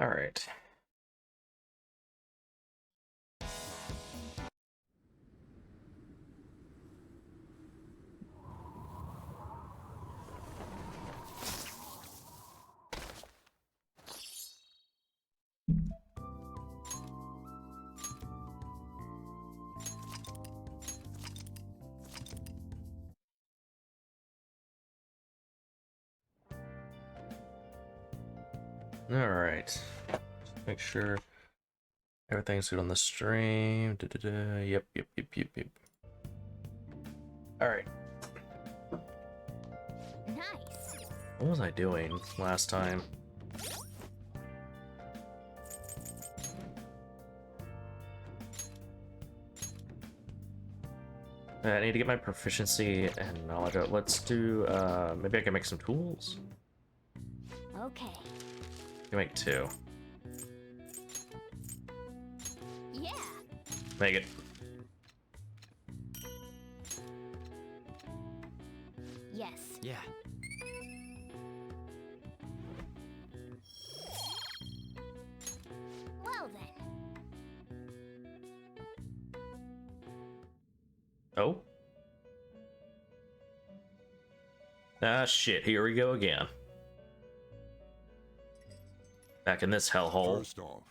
All right. All right. Make sure everything's good on the stream. Yep. All right. Nice. What was I doing last time? I need to get my proficiency and knowledge up. Let's do, maybe I can make some tools? Okay. I can make 2. Yeah. Make it. Yes. Yeah. Well then. Oh? Ah, shit. Here we go again. Back in this hellhole. First off,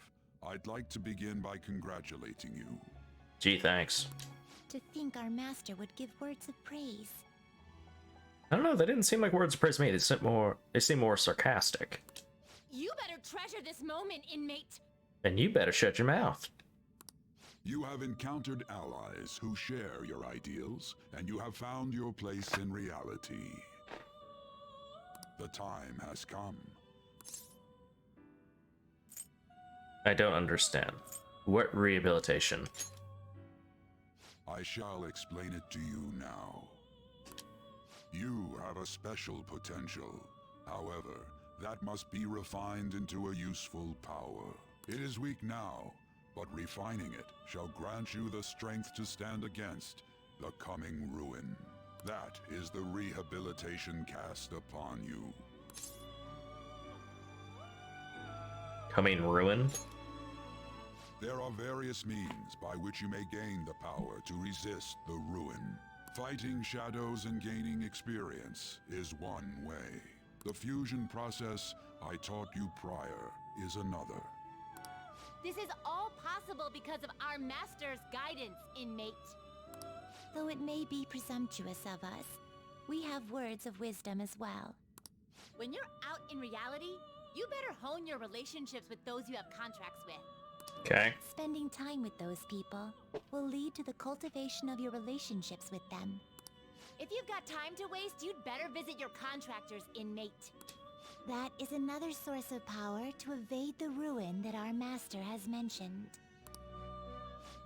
I'd like to begin by congratulating you. Gee, thanks. To think our master would give words of praise. I don't know, they didn't seem like words of praise to me. They seem more sarcastic. You better treasure this moment, inmate. And you better shut your mouth. You have encountered allies who share your ideals, and you have found your place in reality. The time has come. I don't understand. What rehabilitation? I shall explain it to you now. You have a special potential. However, that must be refined into a useful power. It is weak now, but refining it shall grant you the strength to stand against the coming ruin. That is the rehabilitation cast upon you. Coming ruin? There are various means by which you may gain the power to resist the ruin. Fighting shadows and gaining experience is one way. The fusion process I taught you prior is another. This is all possible because of our master's guidance, inmate. Though it may be presumptuous of us, we have words of wisdom as well. When you're out in reality, you better hone your relationships with those you have contracts with. Okay. Spending time with those people will lead to the cultivation of your relationships with them. If you've got time to waste, you'd better visit your contractors, inmate. That is another source of power to evade the ruin that our master has mentioned.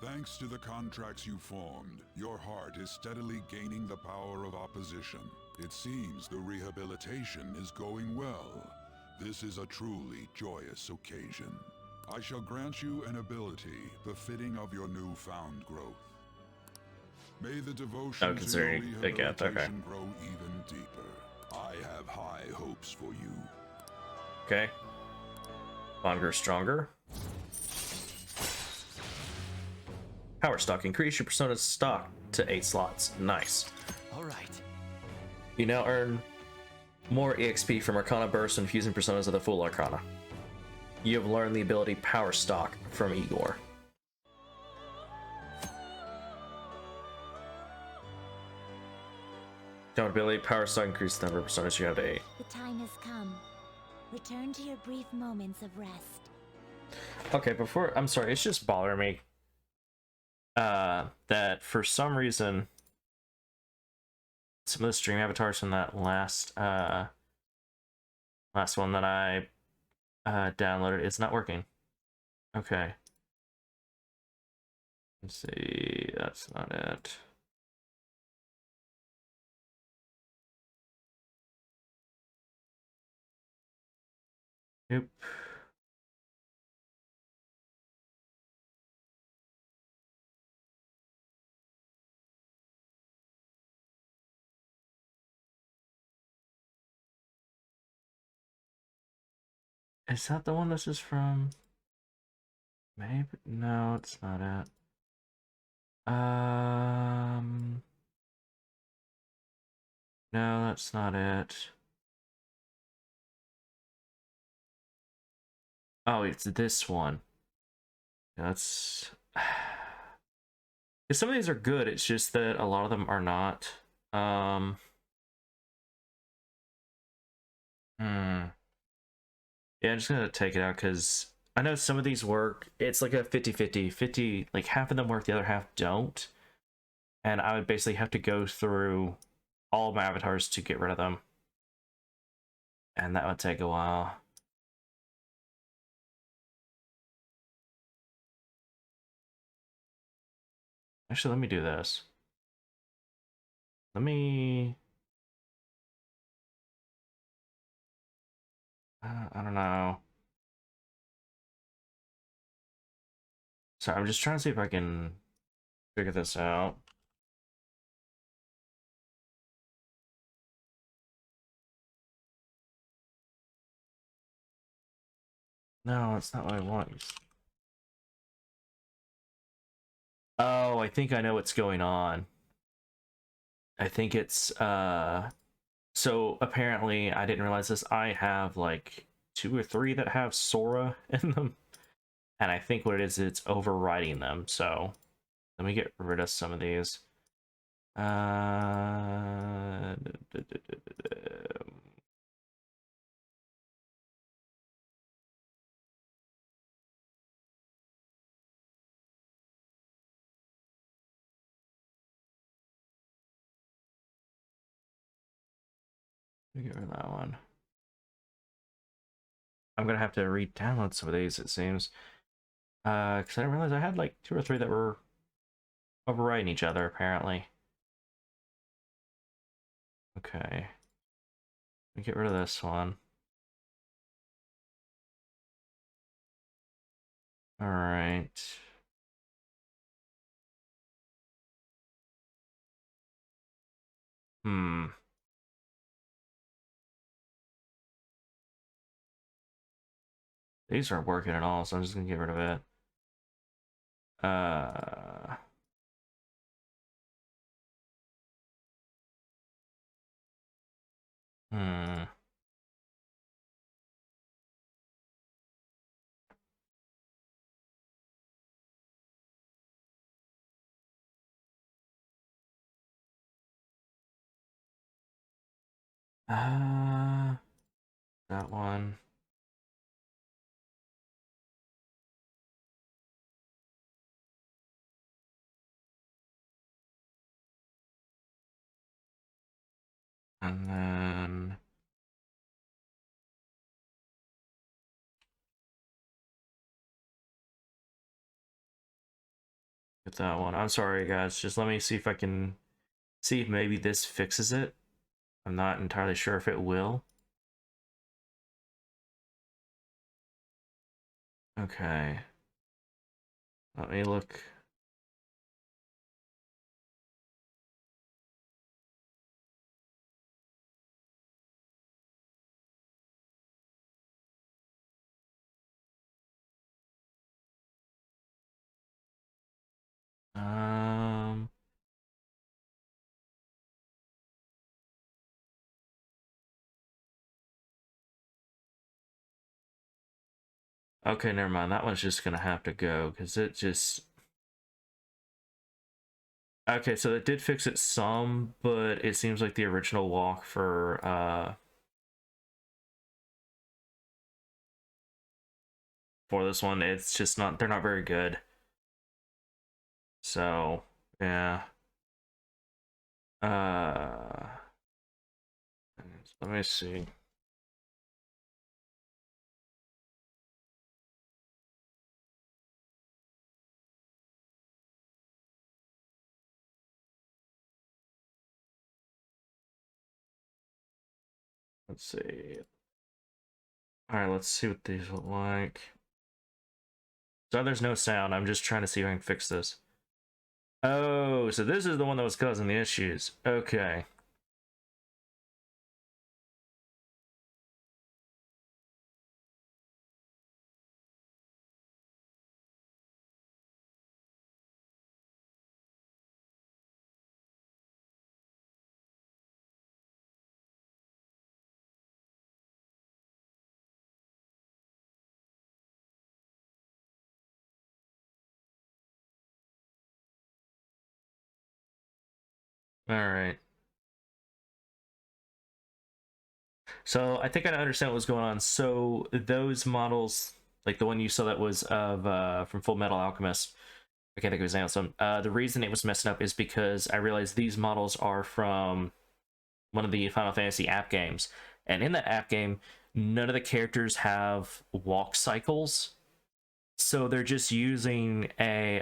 Thanks to the contracts you formed, your heart is steadily gaining the power of opposition. It seems the rehabilitation is going well. This is a truly joyous occasion. I shall grant you an ability befitting of your newfound growth. May the devotion to your Considering a gift, okay. rehabilitation grow even deeper. I have high hopes for you. Okay. Bond grows stronger. Power stock. Increase your persona's stock to 8 slots. Nice. All right. You now earn more EXP from Arcana Burst when fusing personas of the full Arcana. You have learned the ability Power Stock from Igor. Don't ability Power Stock increases the number of personas you have to 8. The time has come. Return to your brief moments of rest. Okay, I'm sorry, it's just bothering me. That for some reason, some of the stream avatars from that last one that I downloaded, it's not working. Okay. Let's see, that's not it. Nope. Is that the one this is from? Maybe? No, it's not it. No, that's not it. Oh, it's this one. That's... Some of these are good, it's just that a lot of them are not. Hmm. Yeah, I'm just gonna take it out because I know some of these work. It's like a 50-50. 50, like half of them work, the other half don't. And I would basically have to go through all my avatars to get rid of them. And that would take a while. Actually, let me do this. Let me... I don't know. Sorry, I'm just trying to see if I can figure this out. No, that's not what I want. Oh, I think I know what's going on. I think it's, so apparently, I didn't realize this, I have like 2 or 3 that have Sora in them. And I think what it is, it's overriding them. So let me get rid of some of these. Let me get rid of that one. I'm gonna have to re-download some of these, it seems. Because I didn't realize I had like 2 or 3 that were overriding each other, apparently. Okay. Let me get rid of this one. Alright. Hmm. These aren't working at all, so I'm just gonna get rid of it. Uh... Hmm. Uh... That one. And then... Get that one. I'm sorry, guys. Just let me see if I can... See if maybe this fixes it. I'm not entirely sure if it will. Okay. Let me look. Um... Okay, never mind. That one's just gonna have to go, because it just... Okay, so it did fix it some, but it seems like the original walk for this one, it's just not... They're not very good. So, yeah. Let me see. Let's see. Alright, let's see what these look like. So there's no sound. I'm just trying to see if I can fix this. Oh, so this is the one that was causing the issues. Okay. All right. So I think I understand what was going on. So those models, like the one you saw that was of from Full Metal Alchemist, I can't think of his name. So the reason it was messing up is because I realized these models are from one of the Final Fantasy app games, and in that app game, none of the characters have walk cycles. So they're just using a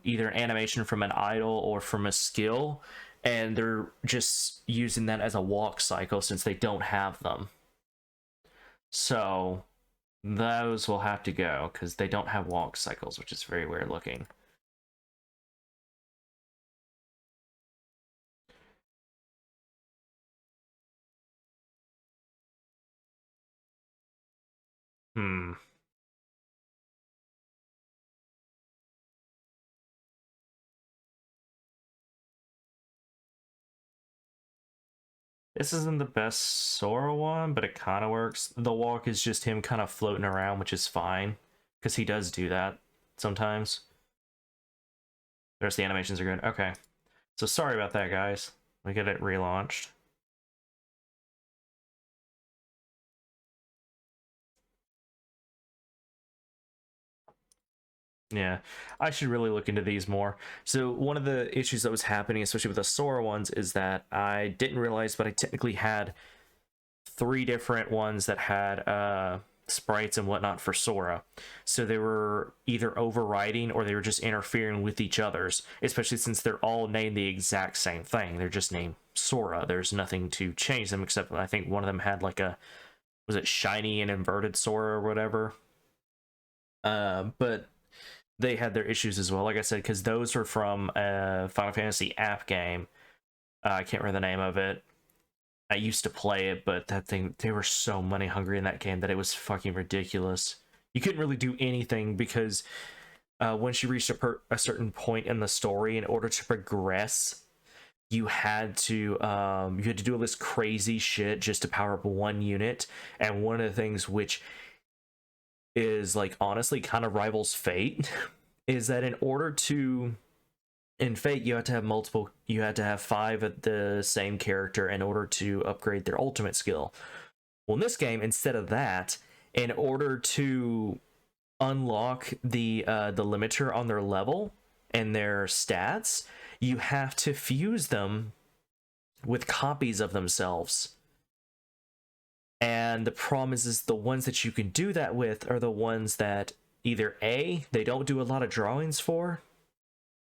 either an animation from an idol or from a skill, and they're just using that as a walk cycle since they don't have them. So those will have to go because they don't have walk cycles, which is very weird looking. Hmm. This isn't the best Sora one, but it kind of works. The walk is just him kind of floating around, which is fine because he does do that sometimes. The rest of the animations are good. Okay. So sorry about that, guys. We get it relaunched. Yeah, I should really look into these more. So one of the issues that was happening, especially with the Sora ones, is that I didn't realize, but I technically had 3 different ones that had sprites and whatnot for Sora. So they were either overriding or they were just interfering with each other's, especially since they're all named the exact same thing. They're just named Sora. There's nothing to change them except I think one of them had like a, was it shiny and inverted Sora or whatever? But they had their issues as well, like I said, because those are from a Final Fantasy app game. I can't remember the name of it. I used to play it, but that thing, they were so money hungry in that game that it was fucking ridiculous. You couldn't really do anything because once you reached a certain point in the story, in order to progress, you had to do all this crazy shit just to power up one unit. And one of the things which is like honestly kind of rivals Fate is that in order to, in Fate you had to have multiple, you had to have 5 of the same character in order to upgrade their ultimate skill. Well, in this game, instead of that, in order to unlock the limiter on their level and their stats, you have to fuse them with copies of themselves. And the problem is the ones that you can do that with are the ones that either A, they don't do a lot of drawings for,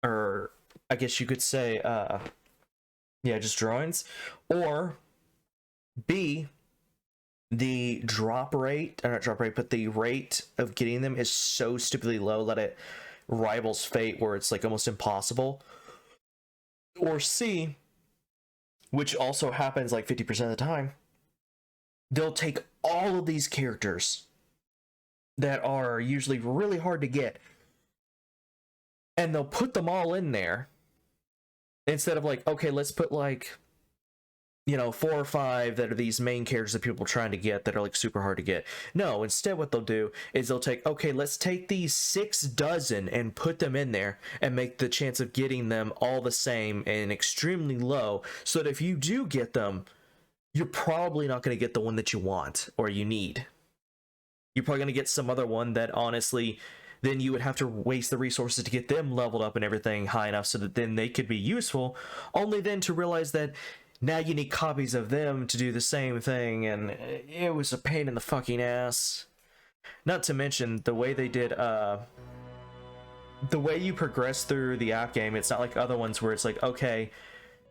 or I guess you could say, yeah, just drawings, or B, the drop rate, or not drop rate, but the rate of getting them is so stupidly low that it rivals Fate, where it's like almost impossible. Or C, which also happens like 50% of the time, they'll take all of these characters that are usually really hard to get and they'll put them all in there instead of like, okay, let's put like, you know, 4 or 5 that are these main characters that people are trying to get that are like super hard to get. No, instead what they'll do is they'll take, okay, let's take these 6 dozen and put them in there and make the chance of getting them all the same and extremely low, so that if you do get them, you're probably not going to get the one that you want or you need. You're probably going to get some other one that honestly, then you would have to waste the resources to get them leveled up and everything high enough so that then they could be useful, only then to realize that now you need copies of them to do the same thing, and it was a pain in the fucking ass. Not to mention the way they did, the way you progress through the app game, it's not like other ones where it's like, okay,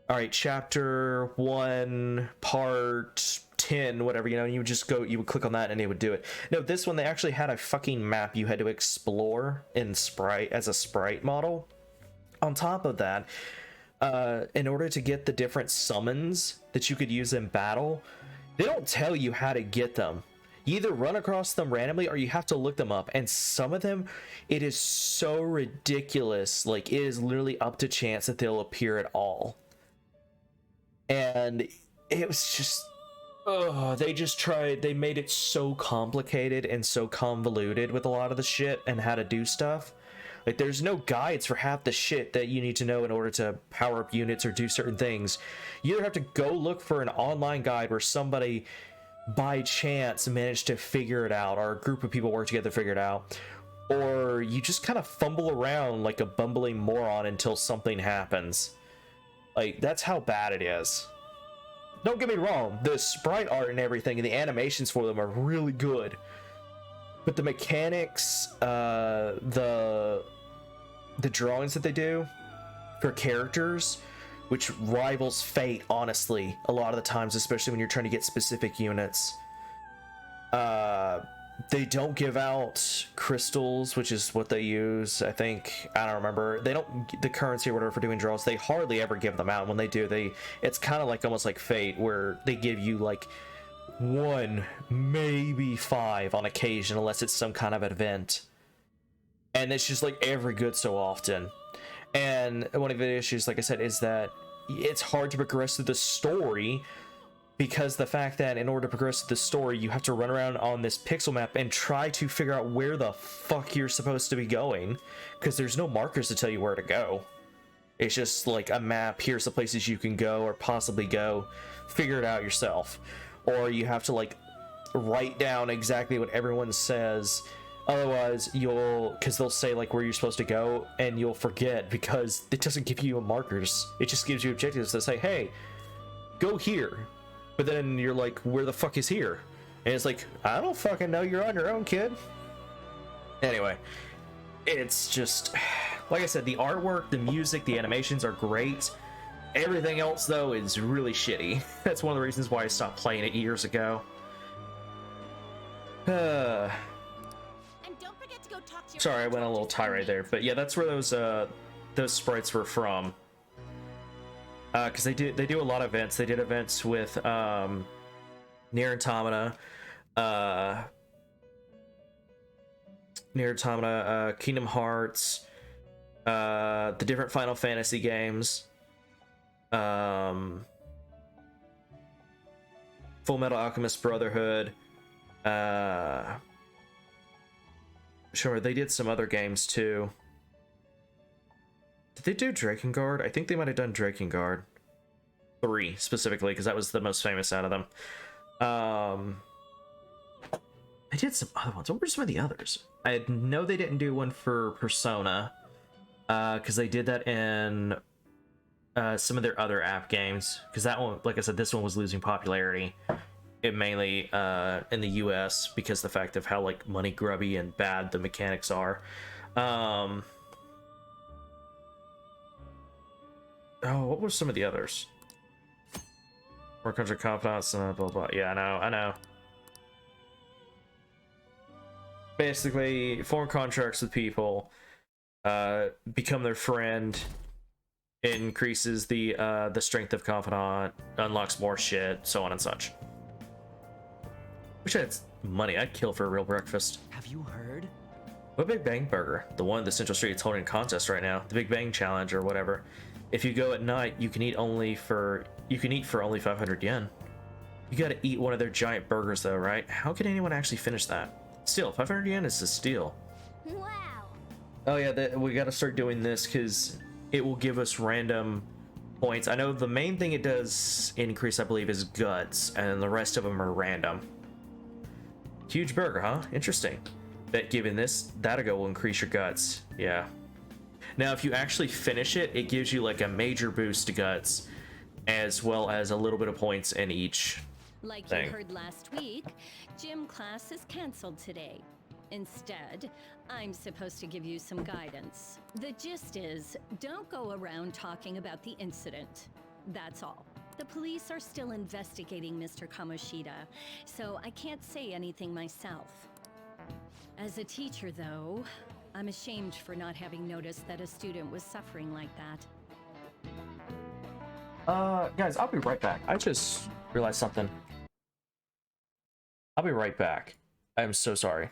all right, chapter 1, part 10, whatever, you know, you would just go, you would click on that and it would do it. No, this one, they actually had a fucking map you had to explore in sprite, as a sprite model. On top of that, in order to get the different summons that you could use in battle, they don't tell you how to get them. You either run across them randomly or you have to look them up, and some of them, it is so ridiculous, like it is literally up to chance that they'll appear at all. And it was just, they made it so complicated and so convoluted with a lot of the shit and how to do stuff Like, there's no guides for half the shit that you need to know in order to power up units or do certain things. You either have to go look for an online guide where somebody by chance managed to figure it out, or a group of people work together to figure it out, or you just kind of fumble around like a bumbling moron until something happens. Like, that's how bad it is. Don't get me wrong, the sprite art and everything and the animations for them are really good, but the mechanics, the drawings that they do for characters, which rivals Fate, honestly, a lot of the times, especially when you're trying to get specific units. They don't give out crystals, which is what they use, I think. I don't remember. They don't, the currency or whatever for doing draws, they hardly ever give them out. When they do, it's kind of like almost like Fate, where they give you like 1, maybe 5 on occasion, unless it's some kind of event. And it's just like every good so often. And one of the issues, like I said, is that it's hard to progress through the story, because the fact that in order to progress through the story, you have to run around on this pixel map and try to figure out where the fuck you're supposed to be going, because there's no markers to tell you where to go. It's just like a map, here's the places you can go or possibly go, figure it out yourself. Or you have to like write down exactly what everyone says, otherwise because they'll say like where you're supposed to go and you'll forget, because it doesn't give you markers, it just gives you objectives that say, hey, go here. But then you're like, where the fuck is here? And it's like, I don't fucking know, you're on your own, kid. Anyway, it's just, like I said, the artwork, the music, the animations are great. Everything else, though, is really shitty. That's one of the reasons why I stopped playing it years ago. And don't forget to go talk to your Sorry, I went on a little tirade there. But yeah, that's where those sprites were from. Because they do a lot of events. They did events with Nier Automata, Kingdom Hearts, the different Final Fantasy games, Full Metal Alchemist Brotherhood. Sure, they did some other games too. Did they do Drakengard? I think they might have done Drakengard 3 specifically, because that was the most famous out of them. They did some other ones. What were some of the others? I know they didn't do one for Persona, because they did that in some of their other app games. Because that one, like I said, this one was losing popularity. It mainly in the US, because the fact of how like money grubby and bad the mechanics are. Oh, what were some of the others? More country confidants, blah, blah, blah. Yeah, I know. Basically, form contracts with people, become their friend, increases the strength of confidant, unlocks more shit, so on and such. Wish I had money. I'd kill for a real breakfast. Have you heard? What Big Bang Burger? The one the Central Street is holding a contest right now. The Big Bang Challenge or whatever. If you go at night, you can eat for only 500 yen. You gotta eat one of their giant burgers though, right? How can anyone actually finish that? Still, 500 yen is a steal. Wow. Oh yeah, we gotta start doing this because it will give us random points. I know the main thing it does increase, I believe, is guts, and the rest of them are random. Huge burger, huh? Interesting. Bet given this, that'll will increase your guts. Yeah. Now, if you actually finish it, it gives you like a major boost to guts, as well as a little bit of points in each Like thing. you heard last week, gym class is canceled today. Instead, I'm supposed to give you some guidance. The gist is, don't go around talking about the incident. That's all. The police are still investigating Mr. Kamoshida, so I can't say anything myself. As a teacher, though, I'm ashamed for not having noticed that a student was suffering like that. Guys, I'll be right back. I just realized something. I'll be right back. I'm so sorry.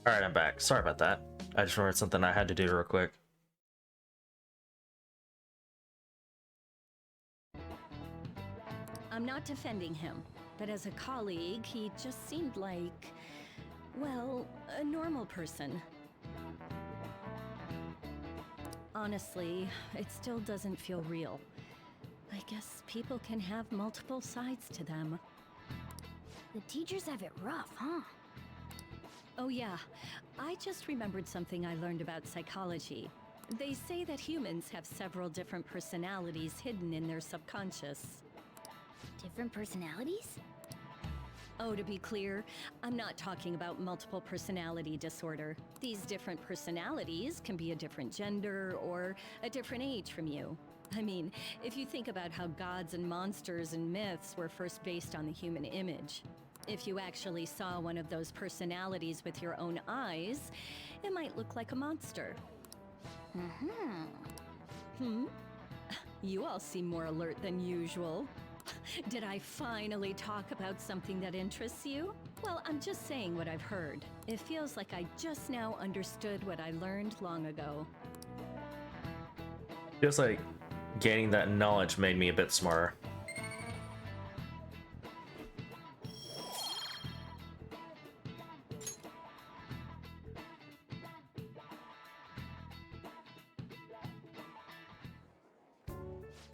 All right, I'm back. Sorry about that. I just remembered something I had to do real quick. I'm not defending him, but as a colleague, he just seemed like, well, a normal person. Honestly, it still doesn't feel real. I guess people can have multiple sides to them. The teachers have it rough, huh? Oh yeah, I just remembered something I learned about psychology. They say that humans have several different personalities hidden in their subconscious. Different personalities? Oh, to be clear, I'm not talking about multiple personality disorder. These different personalities can be a different gender or a different age from you. I mean, if you think about how gods and monsters and myths were first based on the human image, if you actually saw one of those personalities with your own eyes, it might look like a monster. Hmm? You all seem more alert than usual. Did I finally talk about something that interests you? Well, I'm just saying what I've heard. It feels like I just now understood what I learned long ago. Feels like gaining that knowledge made me a bit smarter.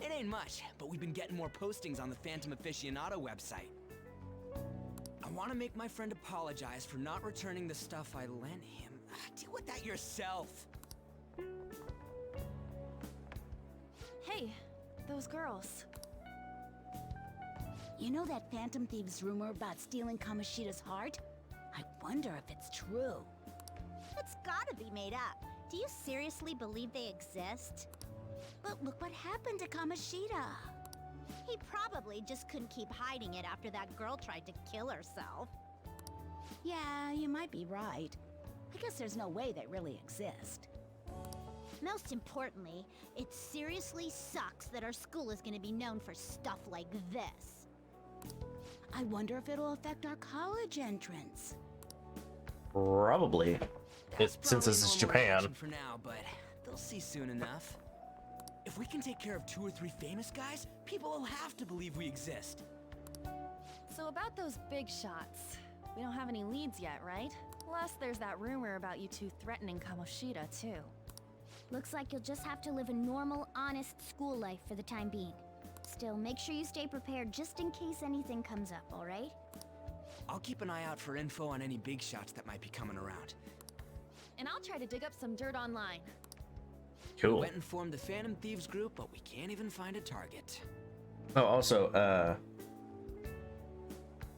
It ain't much, but we've been getting more postings on the Phantom Aficionado website. I want to make my friend apologize for not returning the stuff I lent him. Deal with that yourself. Hey, those girls. You know that Phantom Thieves rumor about stealing Kamoshida's heart? I wonder if it's true. It's gotta be made up. Do you seriously believe they exist? But look what happened to Kamoshida. He probably just couldn't keep hiding it after that girl tried to kill herself. Yeah, you might be right. I guess there's no way they really exist. Most importantly, it seriously sucks that our school is gonna be known for stuff like this. I wonder if it'll affect our college entrance. Probably. That's Since this is probably a normal Japan. reaction for now, but they'll see soon enough. If we can take care of 2 or 3 famous guys, people will have to believe we exist. So about those big shots, we don't have any leads yet, right? Plus, there's that rumor about you two threatening Kamoshida, too. Looks like you'll just have to live a normal, honest school life for the time being. Still, make sure you stay prepared just in case anything comes up, alright? I'll keep an eye out for info on any big shots that might be coming around. And I'll try to dig up some dirt online. We Cool. went and formed the Phantom Thieves group, but we can't even find a target. Oh, also,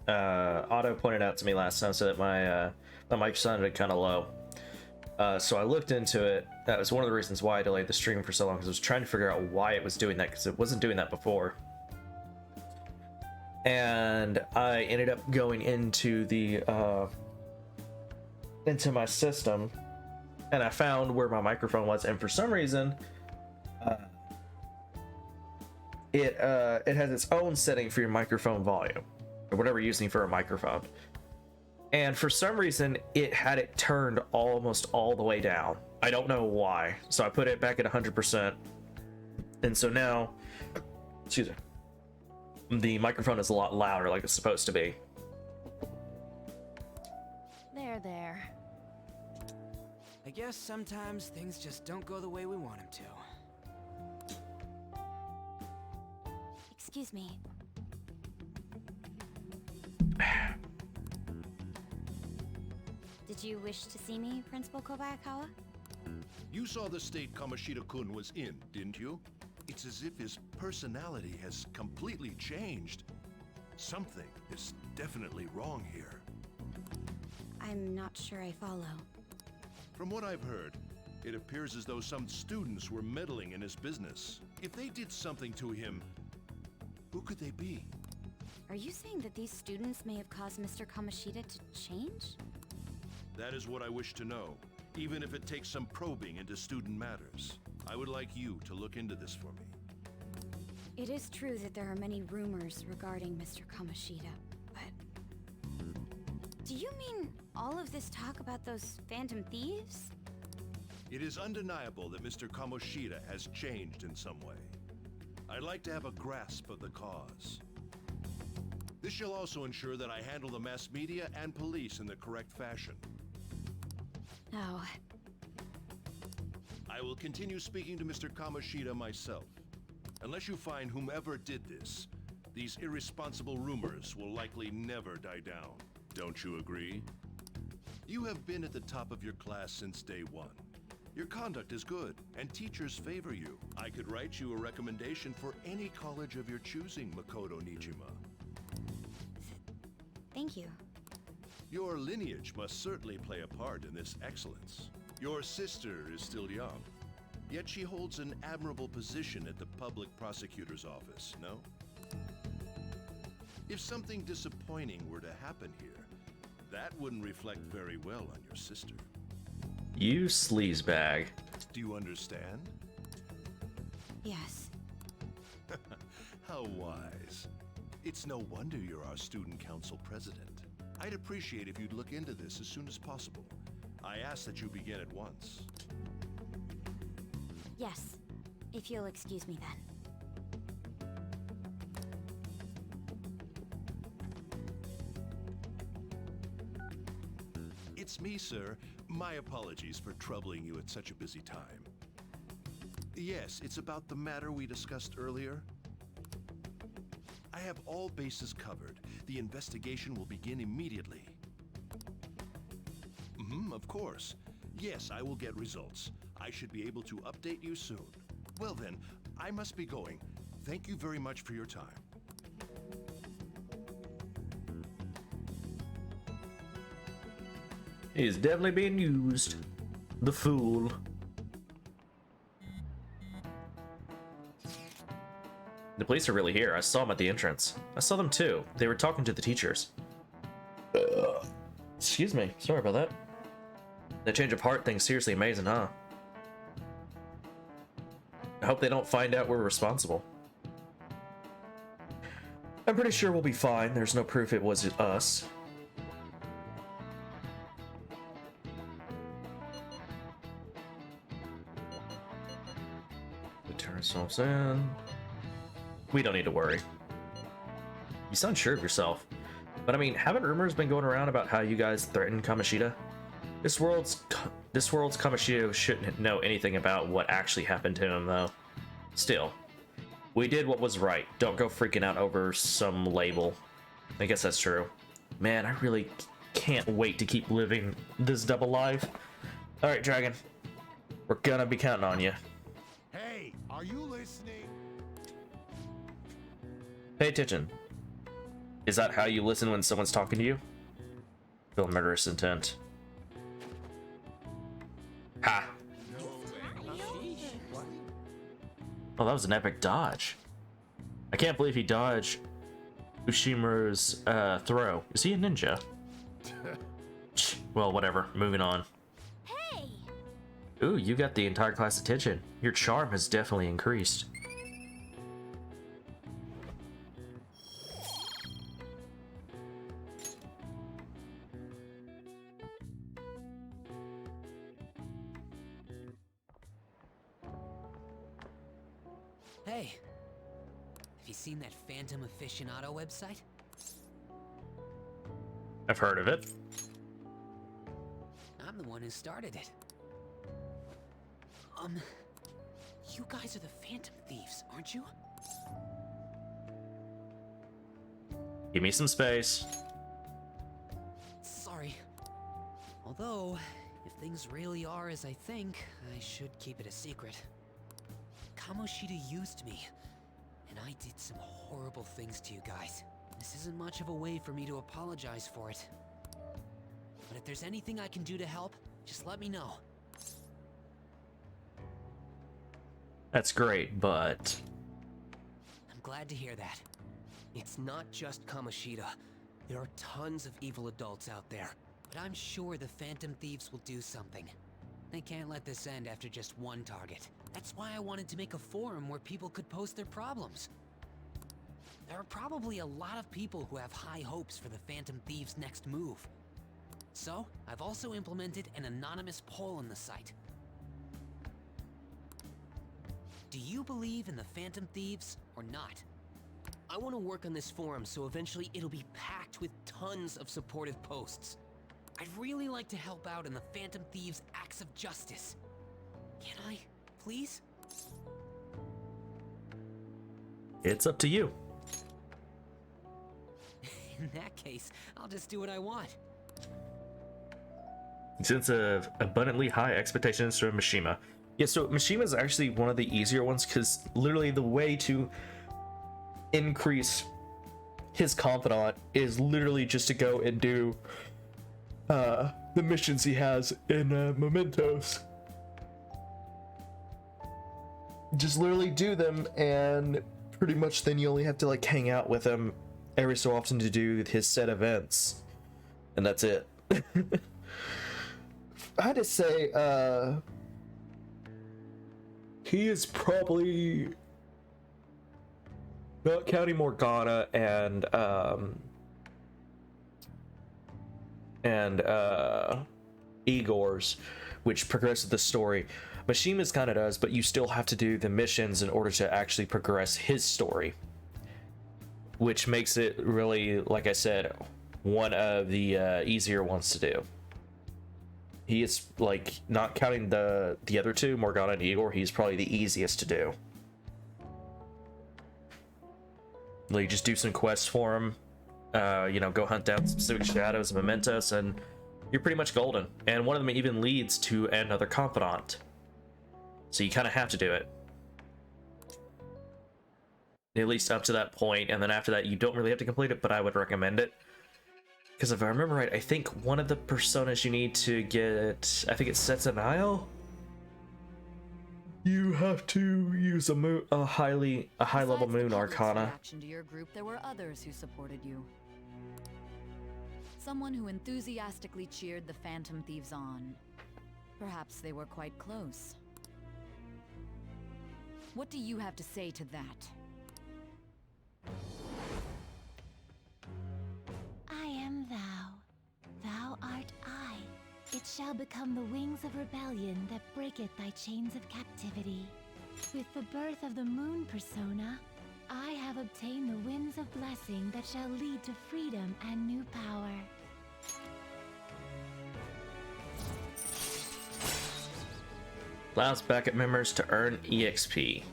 Otto pointed out to me last time so that my mic sounded kind of low. So I looked into it. That was one of the reasons why I delayed the stream for so long, because I was trying to figure out why it was doing that, because it wasn't doing that before. And I ended up going into the into my system, and I found where my microphone was, and for some reason, it has its own setting for your microphone volume, or whatever you're using for a microphone. And for some reason, it had it turned almost all the way down. I don't know why. So I put it back at 100%. And so now, excuse me, the microphone is a lot louder like it's supposed to be. There. I guess sometimes things just don't go the way we want them to. Excuse me. Did you wish to see me, Principal Kobayakawa? You saw the state Kamoshida-kun was in, didn't you? It's as if his personality has completely changed. Something is definitely wrong here. I'm not sure I follow. From what I've heard, it appears as though some students were meddling in his business. If they did something to him, who could they be? Are you saying that these students may have caused Mr. Kamoshida to change? That is what I wish to know, even if it takes some probing into student matters. I would like you to look into this for me. It is true that there are many rumors regarding Mr. Kamoshida, but... Do you mean all of this talk about those phantom thieves? It is undeniable that Mr. Kamoshida has changed in some way. I'd like to have a grasp of the cause. This shall also ensure that I handle the mass media and police in the correct fashion. Oh, I will continue speaking to Mr. Kamoshida myself. Unless you find whomever did this, these irresponsible rumors will likely never die down. Don't you agree? You have been at the top of your class since day one. Your conduct is good, and teachers favor you. I could write you a recommendation for any college of your choosing, Makoto Nijima. thank you. Your lineage must certainly play a part in this excellence. Your sister is still young, yet she holds an admirable position at the public prosecutor's office, no? If something disappointing were to happen here, that wouldn't reflect very well on your sister. You sleazebag. Do you understand? Yes. How wise. It's no wonder you're our student council president. I'd appreciate if you'd look into this as soon as possible. I ask that you begin at once. Yes. If you'll excuse me then. It's me, sir. My apologies for troubling you at such a busy time. Yes, it's about the matter we discussed earlier. I have all bases covered. The investigation will begin immediately. Of course. Yes, I will get results. I should be able to update you soon. Well then, I must be going. Thank you very much for your time. He's definitely being used. The fool. The police are really here. I saw them at the entrance. I saw them too. They were talking to the teachers. Excuse me. Sorry about that. The change of heart thing's seriously amazing, huh? I hope they don't find out we're responsible. I'm pretty sure we'll be fine. There's no proof it was us. We turn ourselves in. We don't need to worry. You sound sure of yourself. But I mean, haven't rumors been going around about how you guys threatened Kamoshida? This world's Kamoshida shouldn't know anything about what actually happened to him, though. Still, we did what was right. Don't go freaking out over some label. I guess that's true. Man, I really can't wait to keep living this double life. Alright, Dragon. We're gonna be counting on you. Hey, are you listening? Pay attention. Is that how you listen when someone's talking to you? Feel murderous intent. Ha! Oh, that was an epic dodge. I can't believe he dodged Ushimuru's throw. Is he a ninja? Well, whatever. Moving on. Hey! Ooh, you got the entire class attention. Your charm has definitely increased. Hey, have you seen that Phantom Aficionado website? I've heard of it. I'm the one who started it. You guys are the Phantom Thieves, aren't you? Give me some space. Sorry. Although, if things really are as I think, I should keep it a secret. Kamoshida used me, and I did some horrible things to you guys. This isn't much of a way for me to apologize for it. But if there's anything I can do to help, just let me know. That's great, but... I'm glad to hear that. It's not just Kamoshida. There are tons of evil adults out there. But I'm sure the Phantom Thieves will do something. They can't let this end after just one target. That's why I wanted to make a forum where people could post their problems. There are probably a lot of people who have high hopes for the Phantom Thieves' next move. So, I've also implemented an anonymous poll on the site. Do you believe in the Phantom Thieves or not? I want to work on this forum so eventually it'll be packed with tons of supportive posts. I'd really like to help out in the Phantom Thieves' acts of justice. Can I, please? It's up to you. In that case, I'll just do what I want. Since abundantly high expectations from Mishima. Yeah, so Mishima is actually one of the easier ones because literally the way to increase his confidant is literally just to go and do the missions he has in Mementos. Just literally do them, and pretty much then you only have to like hang out with him every so often to do his set events, and that's it. I had to say, he is probably, not counting Morgana and Igor's, which progresses the story. Mishima's kind of does, but you still have to do the missions in order to actually progress his story, which makes it really, like I said, one of the easier ones to do. He is, like, not counting the other two, Morgana and Igor, he's probably the easiest to do. Like, just do some quests for him, you know, go hunt down specific shadows and mementos, and you're pretty much golden. And one of them even leads to another confidant. So you kind of have to do it. At least up to that point, and then after that, you don't really have to complete it, but I would recommend it. Because if I remember right, I think one of the personas you need to get, I think it sets an isle. You have to use a high level moon arcana. Reaction to your group, there were others who supported you. Someone who enthusiastically cheered the Phantom Thieves on. Perhaps they were quite close. What do you have to say to that? I am thou. Thou art I. It shall become the wings of rebellion that breaketh thy chains of captivity. With the birth of the moon persona, I have obtained the winds of blessing that shall lead to freedom and new power. Allows backup members to earn EXP.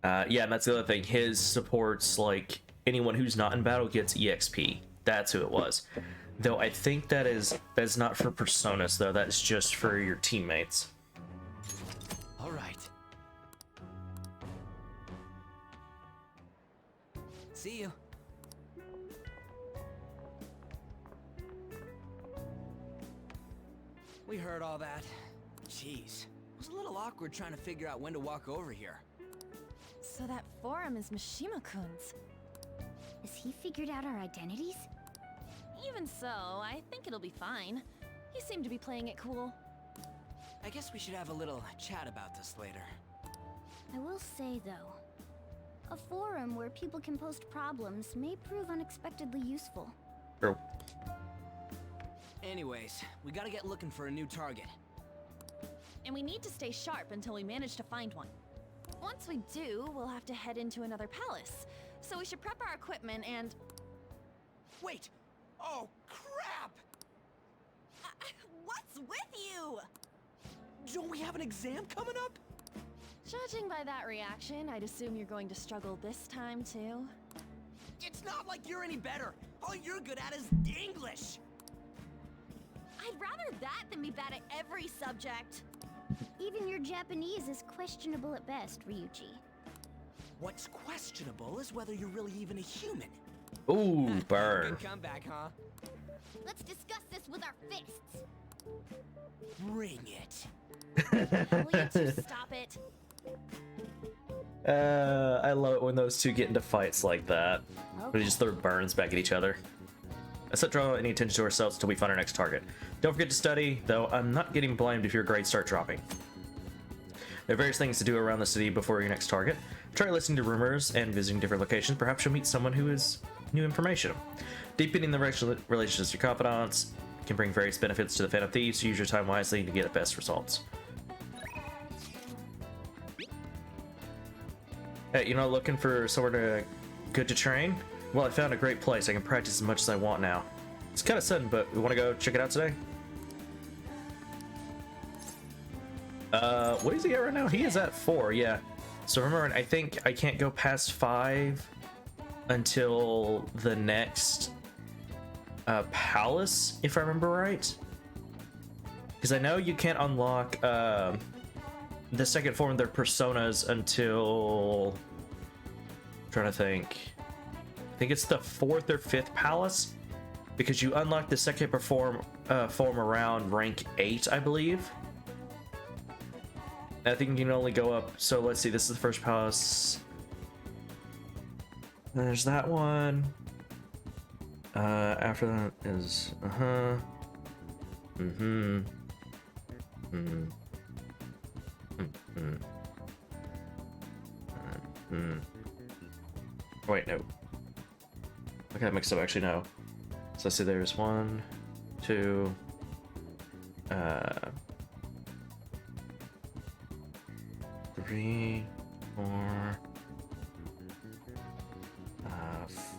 Yeah, and that's the other thing. His supports, like, anyone who's not in battle gets EXP. That's who it was. Though I think that's not for personas, though. That's just for your teammates. All right. See you. We heard all that. Jeez. It was a little awkward trying to figure out when to walk over here. So that forum is Mishima-kun's. Has he figured out our identities? Even so, I think it'll be fine. He seemed to be playing it cool. I guess we should have a little chat about this later. I will say, though, a forum where people can post problems may prove unexpectedly useful. True. Anyways, we gotta get looking for a new target. And we need to stay sharp until we manage to find one. Once we do, we'll have to head into another palace. So we should prep our equipment and... Wait! Oh, crap! What's with you? Don't we have an exam coming up? Judging by that reaction, I'd assume you're going to struggle this time, too. It's not like you're any better. All you're good at is English. I'd rather that than be bad at every subject. Even your Japanese is questionable at best, Ryuji. What's questionable is whether you're really even a human. Ooh, burn. Good comeback, huh? Let's discuss this with our fists. Bring it. Will you two stop it? I love it when those two get into fights like that. We just throw burns back at each other. Let's not draw any attention to ourselves until we find our next target. Don't forget to study, though I'm not getting blamed if your grades start dropping. There are various things to do around the city before your next target. Try listening to rumors and visiting different locations. Perhaps you'll meet someone who has new information. Deepening the relationships with your confidants can bring various benefits to the Phantom Thieves. Use your time wisely to get the best results. Hey, you know, looking for somewhere good to train? Well, I found a great place. I can practice as much as I want now. It's kind of sudden, but we want to go check it out today? What is he at right now? He is at 4, yeah. So remember, I think I can't go past 5 until the next palace, if I remember right. Because I know you can't unlock the second form of their personas until... I'm trying to think. I think it's the 4th or 5th palace, because you unlock the second form around rank 8, I believe. I think you can only go up. So let's see. This is the first palace. There's that one. After that is Wait, no. I got mixed up. Actually, no. So let's see. There's 1, 2. 3, 4,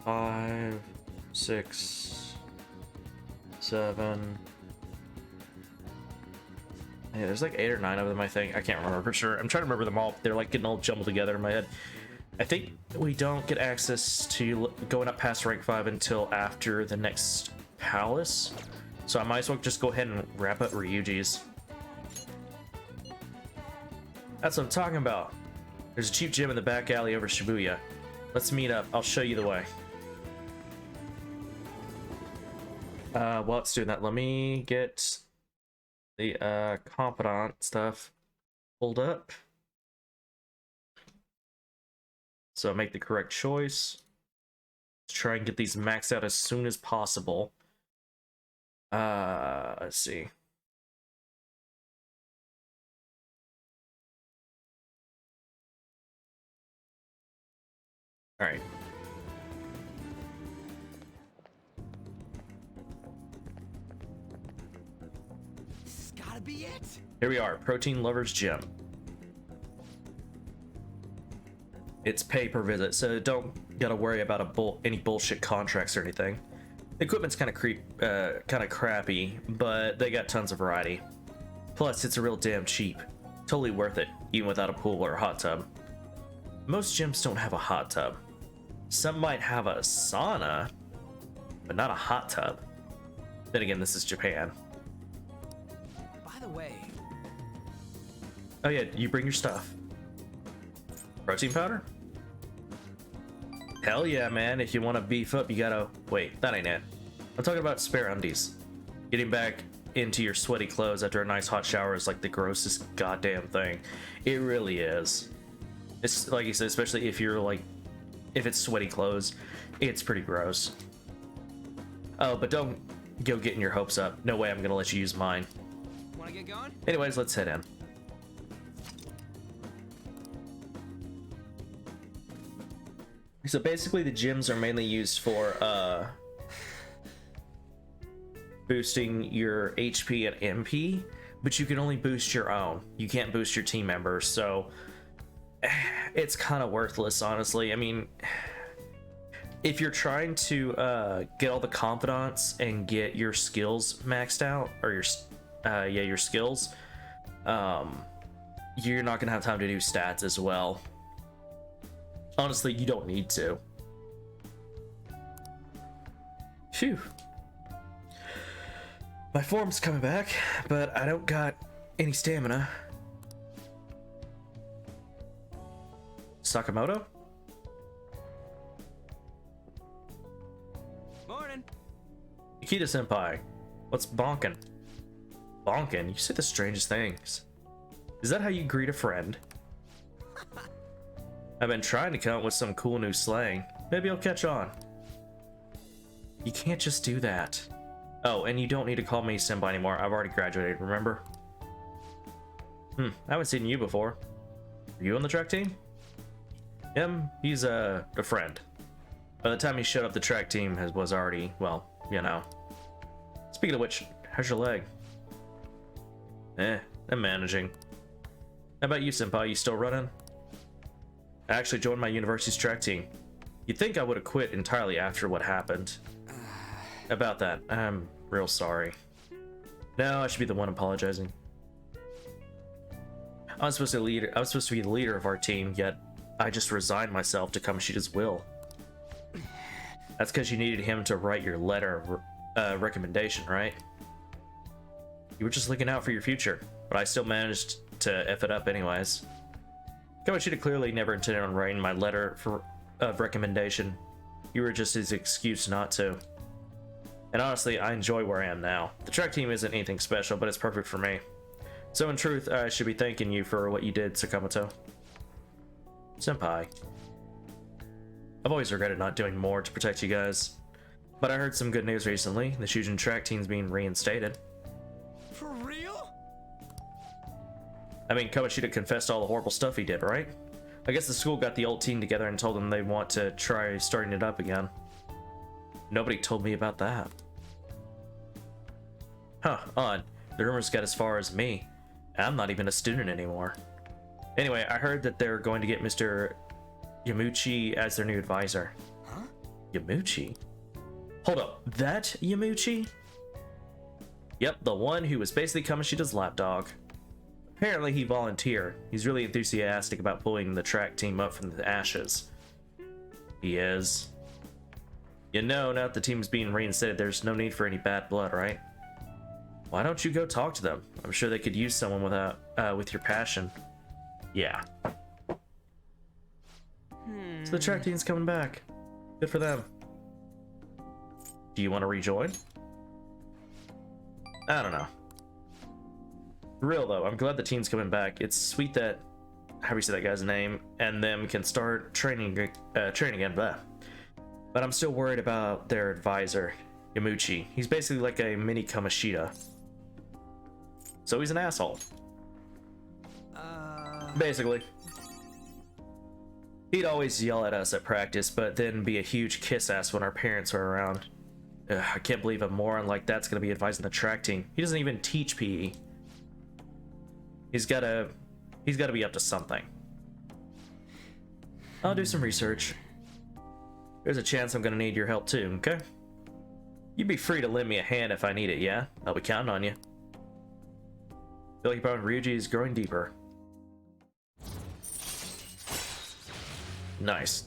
5, 6, 7. Yeah, there's like 8 or 9 of them, I think. I can't remember for sure. I'm trying to remember them all. They're like getting all jumbled together in my head. I think we don't get access to going up past rank 5 until after the next palace. So I might as well just go ahead and wrap up Ryuji's. That's what I'm talking about. There's a cheap gym in the back alley over Shibuya. Let's meet up. I'll show you the way. While it's doing that, let me get the confidant stuff pulled up. So make the correct choice. Let's try and get these maxed out as soon as possible. Let's see. All right. This has gotta be it. Here we are, Protein Lovers Gym. It's pay per visit, so don't gotta worry about any bullshit contracts or anything. The equipment's kind of crappy, but they got tons of variety. Plus, it's a real damn cheap. Totally worth it, even without a pool or a hot tub. Most gyms don't have a hot tub. Some might have a sauna, but not a hot tub. Then again, this is Japan. By the way... Oh yeah, you bring your stuff. Protein powder? Hell yeah, man. If you want to beef up, you gotta... Wait, that ain't it. I'm talking about spare undies. Getting back into your sweaty clothes after a nice hot shower is like the grossest goddamn thing. It really is. It's like you said, especially if you're like... If it's sweaty clothes, it's pretty gross. Oh, but don't go getting your hopes up. No way I'm gonna let you use mine. Wanna get going? Anyways, let's head in. So basically the gyms are mainly used for boosting your HP and MP, but you can only boost your own. You can't boost your team members, so it's kind of worthless, honestly. I mean, if you're trying to get all the confidants and get your skills maxed out, or your skills, you're not gonna have time to do stats as well. Honestly, you don't need to. Phew. My form's coming back, but I don't got any stamina. Sakamoto? Morning. Nikita Senpai. What's bonkin'? Bonkin'? You say the strangest things. Is that how you greet a friend? I've been trying to come up with some cool new slang. Maybe I'll catch on. You can't just do that. Oh, and you don't need to call me Senpai anymore. I've already graduated, remember? I haven't seen you before. Are you on the track team? Him? He's a friend. By the time he showed up, the track team was already, well, you know. Speaking of which, how's your leg? I'm managing. How about you, senpai? You still running? I actually joined my university's track team. You'd think I would have quit entirely after what happened. About that, I'm real sorry. No, I should be the one apologizing. I was supposed to be the leader of our team, yet I just resigned myself to Kamoshida's will. That's because you needed him to write your letter of recommendation, right? You were just looking out for your future, but I still managed to F it up anyways. Kamoshida clearly never intended on writing my letter of recommendation. You were just his excuse not to. And honestly, I enjoy where I am now. The track team isn't anything special, but it's perfect for me. So in truth, I should be thanking you for what you did, Sakamoto. Senpai. I've always regretted not doing more to protect you guys. But I heard some good news recently. The Shujin track team's being reinstated. For real? I mean, Kamoshida confessed all the horrible stuff he did, right? I guess the school got the old team together and told them they want to try starting it up again. Nobody told me about that. Huh, odd. The rumors got as far as me. I'm not even a student anymore. Anyway, I heard that they're going to get Mr. Yamuchi as their new advisor. Huh? Yamuchi? Hold up, that Yamuchi? Yep, the one who was basically Kamoshida's lapdog. Apparently he volunteered. He's really enthusiastic about pulling the track team up from the ashes. He is. You know, now that the team's being reinstated, there's no need for any bad blood, right? Why don't you go talk to them? I'm sure they could use someone with your passion. Yeah. So the track team's coming back. Good for them. Do you want to rejoin? I don't know. For real though, I'm glad the team's coming back. It's sweet that, how do you say that guy's name, and them can start training again. Blah. But I'm still worried about their advisor, Yamuchi. He's basically like a mini Kamoshida. So he's an asshole. Basically. He'd always yell at us at practice, but then be a huge kiss ass when our parents were around. Ugh, I can't believe a moron like that's gonna be advising the track team. He doesn't even teach PE. He's gotta be up to something. I'll do some research. There's a chance I'm gonna need your help too, okay? You'd be free to lend me a hand if I need it, yeah? I'll be counting on you. Feel like your bond with Ryuji is growing deeper. Nice.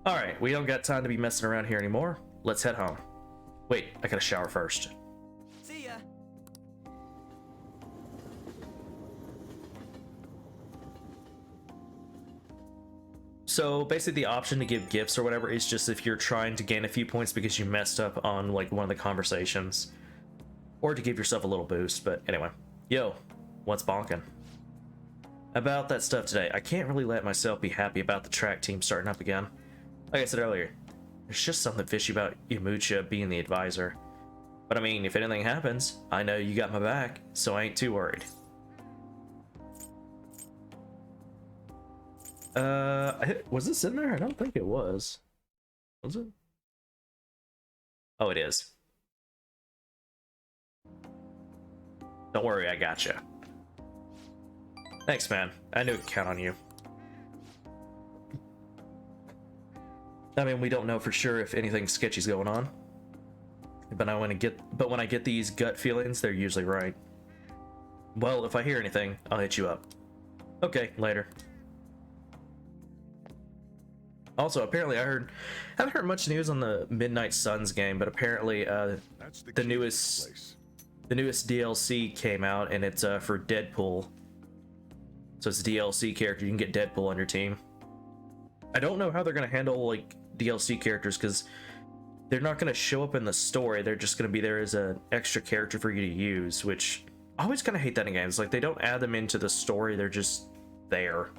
Alright, we don't got time to be messing around here anymore. Let's head home. Wait, I gotta shower first. See ya. So basically the option to give gifts or whatever is just if you're trying to gain a few points because you messed up on like one of the conversations. Or to give yourself a little boost, but anyway. Yo, what's bonking? About that stuff today, I can't really let myself be happy about the track team starting up again. Like I said earlier, there's just something fishy about Yamucha being the advisor. But I mean, if anything happens, I know you got my back, so I ain't too worried. Was this in there? I don't think it was. Was it? Oh, it is. Don't worry, I gotcha. Thanks, man. I knew I could count on you. I mean, we don't know for sure if anything sketchy's going on. But when I get these gut feelings, they're usually right. Well, if I hear anything, I'll hit you up. Okay, later. Also, apparently I haven't heard much news on the Midnight Suns game, but apparently the newest DLC came out and it's for Deadpool. So it's a DLC character, you can get Deadpool on your team. I don't know how they're gonna handle like DLC characters because they're not gonna show up in the story. They're just gonna be there as an extra character for you to use, which I always kind of hate that in games. Like they don't add them into the story; they're just there.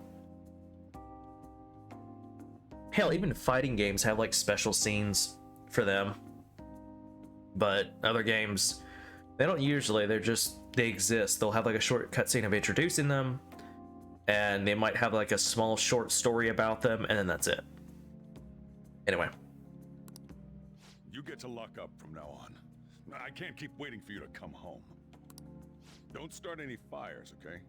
Hell, even fighting games have like special scenes for them, but other games they don't usually. They exist. They'll have like a short cutscene of introducing them, and they might have like a small short story about them, and then that's it. Anyway. You get to lock up from now on. I can't keep waiting for you to come home. Don't start any fires, okay?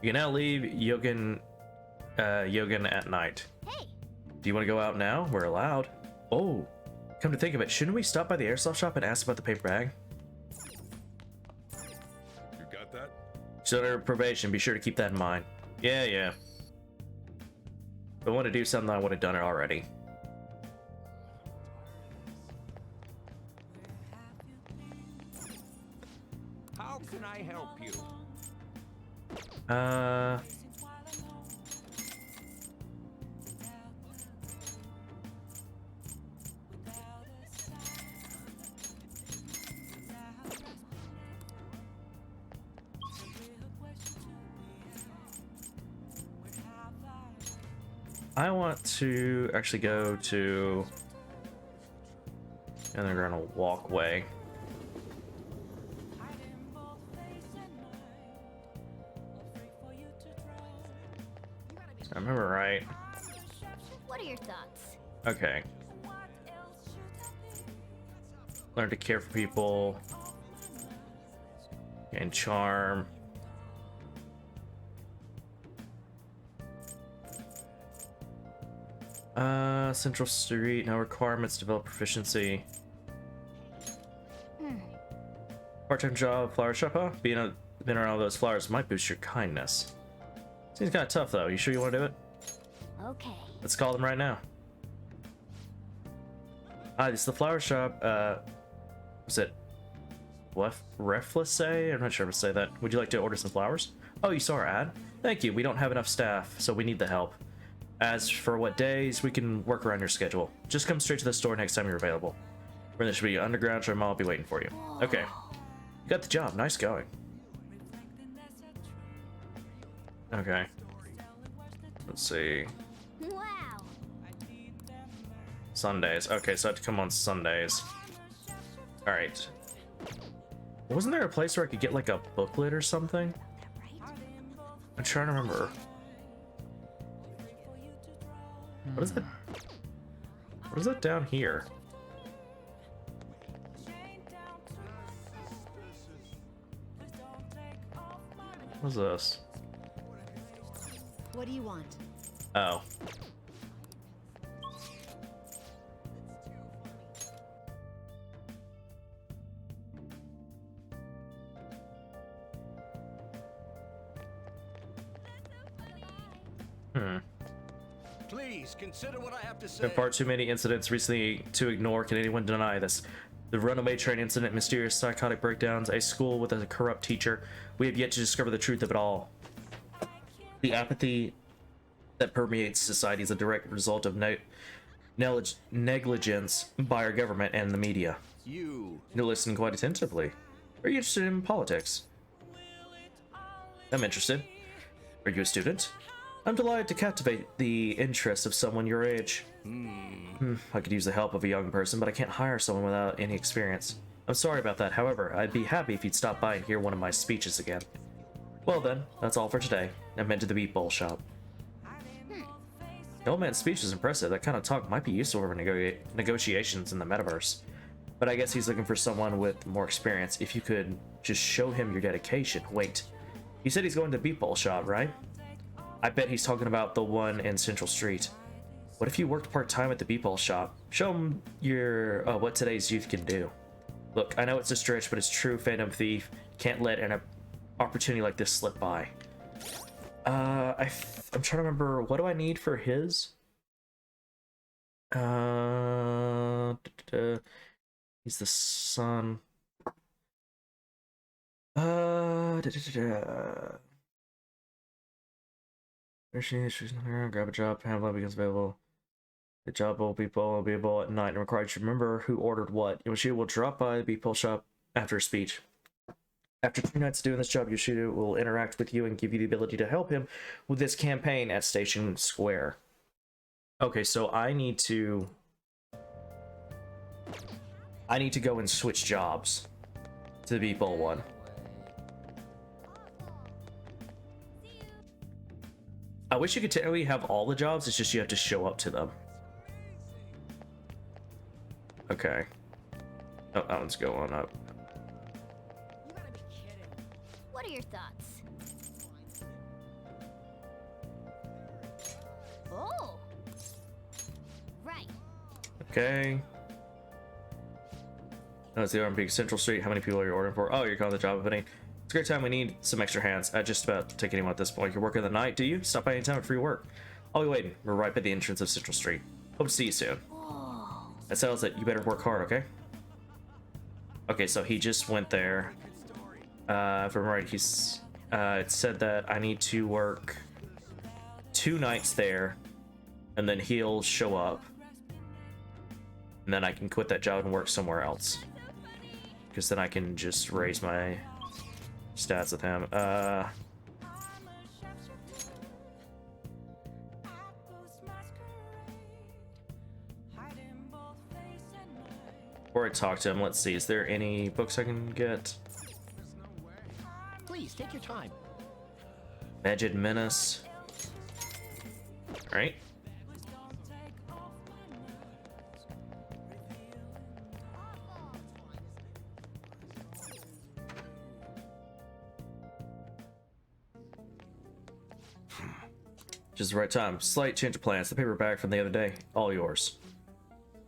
You can now leave Yogan at night. Hey! Do you want to go out now? We're allowed. Oh, come to think of it, shouldn't we stop by the airsoft shop and ask about the paper bag? You got that? She's under probation, be sure to keep that in mind. Yeah. If I want to do something, I would have done it already. How can I help you? I want to actually go to underground walkway. I remember right. What are your thoughts? Okay. Learn to care for people. And charm. Central Street, no requirements, develop proficiency. Part-time job, flower shop, huh? Being around all those flowers might boost your kindness. Seems kind of tough, though. You sure you want to do it? Okay. Let's call them right now. This is the flower shop. Was it Reflesse? I'm not sure how to say that. Would you like to order some flowers? Oh, you saw our ad? Thank you. We don't have enough staff, so we need the help. As for what days, we can work around your schedule. Just come straight to the store next time you're available. Where there should be underground, so I'll be waiting for you. Okay. You got the job. Nice going. Okay. Let's see. Wow. Sundays. Okay, so I have to come on Sundays. Alright. Wasn't there a place where I could get like a booklet or something? I'm trying to remember. What is it? What is that down here? What's this? What do you want? Oh. Please consider what I have to say. There are far too many incidents recently to ignore. Can anyone deny this? The runaway train incident, mysterious psychotic breakdowns, a school with a corrupt teacher. We have yet to discover the truth of it all. The apathy that permeates society is a direct result of negligence by our government and the media. You're listening quite attentively. Are you interested in politics? I'm interested. Are you a student? I'm delighted to captivate the interest of someone your age. I could use the help of a young person, but I can't hire someone without any experience. I'm sorry about that. However, I'd be happy if you'd stop by and hear one of my speeches again. Well then, that's all for today. I'm headed to the Beat Bowl shop. The old man's speech is impressive. That kind of talk might be useful for negotiations in the metaverse. But I guess he's looking for someone with more experience. If you could just show him your dedication. Wait, you said he's going to the Beat Bowl shop, right? I bet he's talking about the one in Central Street. What if you worked part-time at the Beat Bowl shop? Show him your what today's youth can do. Look, I know it's a stretch, but it's true Phantom Thief. Can't let an opportunity like this slip by. I'm trying to remember, what do I need for his? He's the son. Grab a job, handle becomes available. The job will be available at night and required to remember who ordered what. Yoshida will drop by the Beat shop after a speech. After 2 nights doing this job, Yoshida will interact with you and give you the ability to help him with this campaign at Station Square. Okay, so I need to go and switch jobs. To the Beat Bowl one. I wish you could technically have all the jobs, it's just you have to show up to them. Okay. Oh, that one's going up. What are your thoughts? Oh! Right. Okay. Oh, it's the Olympic Central Street. How many people are you ordering for? Oh, you're calling the job opening. It's a great time. We need some extra hands. Just about to take anyone at this point. You're working the night, do you? Stop by anytime for free work. I'll be waiting. We're right by the entrance of Central Street. Hope to see you soon. Whoa. That settles it. You better work hard, okay? Okay, so he just went there. If I'm right, he's it said that I need to work 2 nights there, and then he'll show up, and then I can quit that job and work somewhere else, because then I can just raise my stats with him. Before I talk to him, let's see, is there any books I can get? Please take your time. Magid Menace. Alright. Just the right time. Slight change of plans. The paperback from the other day. All yours.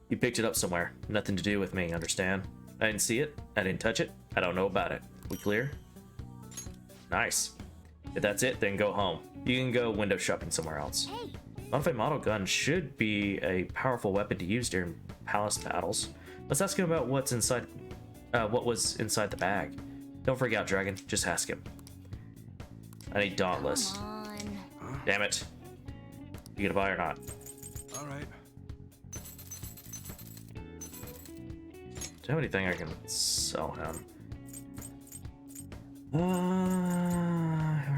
You picked it up somewhere. Nothing to do with me, understand? I didn't see it. I didn't touch it. I don't know about it. We clear? Nice. If that's it, then go home. You can go window shopping somewhere else. Hey. Modified model gun should be a powerful weapon to use during palace battles. Let's ask him about what's inside. What was inside the bag. Don't freak out, Dragon. Just ask him. I need Dauntless. Come on. Damn it. You gonna buy or not? All right. Do you have anything I can sell him?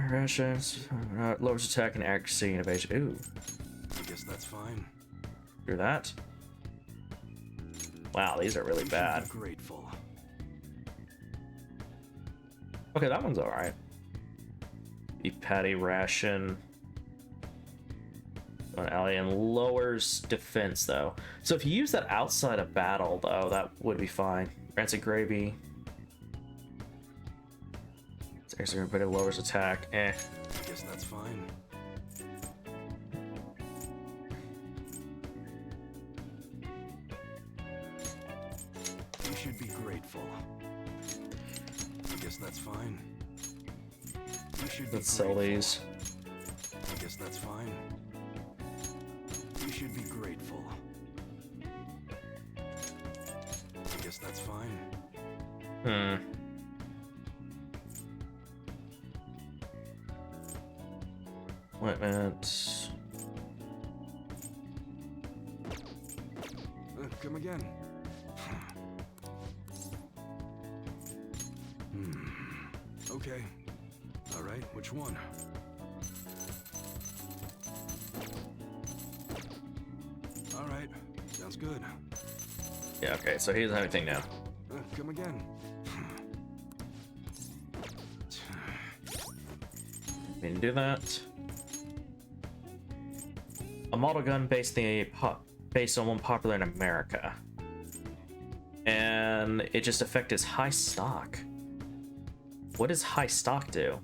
Rations. Lowers attack and accuracy and evasion. Ooh. I guess that's fine. Do that. Wow, these are really bad. I'm grateful. Okay, that one's alright. Beef patty ration. An alien lowers defense though. So if you use that outside of battle though, that would be fine. Rancid gravy. But it lowers attack. Eh. I guess that's fine. You should be grateful. I guess that's fine. You should be Let's sell grateful. these. I guess that's fine. You should be grateful. I guess that's fine. Equipment. Come again. Okay. All right, which one? All right, sounds good. Yeah, okay, so he doesn't have anything now. Come again. We can do that. A model gun based on one popular in America. And it just affects high stock. What does high stock do?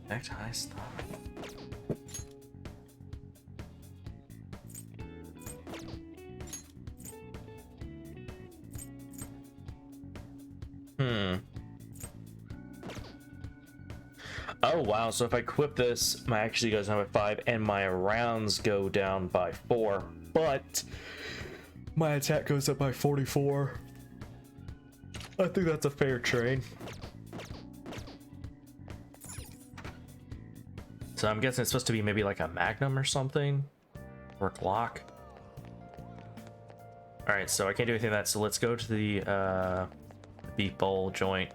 Affect high stock. Oh wow, so if I equip this, my accuracy goes down by 5 and my rounds go down by 4, but my attack goes up by 44. I think that's a fair trade. So I'm guessing it's supposed to be maybe like a Magnum or something, or a Glock. Alright, so I can't do anything with that, so let's go to the beef bowl joint.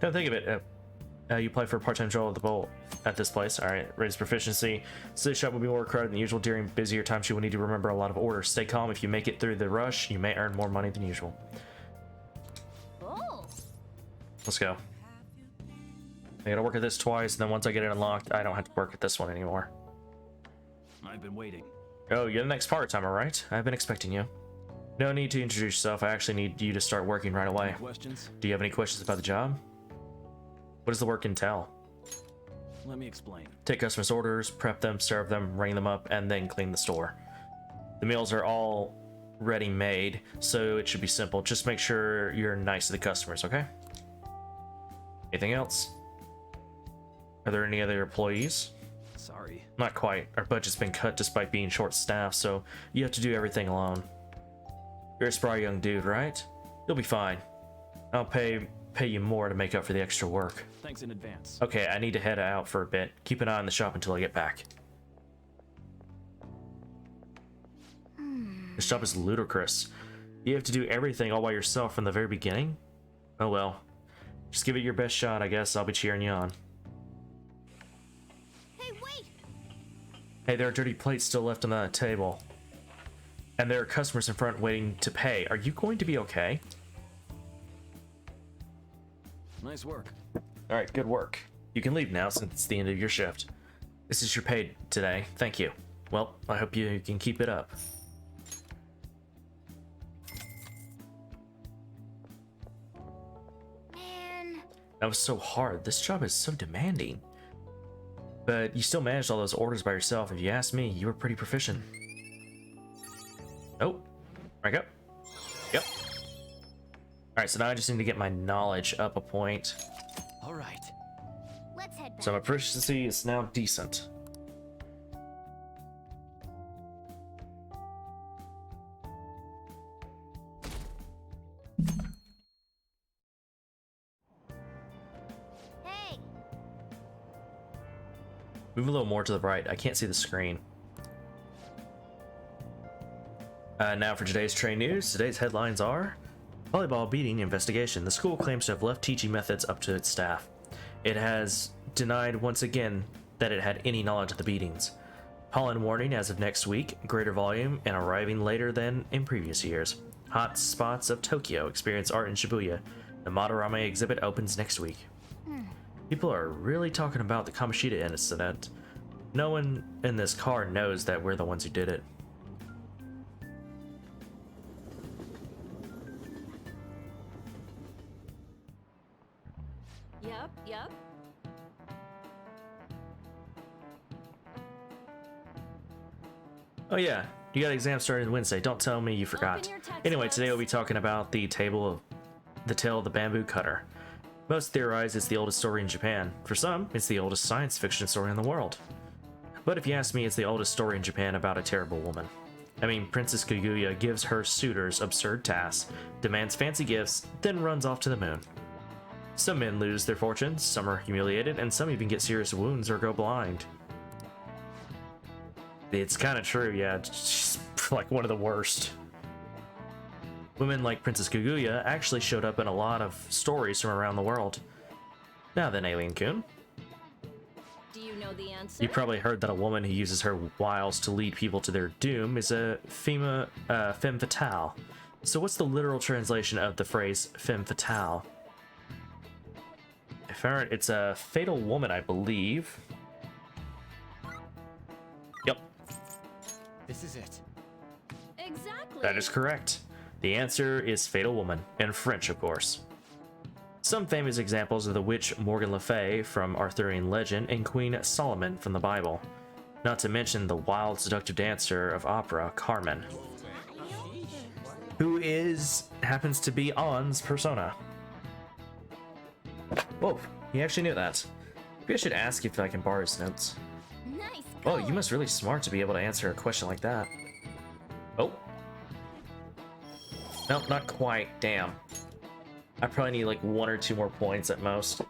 Don't think of it. You apply for a part-time job at the bowl. at this place. All right, raise proficiency. So the shop will be more crowded than usual. During busier times, you will need to remember a lot of orders. Stay calm. If you make it through the rush, you may earn more money than usual. Oh. Let's go. I gotta work at this twice, and then once I get it unlocked, I don't have to work at this one anymore. I've been waiting. Oh, you're the next part-timer, right? I've been expecting you. No need to introduce yourself. I actually need you to start working right away. Questions? Do you have any questions about the job? What does the work entail? Let me explain. Take customers' orders, prep them, serve them, ring them up, and then clean the store. The meals are all ready-made, so it should be simple. Just make sure you're nice to the customers, okay? Anything else? Are there any other employees? Sorry. Not quite. Our budget's been cut despite being short-staffed, so you have to do everything alone. You're a spry young dude, right? You'll be fine. I'll pay you more to make up for the extra work. Thanks in advance. Okay, I need to head out for a bit. Keep an eye on the shop until I get back. This job is ludicrous. You have to do everything all by yourself from the very beginning? Oh well. Just give it your best shot, I guess. I'll be cheering you on. Hey, wait! Hey, there are dirty plates still left on the table. And there are customers in front waiting to pay. Are you going to be okay? Nice work. Alright, good work. You can leave now since it's the end of your shift. This is your pay today. Thank you. Well, I hope you can keep it up. Man. That was so hard. This job is so demanding. But you still managed all those orders by yourself. If you ask me, you were pretty proficient. Oh, right up. Yep. Alright, so now I just need to get my knowledge up a point. All right. Let's head back. So my proficiency is now decent. Hey! Move a little more to the right. I can't see the screen. Now for today's train news. Today's headlines are: volleyball beating investigation. The school claims to have left teaching methods up to its staff. It has denied once again that it had any knowledge of the beatings. Pollen warning as of next week, greater volume, and arriving later than in previous years. Hot spots of Tokyo experience art in Shibuya. The Madarame exhibit opens next week. People are really talking about the Kamoshida incident. No one in this car knows that we're the ones who did it. Yep. Oh yeah, you got exams starting Wednesday. Don't tell me you forgot. Open your textbooks. Anyway, today we'll be talking about the tale of the bamboo cutter. Most theorize it's the oldest story in Japan. For some, it's the oldest science fiction story in the world. But if you ask me, it's the oldest story in Japan about a terrible woman. I mean, Princess Kaguya gives her suitors absurd tasks, demands fancy gifts, then runs off to the moon. Some men lose their fortunes, some are humiliated, and some even get serious wounds or go blind. It's kind of true, yeah. She's like one of the worst. Women like Princess Kaguya actually showed up in a lot of stories from around the world. Now then, Alien-kun. Do you know the answer? You probably heard that a woman who uses her wiles to lead people to their doom is a femme fatale. So what's the literal translation of the phrase femme fatale? If I heard, it's a fatal woman, I believe. Yep. This is it. Exactly. That is correct. The answer is Fatal Woman, in French, of course. Some famous examples are the witch Morgan Le Fay from Arthurian legend and Queen Solomon from the Bible. Not to mention the wild, seductive dancer of opera, Carmen, who happens to be Ann's persona. Whoa, he actually knew that. Maybe I should ask if I can borrow his notes. Nice. Oh, you must really smart to be able to answer a question like that. Oh. Nope, not quite. Damn. I probably need like 1 or 2 more points at most.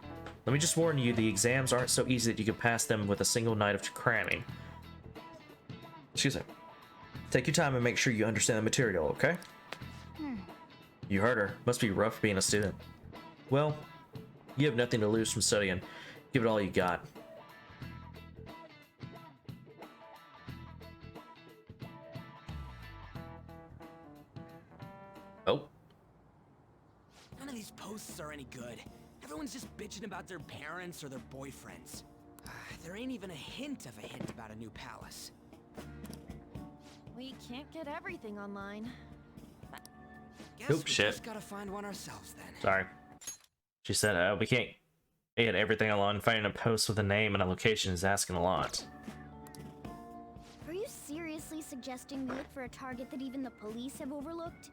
Let me just warn you, the exams aren't so easy that you can pass them with a single night of cramming. Excuse me. Take your time and make sure you understand the material, okay? You heard her. Must be rough being a student. Well, you have nothing to lose from studying. Give it all you got. None of these posts are any good. Everyone's just bitching about their parents or their boyfriends. There ain't even a hint of a hint about a new palace. We can't get everything online. Guess Oop, we shit. just gotta find one ourselves then. Sorry. She said, we can't get everything online. Finding a post with a name and a location is asking a lot. Are you seriously suggesting we look for a target that even the police have overlooked?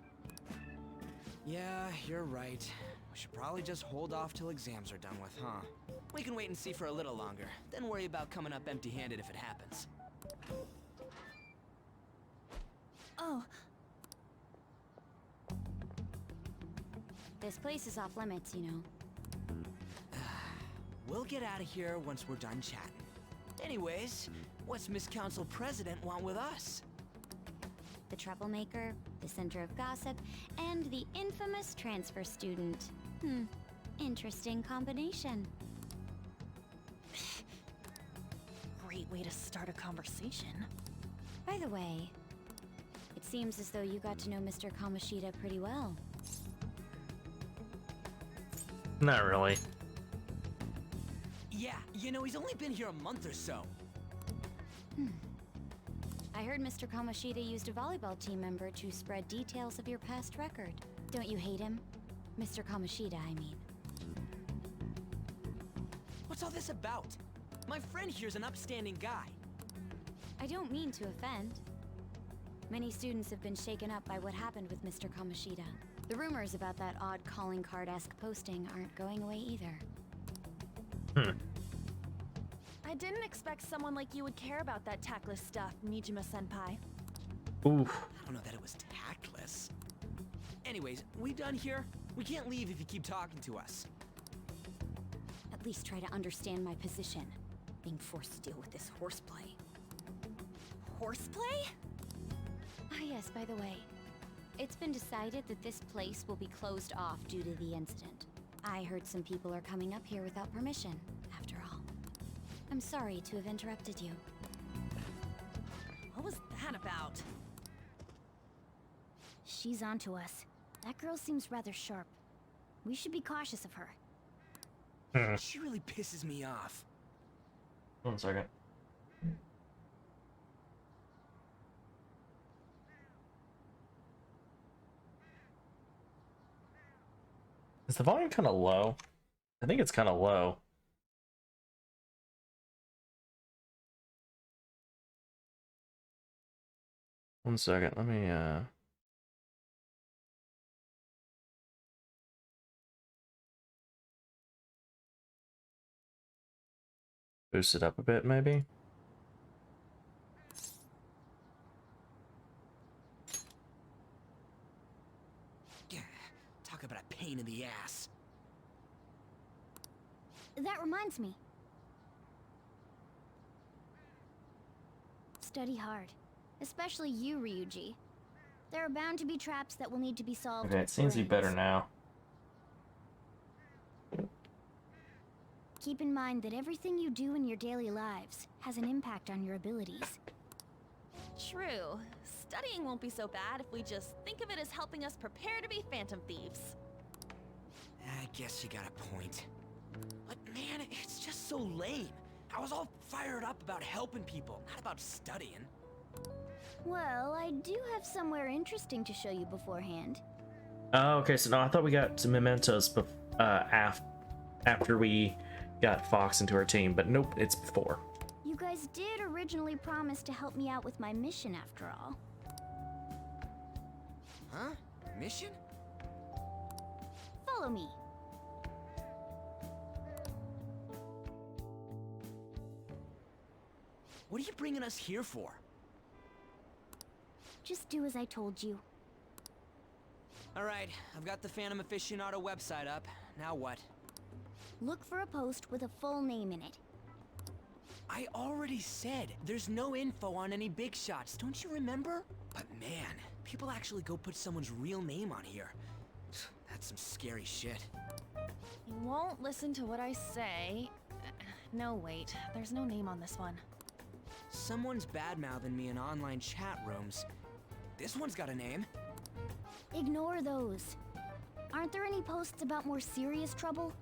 Yeah, you're right. We should probably just hold off till exams are done with, huh? We can wait and see for a little longer, then worry about coming up empty-handed if it happens. Oh. This place is off limits, you know. We'll get out of here once we're done chatting. Anyways, what's Miss Council President want with us? The troublemaker, the center of gossip, and the infamous transfer student. Interesting combination. Great way to start a conversation. By the way, it seems as though you got to know Mr. Kamoshida pretty well. Not really. Yeah, you know, he's only been here a month or so. I heard Mr. Kamoshida used a volleyball team member to spread details of your past record. Don't you hate him? Mr. Kamoshida, I mean. What's all this about? My friend here's an upstanding guy. I don't mean to offend. Many students have been shaken up by what happened with Mr. Kamoshida. The rumors about that odd calling card-esque posting aren't going away either. I didn't expect someone like you would care about that tactless stuff, Mijima-senpai. Oof. I don't know that it was tactless. Anyways, we done here? We can't leave if you keep talking to us. At least try to understand my position. Being forced to deal with this horseplay. Horseplay? Ah yes, by the way. It's been decided that this place will be closed off due to the incident. I heard some people are coming up here without permission, after all. I'm sorry to have interrupted you. What was that about? She's onto us. That girl seems rather sharp. We should be cautious of her. She really pisses me off. 1 second. Is the volume kind of low? I think it's kind of low. One second, let me boost it up a bit, maybe. Talk about a pain in the ass. That reminds me. Study hard. Especially you, Ryuji. There are bound to be traps that will need to be solved. Okay, it seems to be better now. Keep in mind that everything you do in your daily lives has an impact on your abilities. True. Studying won't be so bad if we just think of it as helping us prepare to be phantom thieves. I guess you got a point. But man, it's just so lame. I was all fired up about helping people, not about studying. Well, I do have somewhere interesting to show you beforehand. Oh, okay, so no, I thought we got some mementos after we got Fox into our team, but nope, it's before. You guys did originally promise to help me out with my mission after all. Huh? Mission? Follow me. What are you bringing us here for? Just do as I told you. Alright, I've got the Phantom Aficionado website up. Now what? Look for a post with a full name in it. I already said there's no info on any big shots, don't you remember? But man, people actually go put someone's real name on here. That's some scary shit. You won't listen to what I say. No, wait. There's no name on this one. Someone's bad-mouthing me in online chat rooms. This one's got a name. Ignore those. Aren't there any posts about more serious trouble?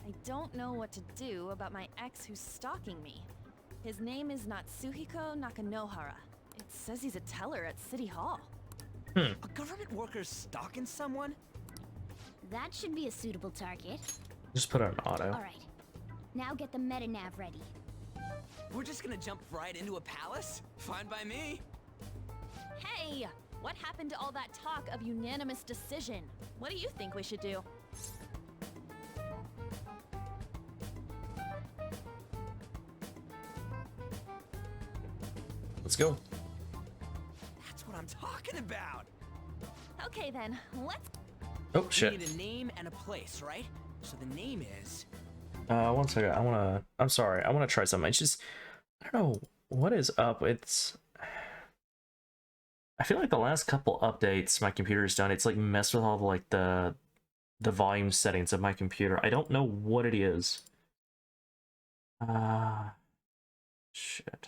I don't know what to do about my ex who's stalking me. His name is Natsuhiko Nakanohara. It says he's a teller at City Hall. A government worker stalking someone? That should be a suitable target. Just put on auto. Alright. Now get the metanav ready. We're just gonna jump right into a palace? Fine by me. Hey! What happened to all that talk of unanimous decision? What do you think we should do? Let's go. That's what I'm talking about. Okay then, let's... Oh We shit. need a name and a place, right? So the name is... 1 second. I'm sorry. I wanna try something. It's just, I don't know what is up. I feel like the last couple updates my computer's done, it's like messed with all the volume settings of my computer. I don't know what it is. Shit.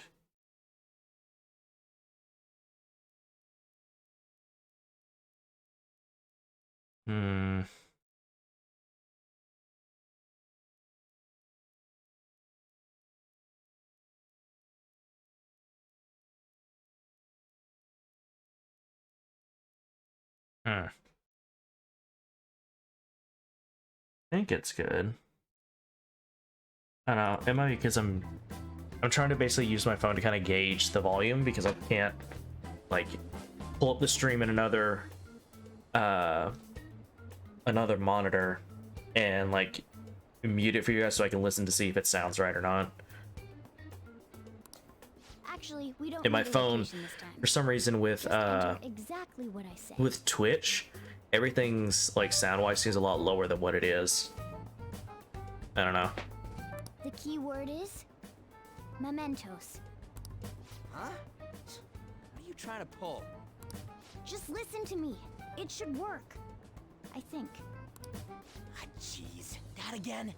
I think it's good. I don't know. It might be because I'm trying to basically use my phone to kind of gauge the volume because I can't like pull up the stream in another monitor and like mute it for you guys so I can listen to see if it sounds right or not. Actually, we don't In my need a phone, location this time. for some reason with Just enter exactly what I say. with Twitch, everything's like sound-wise seems a lot lower than what it is. I don't know. The key word is mementos. Huh? What are you trying to pull? Just listen to me. It should work. I think. Ah, jeez. That again?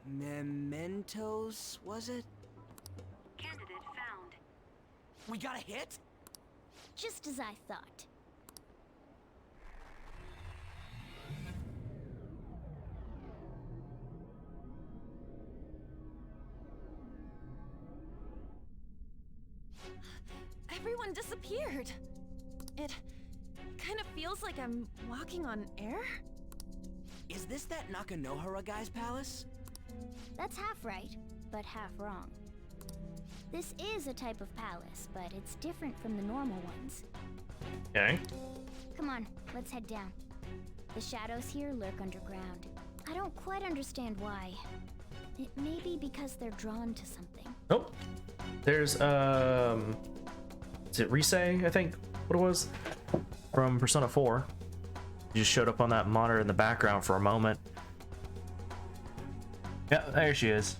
Mementos, was it? Candidate found. We got a hit? Just as I thought. Everyone disappeared. It kind of feels like I'm walking on air. Is this that Nakanohara guy's palace? That's half right, but half wrong. This is a type of palace, but it's different from the normal ones. Okay. Come on, let's head down. The shadows here lurk underground. I don't quite understand why. It may be because they're drawn to something. Nope. There's is it Rise, I think what it was? From Persona 4. She just showed up on that monitor in the background for a moment. Yeah, there she is.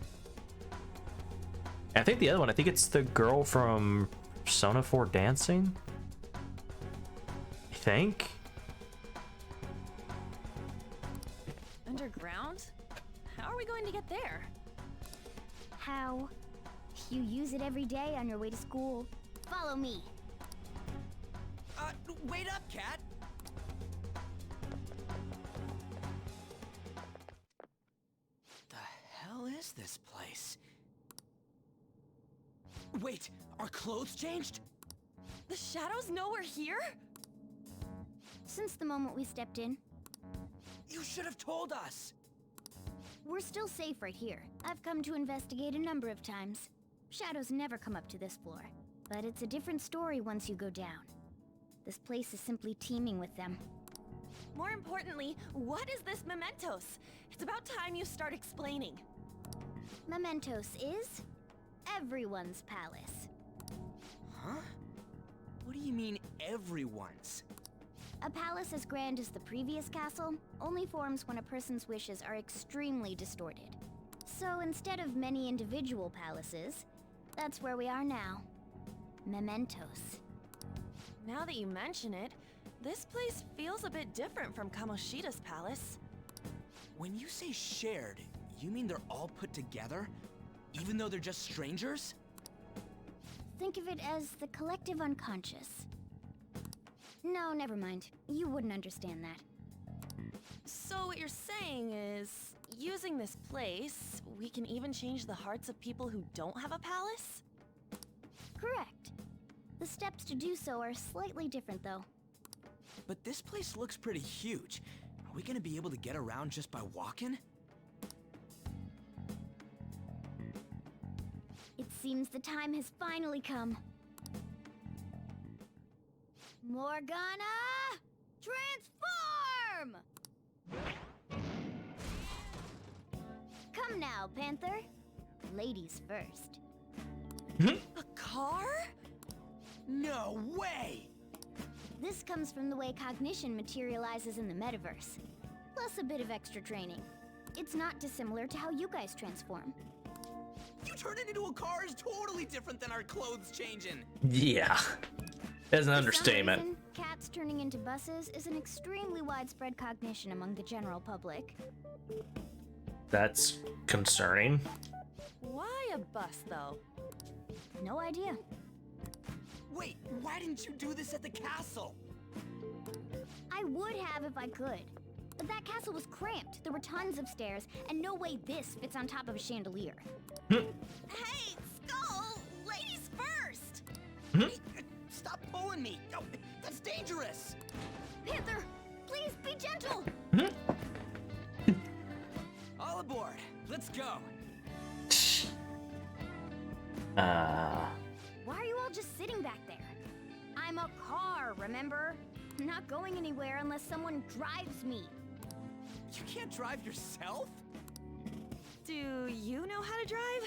I think the other one, I think it's the girl from Persona 4 dancing. I think. Underground? How are we going to get there? How? You use it every day on your way to school. Follow me. Wait up, Cat! The hell is this place? Wait, our clothes changed? The shadows know we're here? Since the moment we stepped in, You should have told us! we're still safe right here. I've come to investigate a number of times. Shadows never come up to this floor. But it's a different story once you go down. This place is simply teeming with them. More importantly, what is this mementos? It's about time you start explaining. Mementos is everyone's palace. Huh? What do you mean, everyone's? A palace as grand as the previous castle only forms when a person's wishes are extremely distorted. So instead of many individual palaces, that's where we are now. Mementos. Now that you mention it, this place feels a bit different from Kamoshida's palace. When you say shared, you mean they're all put together? Even though they're just strangers? Think of it as the collective unconscious. No, never mind. You wouldn't understand that. So what you're saying is, using this place, we can even change the hearts of people who don't have a palace? Correct. The steps to do so are slightly different, though. But this place looks pretty huge. Are we gonna be able to get around just by walking? It seems the time has finally come. Morgana! Transform! Come now, Panther. Ladies first. A car? No way! This comes from the way cognition materializes in the metaverse. Plus a bit of extra training. It's not dissimilar to how you guys transform. You turning into a car is totally different than our clothes changing. Yeah. That's an For some understatement. reason, cats turning into buses is an extremely widespread cognition among the general public. That's concerning. Why a bus, though? No idea. Wait, why didn't you do this at the castle? I would have if I could. But that castle was cramped. There were tons of stairs, and no way this fits on top of a chandelier. Hey, Skull! Ladies first! Hey, stop pulling me! Oh, that's dangerous! Panther, please be gentle! All aboard! Let's go! Why are you all just sitting back there? I'm a car, remember? I'm not going anywhere unless someone drives me. You can't drive yourself? Do you know how to drive?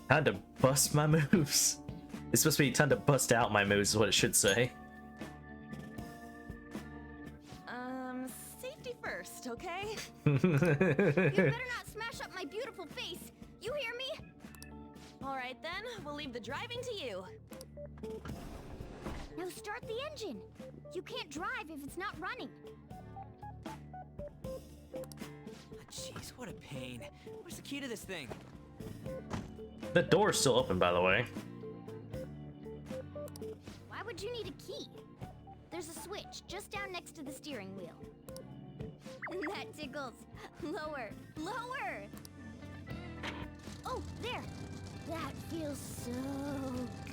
Time to bust my moves. It's supposed to be time to bust out my moves, is what it should say. Safety first, okay? You better not smash up my beautiful face. You hear me? Alright then, we'll leave the driving to you. Now start the engine. You can't drive if it's not running. Jeez, what a pain. Where's the key to this thing? The door's still open, by the way. Why would you need a key? There's a switch just down next to the steering wheel. That tickles. Lower, lower. Oh, there. That feels so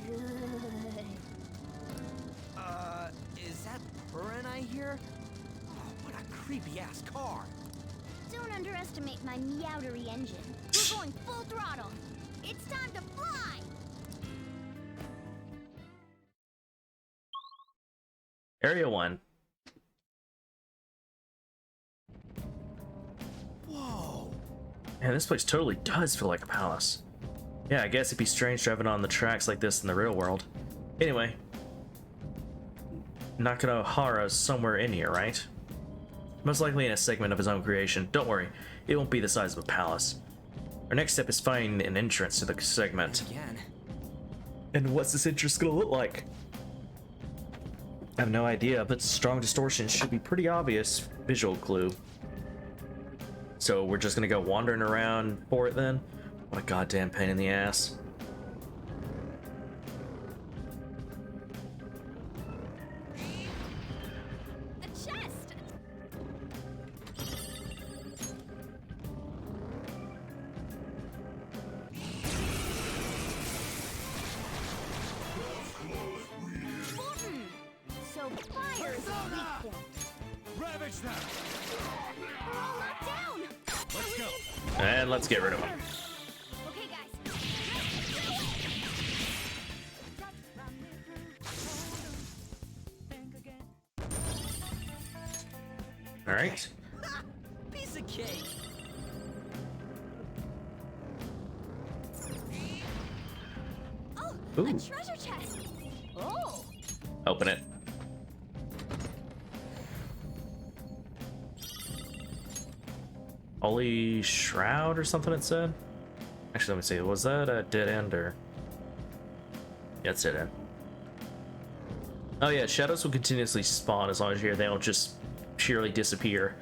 good. Is that purring I hear? Oh, what a creepy-ass car. Don't underestimate my meowdery engine. We're going full throttle. It's time to fly! Area 1. Whoa! Man, this place totally does feel like a palace. Yeah, I guess it'd be strange driving on the tracks like this in the real world. Anyway. Nakanohara's somewhere in here, right? Most likely in a segment of his own creation. Don't worry, it won't be the size of a palace. Our next step is finding an entrance to the segment. Again. And what's this entrance gonna look like? I have no idea, but strong distortion should be pretty obvious visual clue. So we're just gonna go wandering around for it then? What a goddamn pain in the ass. A chest! Fulton! So fire is a weak point. Ravage them! We're all knocked down! Let's go! And let's get rid of him. Okay, guys. Alright. Piece of cake! Oh, Ooh. a treasure chest! Oh! Open it. Holy Shroud or something it said? Actually, let me see. Was that a dead end or? Yeah, it's dead end. Oh yeah, shadows will continuously spawn as long as you're here. They don't just purely disappear.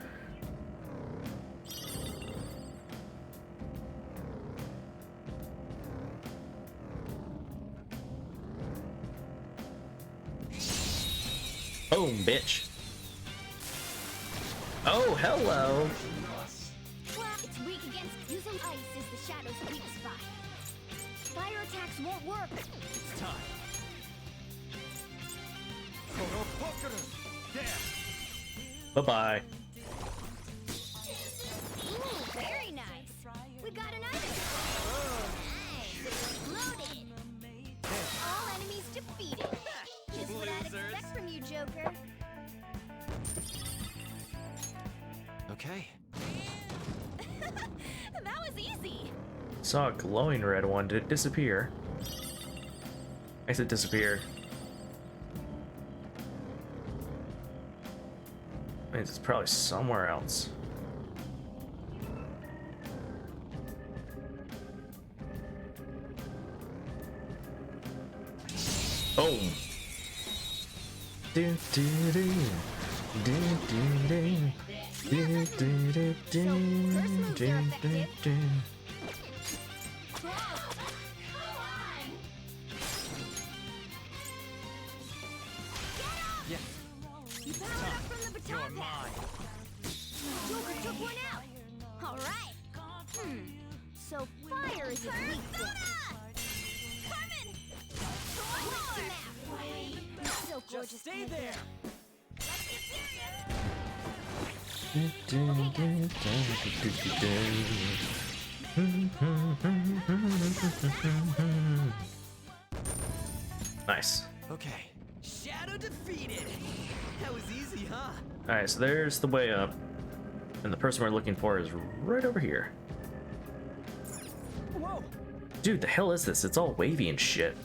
Boom, bitch. Oh, hello. Well, it's weak against using ice is the shadow's weak spot. Fire attacks won't work. It's time. Bye-bye. Ooh, very nice. We got an item. Nice. Loaded. All enemies defeated. Just what I'd expect from you, Joker. Okay. That was easy. Saw a glowing red one. Did it disappear? I guess it disappeared. Means it's probably somewhere else. Boom. Do do do do do do do do do do do. Yeah. You powered up from the baton pass. Joker took one out. All right. So fire is his weakness. Carmen! So gorgeous. Just stay there. Let's get serious. Nice. Okay. Shadow defeated. That was easy, huh? Alright, so there's the way up. And the person we're looking for is right over here. Whoa. Dude, the hell is this? It's all wavy and shit.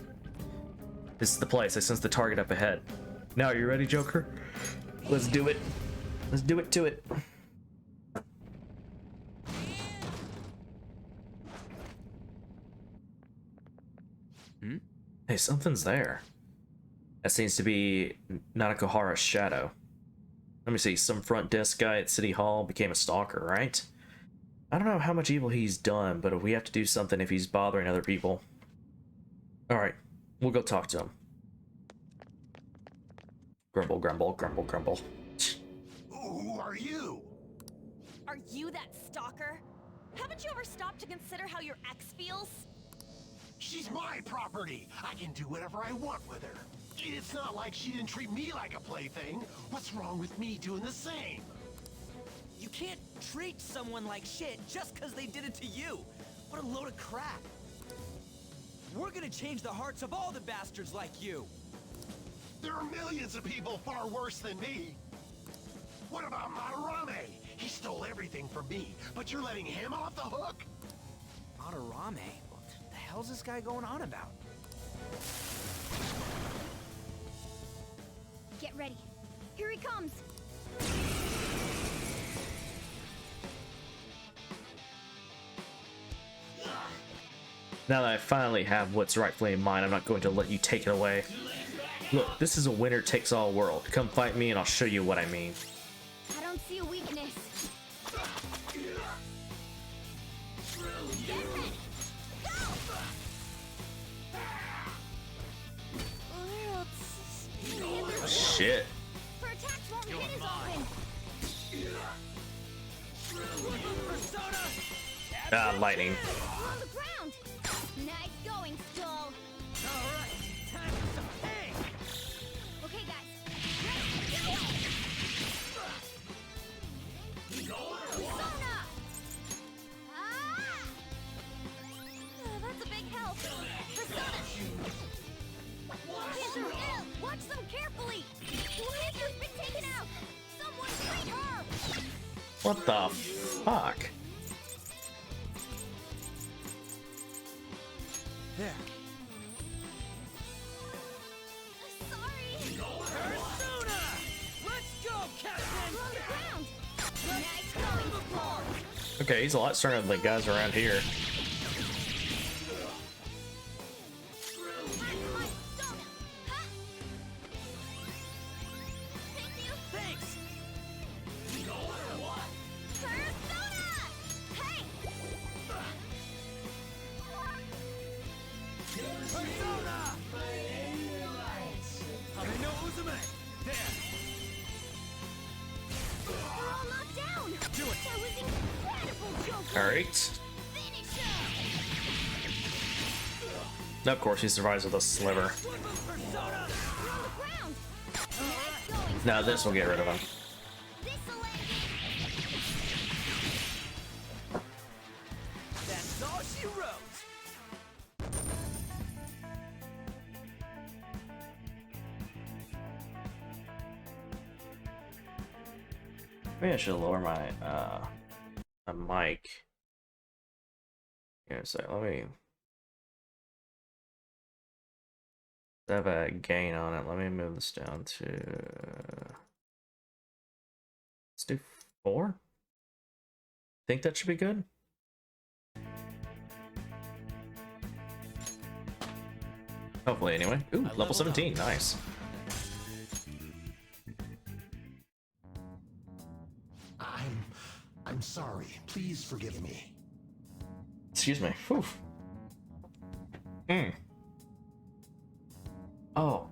This is the place. I sense the target up ahead. Now, are you ready, Joker? Let's do it. Let's do it to it. Hey, something's there. That seems to be Nanakohara's shadow. Let me see, some front desk guy at City Hall became a stalker, right? I don't know how much evil he's done, but we have to do something if he's bothering other people. Alright, we'll go talk to him. Grumble, grumble, grumble, grumble. Who are you? Are you that stalker? Haven't you ever stopped to consider how your ex feels? She's my property. I can do whatever I want with her. It's not like she didn't treat me like a plaything. What's wrong with me doing the same? You can't treat someone like shit just because they did it to you. What a load of crap. We're gonna change the hearts of all the bastards like you. There are millions of people far worse than me. What about Madarame? He stole everything from me, but you're letting him off the hook? Madarame? What the hell's this guy going on about? Get ready. Here he comes. Now that I finally have what's rightfully mine, I'm not going to let you take it away. Look, this is a winner-takes-all world. Come fight me and I'll show you what I mean. I don't see a weakness. Get ready. Go! Shit. For attacks won't hit as often. Ah, lightning. On the ground. Nice going, Skull. Alright, time for some pain! Okay, guys. Ready, go! Persona! Ah! That's a big help. Persona! Panther, watch them carefully! Panther's been taken out! Someone fight her! What the fuck? There. Sorry! Persona! Let's go, Captain! On the ground! Nice going, Skull! Okay, he's a lot stronger than the guys around here. Thanks! Persona! There! We're all knocked down! Do it! That was incredible, Joker! Alright. Finish him! Of course, he survives with a sliver. We're on the ground! Nice going, Now this will get rid of him. This'll end it! That's all she wrote! Maybe I should lower my mic. Here, so let me have a gain on it. Let me move this down to, let's do 4. Think that should be good. Hopefully, anyway. Ooh, level 17, nice. I'm sorry. Please forgive me. Excuse me. Whew. Oh.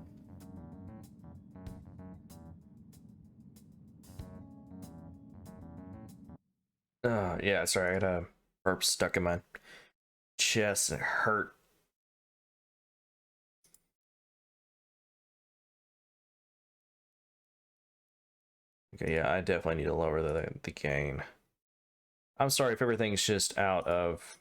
Yeah, sorry, I had a burp stuck in my chest and it hurt. Okay, yeah, I definitely need to lower the gain. I'm sorry if everything's just out of...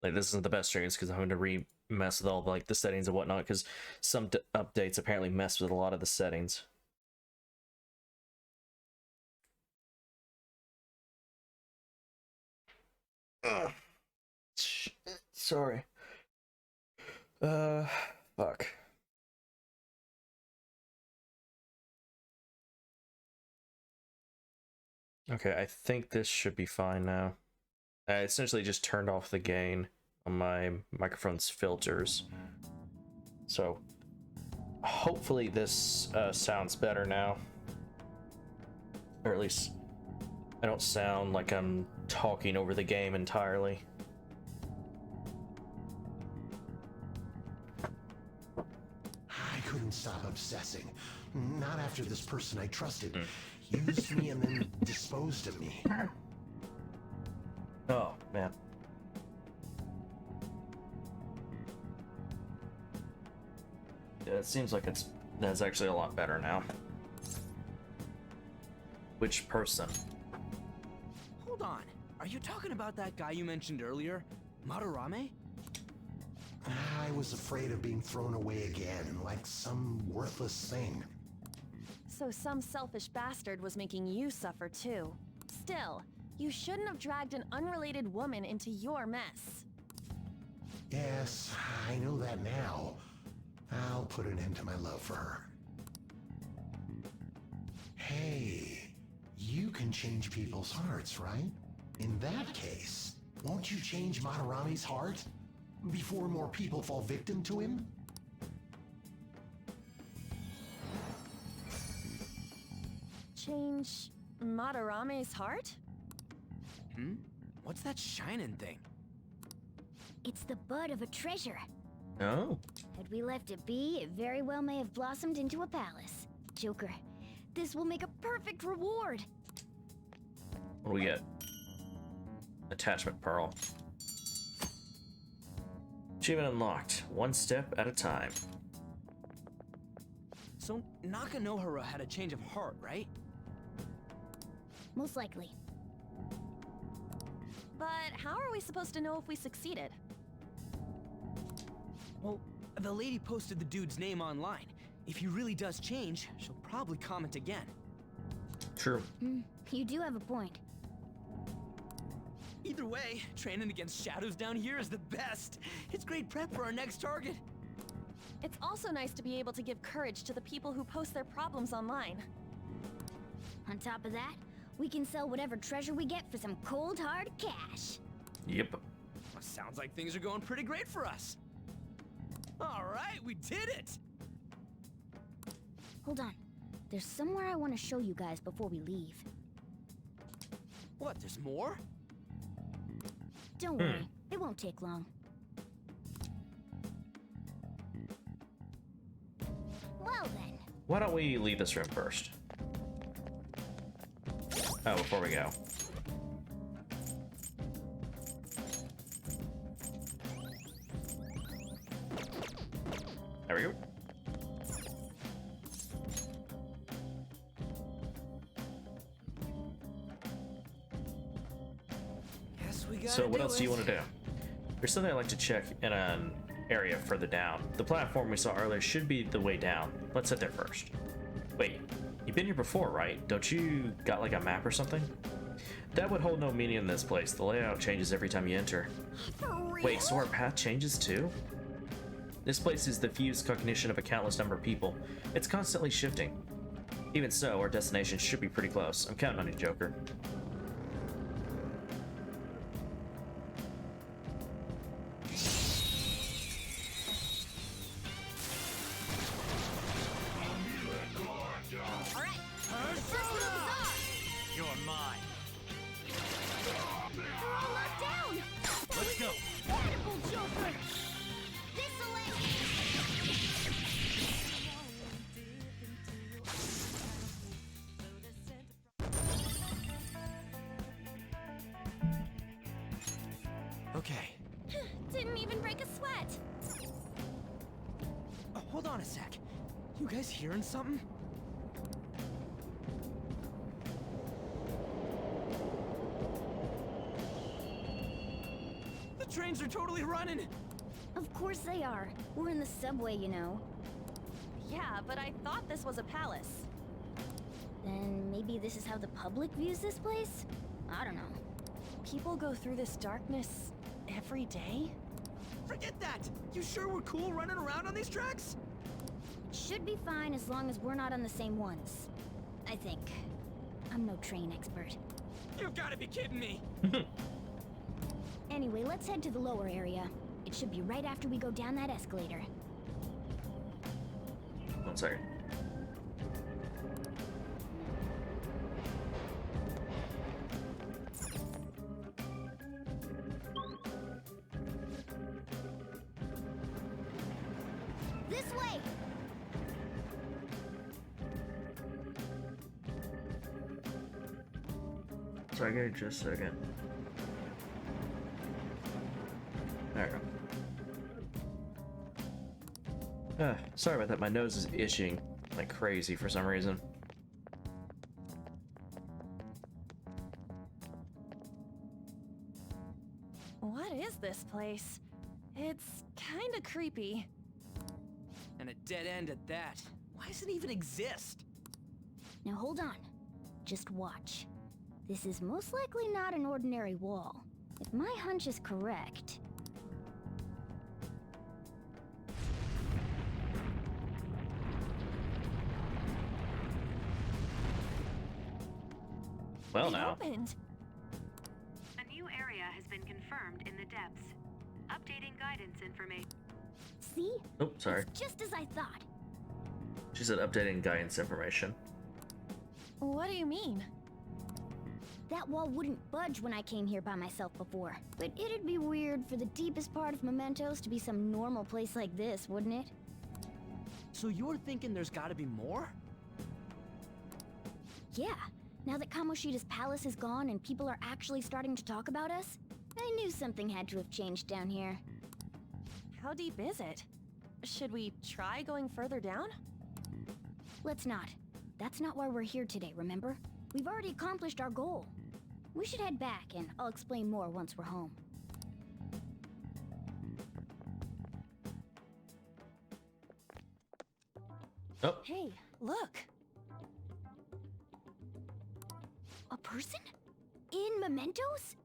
Like, this isn't the best settings because I'm going to re-mess with all like the settings and whatnot because some updates apparently mess with a lot of the settings. Ugh. Sorry. Fuck. Okay, I think this should be fine now. I essentially just turned off the gain on my microphone's filters. So, hopefully this sounds better now. Or at least, I don't sound like I'm talking over the game entirely. I couldn't stop obsessing. Not after this person I trusted used me and then disposed of me. Oh, man. Yeah, it seems like that's actually a lot better now. Which person? Hold on. Are you talking about that guy you mentioned earlier? Madarame? I was afraid of being thrown away again, like some worthless thing. So some selfish bastard was making you suffer too. Still, you shouldn't have dragged an unrelated woman into your mess. Yes, I know that now. I'll put an end to my love for her. Hey, you can change people's hearts, right? In that case, won't you change Madarame's heart? Before more people fall victim to him? Change Madarame's heart? What's that shining thing? It's the bud of a treasure. Oh. Had we left it be, it very well may have blossomed into a palace. Joker, this will make a perfect reward. What do we get? Attachment pearl. Achievement unlocked. One step at a time. So Nakanohara had a change of heart, right? Most likely. But how are we supposed to know if we succeeded? Well, the lady posted the dude's name online. If he really does change, she'll probably comment again. True. You do have a point. Either way, training against shadows down here is the best. It's great prep for our next target. It's also nice to be able to give courage to the people who post their problems online. On top of that, we can sell whatever treasure we get for some cold hard cash. Yep. Well, sounds like things are going pretty great for us. All right, we did it! Hold on. There's somewhere I want to show you guys before we leave. What, there's more? Don't worry. It won't won't take long. Well then. Why don't we leave this room first? Oh, before we go. There we go. Guess we gotta So what do else do you it. want to do? There's something I'd like to check in an area further down. The platform we saw earlier should be the way down. Let's head there first. Wait, you've been here before, right? Don't you got like a map or something? That would hold no meaning in this place. The layout changes every time you enter. Wait, so our path changes too? This place is the fused cognition of a countless number of people. It's constantly shifting. Even so, our destination should be pretty close. I'm counting on you, Joker. Alright, first move is off! You're mine. We're all locked down! Let's go. Incredible, Joker! This'll end. Okay. Didn't even break a sweat. Hold on a sec. You guys hearing something? The trains are totally running! Of course they are. We're in the subway, you know. Yeah, but I thought this was a palace. Then maybe this is how the public views this place? I don't know. People go through this darkness every day? Forget that! You sure we're cool running around on these tracks? Should be fine as long as we're not on the same ones. I think. I'm no train expert. You've gotta be kidding me! Anyway, let's head to the lower area. It should be right after we go down that escalator. 1 second. This way! Sorry, give me just a second. There we go. Sorry about that. My nose is itching like crazy for some reason. What is this place? It's kinda creepy. And a dead end at that. Why does it even exist? Now hold on. Just watch. This is most likely not an ordinary wall. If my hunch is correct... Well, It now. opened. A new area has been confirmed in the depths. Updating guidance information. See? Oh, sorry. It's just as I thought. She said updating guidance information. What do you mean? That wall wouldn't budge when I came here by myself before. But it'd be weird for the deepest part of Mementos to be some normal place like this, wouldn't it? So you're thinking there's gotta be more? Yeah. Now that Kamoshida's palace is gone and people are actually starting to talk about us, I knew something had to have changed down here. How deep is it? Should we try going further down? Let's not. That's not why we're here today, remember? We've already accomplished our goal. We should head back, and I'll explain more once we're home. Oh. Hey, look! A person? In Mementos?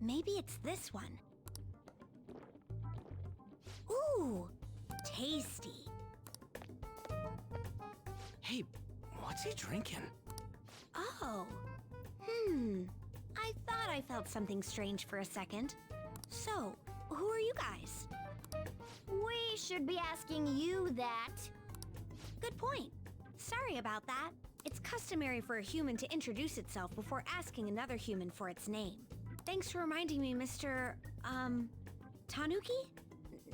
Maybe it's this one. Ooh, tasty. Hey, what's he drinking? Oh. I thought I felt something strange for a second. So, who are you guys? We should be asking you that. Good point. Sorry about that. It's customary for a human to introduce itself before asking another human for its name. Thanks for reminding me, Mr. Tanuki?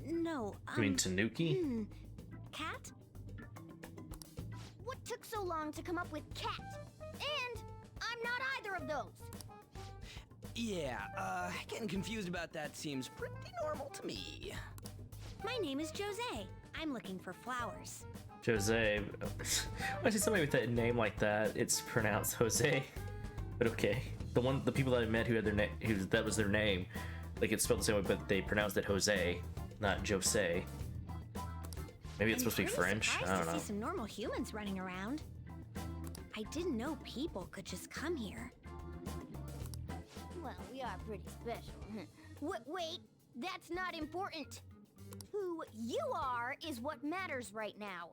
No, You mean Tanuki? Cat? What took so long to come up with cat? And I'm not either of those. Yeah, getting confused about that seems pretty normal to me. My name is Jose. I'm looking for flowers. Jose. Why is somebody with that name like that? It's pronounced Jose. But okay. The people that I met who had their name, that was their name, like it's spelled the same way, but they pronounced it Jose, not Jose. Maybe it's supposed to be French. I don't know. To see some normal humans running around. I didn't know people could just come here. Well, we are pretty special. Wait, that's not important. Who you are is what matters right now.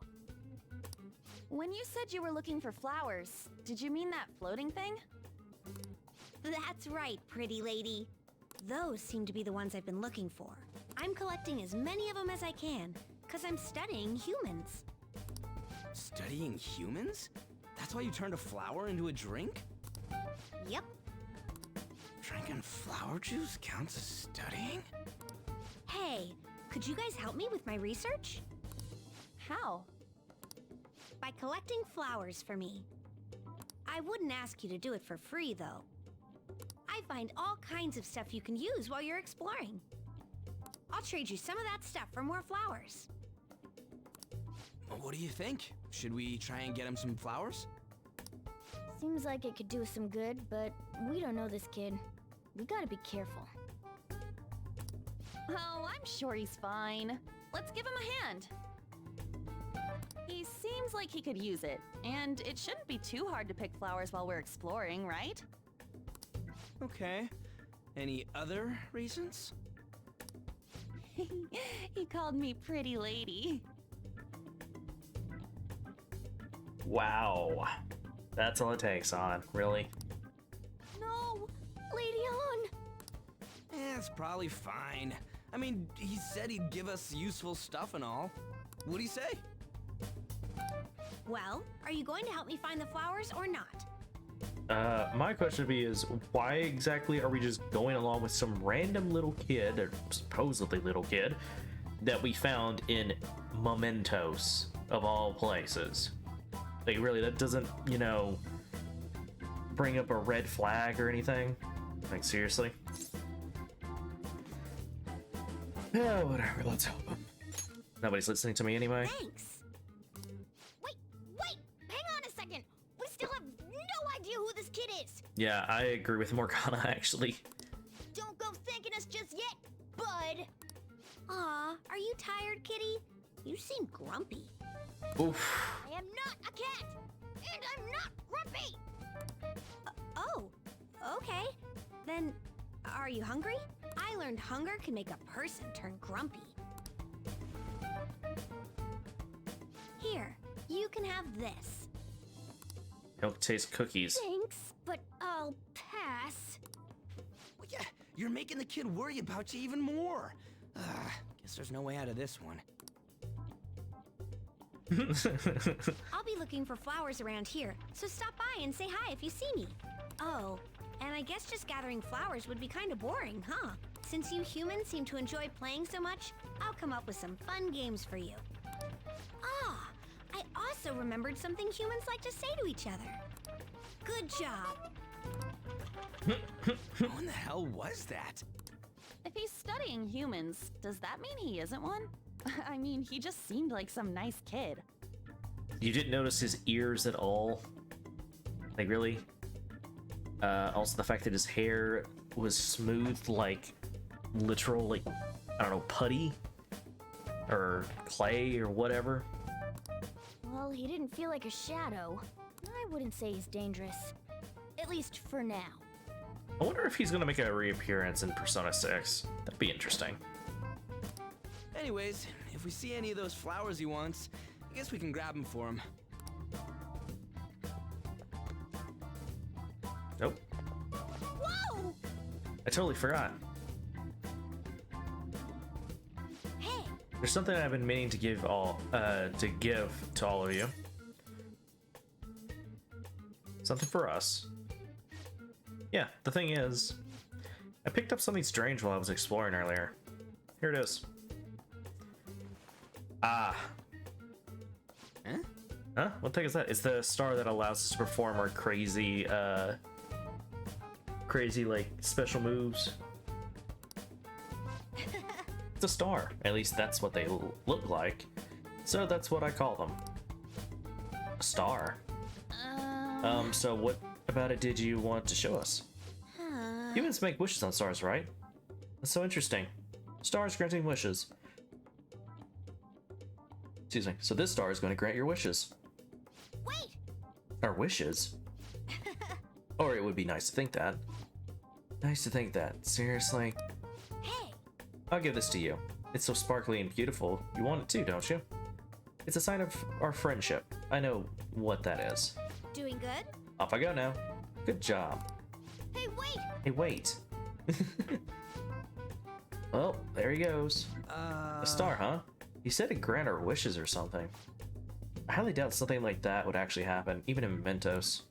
When you said you were looking for flowers, did you mean that floating thing? That's right, pretty lady. Those seem to be the ones I've been looking for. I'm collecting as many of them as I can, because I'm studying humans. Studying humans? That's why you turned a flower into a drink? Yep. Drinking flower juice counts as studying? Hey, could you guys help me with my research? How? By collecting flowers for me. I wouldn't ask you to do it for free, though. I find all kinds of stuff you can use while you're exploring. I'll trade you some of that stuff for more flowers. What do you think? Should we try and get him some flowers? Seems like it could do us some good, but we don't know this kid. We gotta be careful. Oh, I'm sure he's fine. Let's give him a hand. He seems like he could use it, and it shouldn't be too hard to pick flowers while we're exploring, right? Okay. Any other reasons? He called me pretty lady. Wow. That's all it takes on, really? No! Lady on! It's probably fine. I mean, he said he'd give us useful stuff and all. What'd he say? Well, are you going to help me find the flowers or not? My question would be is, why exactly are we just going along with some random little kid, or supposedly little kid, that we found in Mementos, of all places? Like, really, that doesn't, you know, bring up a red flag or anything? Like, seriously? Yeah, whatever, let's help him. Nobody's listening to me anyway. Thanks. Wait! Hang on a second! We still have no idea who this kid is! Yeah, I agree with Morgana, actually. Don't go thanking us just yet, bud! Aw, are you tired, kitty? You seem grumpy. Oof. I am not a cat! And I'm not grumpy! Oh, okay. Then, are you hungry? I learned hunger can make a person turn grumpy. Here, you can have this. Milk taste cookies. Thanks, but I'll pass. Well, yeah, you're making the kid worry about you even more. Guess there's no way out of this one. I'll be looking for flowers around here, so stop by and say hi if you see me. Oh, and I guess just gathering flowers would be kind of boring, huh? Since you humans seem to enjoy playing so much, I'll come up with some fun games for you. Ah, I also remembered something humans like to say to each other. Good job. What in the hell was that? If he's studying humans, does that mean he isn't one? I mean, he just seemed like some nice kid. You didn't notice his ears at all? Like, really? Also the fact that his hair was smooth, like, literal, like, I don't know, putty? Or clay or whatever? Well, he didn't feel like a shadow. I wouldn't say he's dangerous. At least for now. I wonder if he's gonna make a reappearance in Persona 6. That'd be interesting. Anyways, if we see any of those flowers he wants, I guess we can grab them for him. Nope. Whoa! I totally forgot. Hey! There's something I've been meaning to give to all of you. Something for us. Yeah, the thing is, I picked up something strange while I was exploring earlier. Here it is. Ah. Huh? Huh? What the heck is that? It's the star that allows us to perform our crazy, like, special moves. It's a star. At least that's what they look like. So that's what I call them. A star. So what about it did you want to show us? Humans make wishes on stars, right? That's so interesting. Stars granting wishes. Excuse me. So this star is going to grant your wishes. Wait! Our wishes? Or it would be nice to think that. Nice to think that. Seriously? Hey! I'll give this to you. It's so sparkly and beautiful. You want it too, don't you? It's a sign of our friendship. I know what that is. Doing good? Off I go now. Good job. Hey, wait! Hey, wait. Well, there he goes. A star, huh? He said it grant our wishes or something. I highly doubt something like that would actually happen, even in Mementos.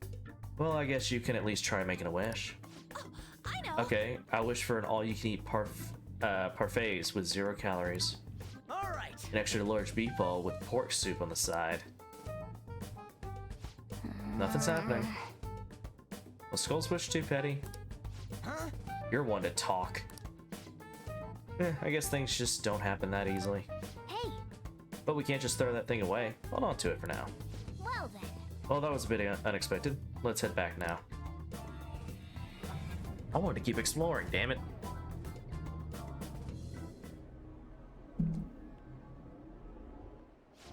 Well, I guess you can at least try making a wish. Oh, I know! Okay, I wish for an all-you-can-eat parfaits with 0 calories. Alright! An extra large beef ball with pork soup on the side. Nothing's happening. Well, Skull's wish too, Petty. Huh? You're one to talk. I guess things just don't happen that easily. Hey! But we can't just throw that thing away. Hold on to it for now. Well then. Well, that was a bit unexpected. Let's head back now. I wanted to keep exploring, damn it.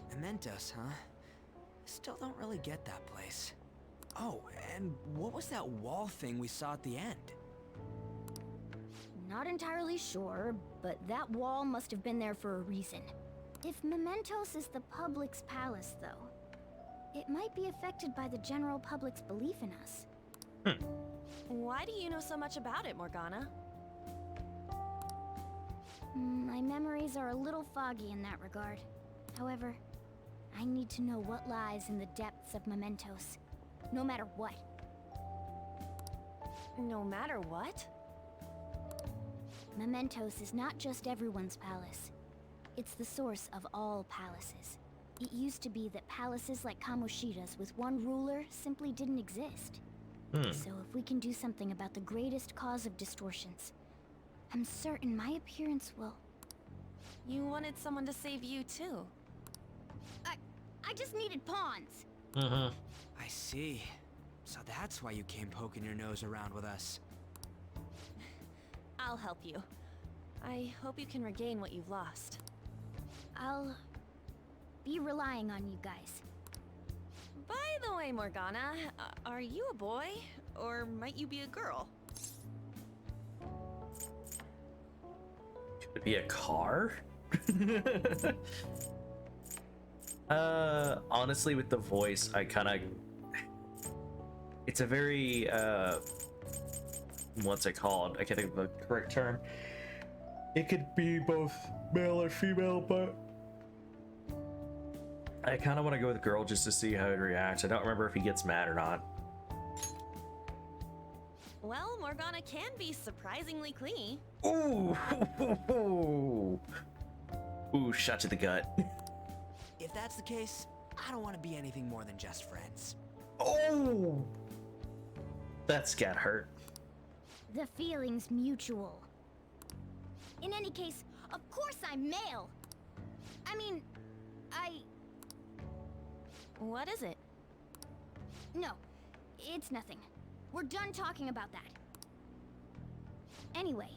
Mementos, huh? Still don't really get that place. Oh, and what was that wall thing we saw at the end? Not entirely sure, but that wall must have been there for a reason. If Mementos is the public's palace, though, it might be affected by the general public's belief in us. Why do you know so much about it, Morgana? My memories are a little foggy in that regard. However, I need to know what lies in the depths of Mementos, no matter what. No matter what? Mementos is not just everyone's palace. It's the source of all palaces. It used to be that palaces like Kamoshida's with one ruler simply didn't exist. So if we can do something about the greatest cause of distortions, I'm certain my appearance will... You wanted someone to save you, too. I just needed pawns. I see. So that's why you came poking your nose around with us. I'll help you. I hope you can regain what you've lost. I'll be relying on you guys. By the way, Morgana, are you a boy? Or might you be a girl? Could it be a car? Honestly, with the voice, I kind of... It's a very, what's it called? I can't think of the correct term. It could be both male or female, but I kind of want to go with girl just to see how he reacts. I don't remember if he gets mad or not. Well, Morgana can be surprisingly clingy. Ooh! Ooh, shot to the gut. If that's the case, I don't want to be anything more than just friends. Oh! That's got hurt. The feeling's mutual. In any case, of course I'm male. I mean, What is it? No, it's nothing. We're done talking about that. Anyway,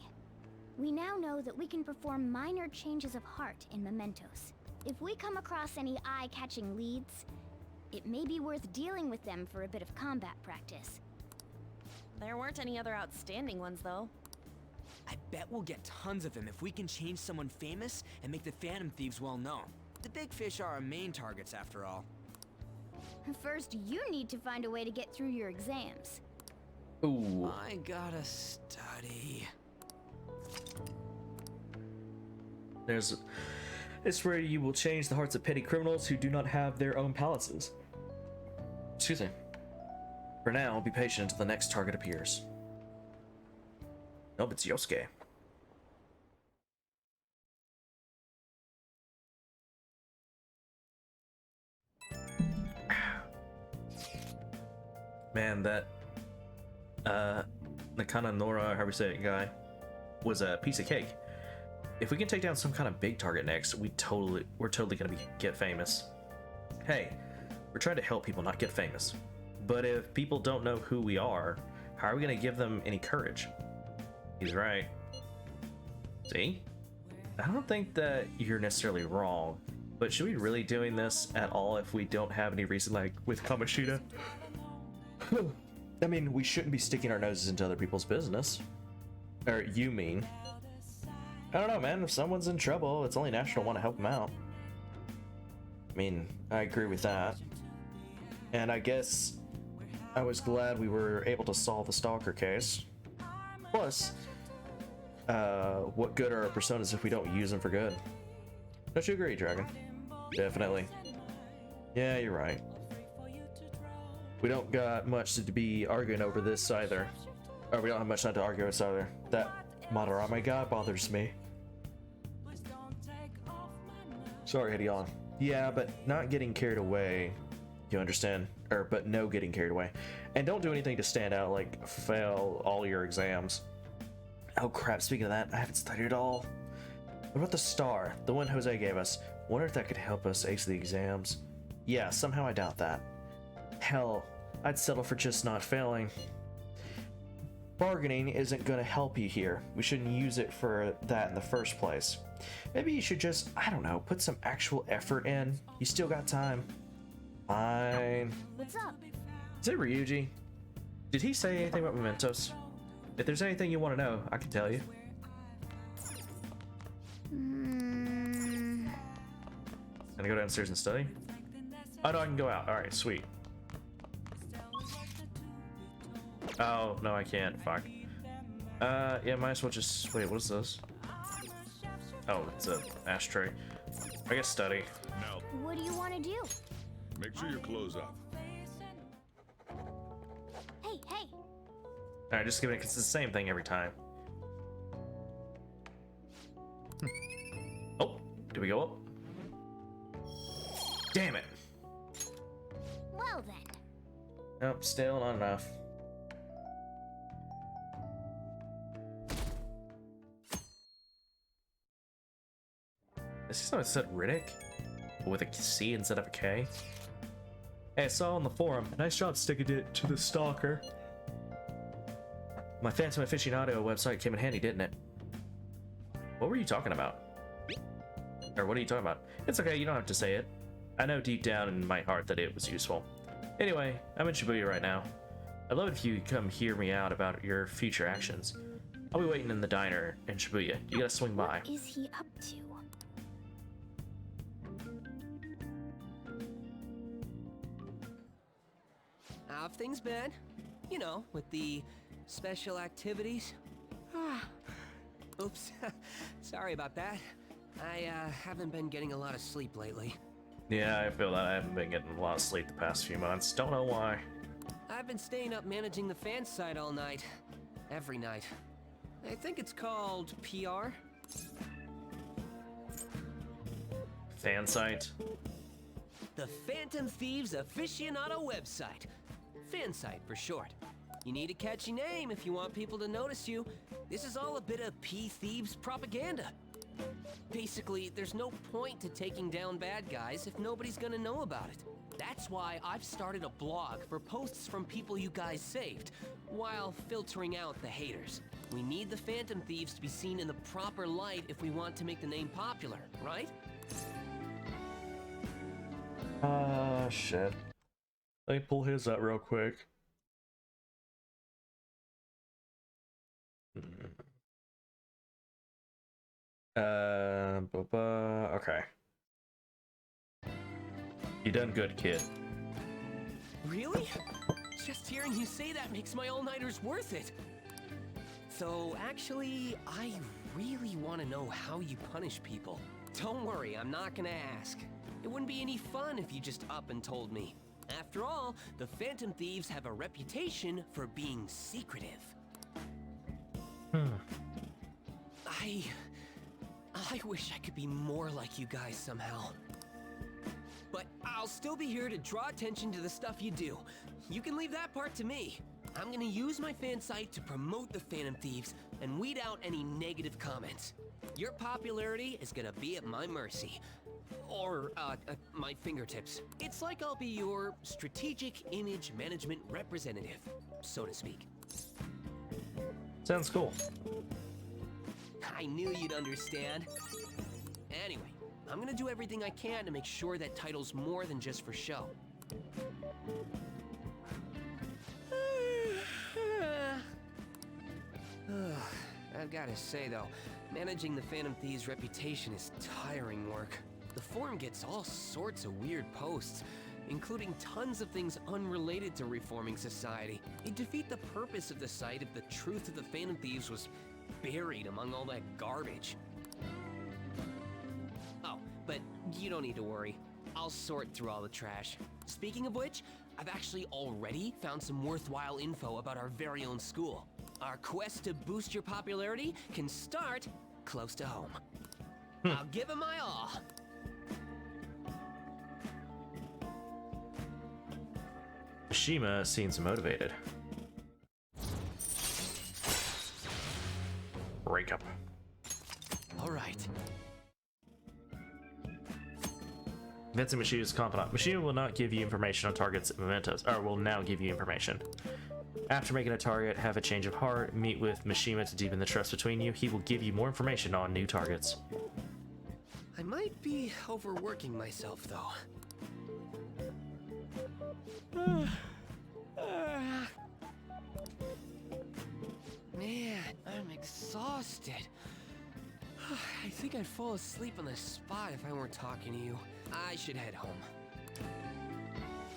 we now know that we can perform minor changes of heart in Mementos. If we come across any eye-catching leads, it may be worth dealing with them for a bit of combat practice. There weren't any other outstanding ones, though. I bet we'll get tons of them if we can change someone famous and make the Phantom Thieves well known. The big fish are our main targets, after all. First, you need to find a way to get through your exams. Ooh. I gotta study. It's where you will change the hearts of petty criminals who do not have their own palaces. Excuse me. For now, be patient until the next target appears. Nope, it's Yosuke. Man, that Nakana Nora, however you say it, guy, was a piece of cake. If we can take down some kind of big target next, we're totally gonna get famous. Hey, we're trying to help people, not get famous. But if people don't know who we are, how are we gonna give them any courage? He's right. See? I don't think that you're necessarily wrong, but should we really doing this at all if we don't have any reason, like with Kamoshida? I mean, we shouldn't be sticking our noses into other people's business. Or you mean? I don't know, man. If someone's in trouble, it's only natural to want to help them out. I mean, I agree with that. And I guess I was glad we were able to solve the stalker case. Plus, what good are our personas if we don't use them for good? Don't you agree, Dragon? Definitely. Yeah, you're right. We don't got much to be arguing over this either. Or we don't have much time to argue with either. That Madarame guy bothers me. Sorry, Hideon. Yeah, but not getting carried away. You understand? But no getting carried away. And don't do anything to stand out, like fail all your exams. Oh crap, speaking of that, I haven't studied at all. What about the star? The one Jose gave us. Wonder if that could help us ace the exams. Yeah, somehow I doubt that. Hell, I'd settle for just not failing. Bargaining isn't gonna help you here. We shouldn't use it for that in the first place. Maybe you should just, I don't know, put some actual effort in. You still got time. Fine. What's up? Is it Ryuji? Did he say anything about mementos? If there's anything you want to know, I can tell you. Gonna go downstairs and study? Oh no, I can go out. Alright, sweet. Oh, no, I can't. Fuck. Yeah, might as well just... Wait, what is this? Oh, it's a ashtray. I guess study. Now, What do you want to do? Make sure your clothes up. Hey! Alright, just give it, 'cause it's the same thing every time. Oh, did we go up? Damn it! Well then. Nope, still not enough. Is this something that said Riddick? With a C instead of a K? Hey, I saw on the forum. Nice job sticking it to the stalker. My Phantom Aficionado website came in handy, didn't it? What were you talking about? Or what are you talking about? It's okay, you don't have to say it. I know deep down in my heart that it was useful. Anyway, I'm in Shibuya right now. I'd love it if you could come hear me out about your future actions. I'll be waiting in the diner in Shibuya. You gotta swing by. What is he up to? How have things been? You know, with the special activities. Oops. Sorry about that. I haven't been getting a lot of sleep lately. Yeah, I feel that I haven't been getting a lot of sleep the past few months. Don't know why. I've been staying up managing the fan site all night. Every night. I think it's called PR. Fan site? The Phantom Thieves Aficionado website. Fan site for short. You need a catchy name if you want people to notice you. This is all a bit of P-Thieves propaganda. Basically, there's no point to taking down bad guys if nobody's gonna know about it. That's why I've started a blog for posts from people you guys saved, while filtering out the haters. We need the Phantom Thieves to be seen in the proper light if we want to make the name popular, right? Shit. Let me pull his out real quick. Okay. You done good, kid. Really? Just hearing you say that makes my all-nighters worth it. So, actually, I really want to know how you punish people. Don't worry, I'm not gonna ask. It wouldn't be any fun if you just up and told me. After all, the Phantom Thieves have a reputation for being secretive. I wish I could be more like you guys somehow. But I'll still be here to draw attention to the stuff you do. You can leave that part to me. I'm gonna use my fan site to promote the Phantom Thieves and weed out any negative comments. Your popularity is gonna be at my mercy. Or, my fingertips. It's like I'll be your strategic image management representative, so to speak. Sounds cool. I knew you'd understand. Anyway, I'm gonna do everything I can to make sure that title's more than just for show. I've gotta say though, managing the Phantom Thieves' reputation is tiring work. The forum gets all sorts of weird posts, including tons of things unrelated to reforming society. It'd defeat the purpose of the site if the truth of the Phantom Thieves was buried among all that garbage. Oh, but you don't need to worry. I'll sort through all the trash. Speaking of which, I've actually already found some worthwhile info about our very own school. Our quest to boost your popularity can start close to home. I'll give it my all. Mishima seems motivated. Break up. All right. Vincent Mishima's confidant. Mishima will not give you information on targets and mementos, or will now give you information. After making a target, have a change of heart, meet with Mishima to deepen the trust between you. He will give you more information on new targets. I might be overworking myself, though. Man, I'm exhausted. I think I'd fall asleep on the spot if I weren't talking to you. I should head home.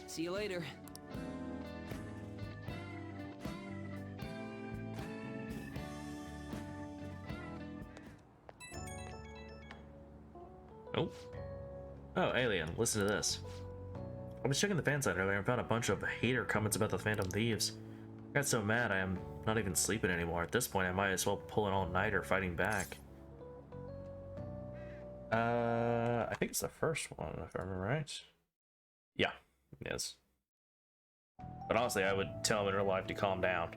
See you later. Oh. Oh, Alien, listen to this. I was checking the fan site earlier and found a bunch of hater comments about the Phantom Thieves. I got so mad I am not even sleeping anymore. At this point, I might as well pull an all-nighter fighting back. I think it's the first one, if I remember right. Yeah, it is. But honestly, I would tell him in real life to calm down.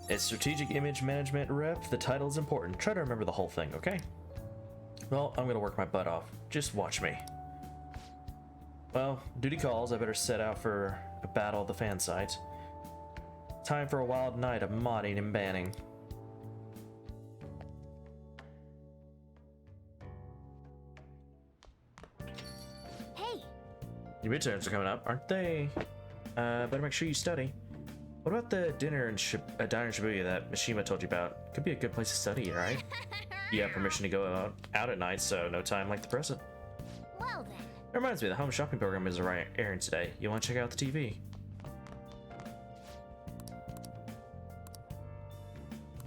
It's strategic image management rep. The title is important. Try to remember the whole thing, okay? Well, I'm gonna work my butt off. Just watch me. Well, duty calls. I better set out for a battle at the fan site. Time for a wild night of modding and banning. Hey! Your midterms are coming up, aren't they? Better make sure you study. What about the dinner in diner in Shibuya that Mishima told you about? Could be a good place to study, right? You have permission to go out at night, so no time like the present. Well then. It reminds me, the home shopping program is airing today. You want to check out the TV?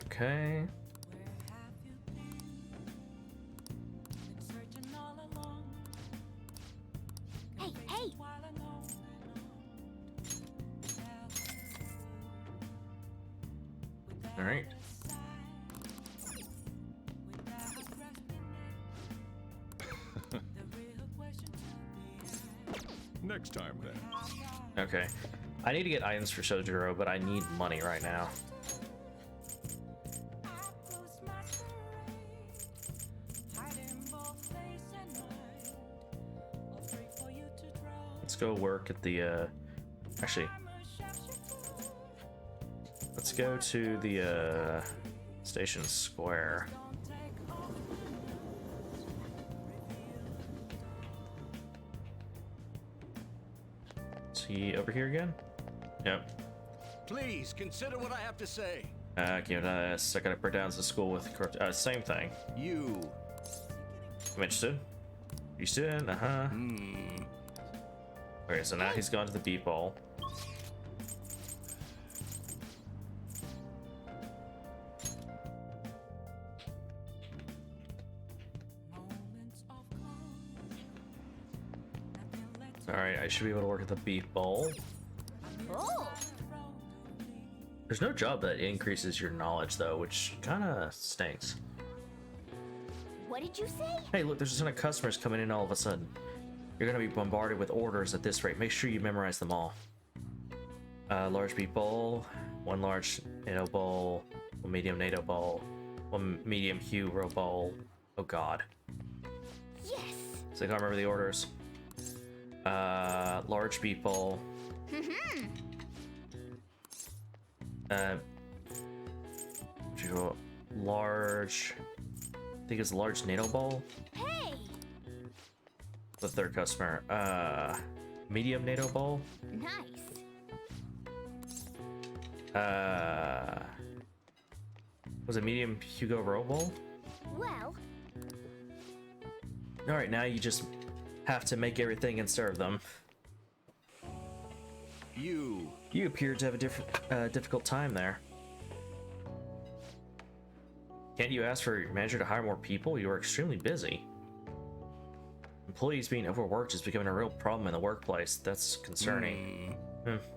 Okay. Hey, hey! All right. Next time, then. Okay. I need to get items for Sojiro, but I need money right now. Let's go work at the, actually, let's go to the, Station Square. Is he over here again? Yep. Please consider what I have to say. Give this. I gotta break down to school with same thing. You. I'm interested. You student? Uh-huh. Okay, so now he's gone to the beat ball. Alright, I should be able to work at the beef bowl. Oh! There's no job that increases your knowledge, though, which kind of stinks. What did you say? Hey, look, there's a ton of customers coming in all of a sudden. You're gonna be bombarded with orders at this rate. Make sure you memorize them all. Large beef bowl, one large NATO bowl, one medium NATO bowl, one medium hero bowl. Oh god. Yes! So I can't remember the orders. Large beef bowl. Large. I think it's a large NATO bowl. Hey! The third customer. Medium NATO bowl. Nice. Was it medium Hugo Row bowl? Well, All right, now you just have to make everything and serve them. You appear to have a difficult time there. Can't you ask for your manager to hire more people? You are extremely busy. Employees being overworked is becoming a real problem in the workplace. That's concerning.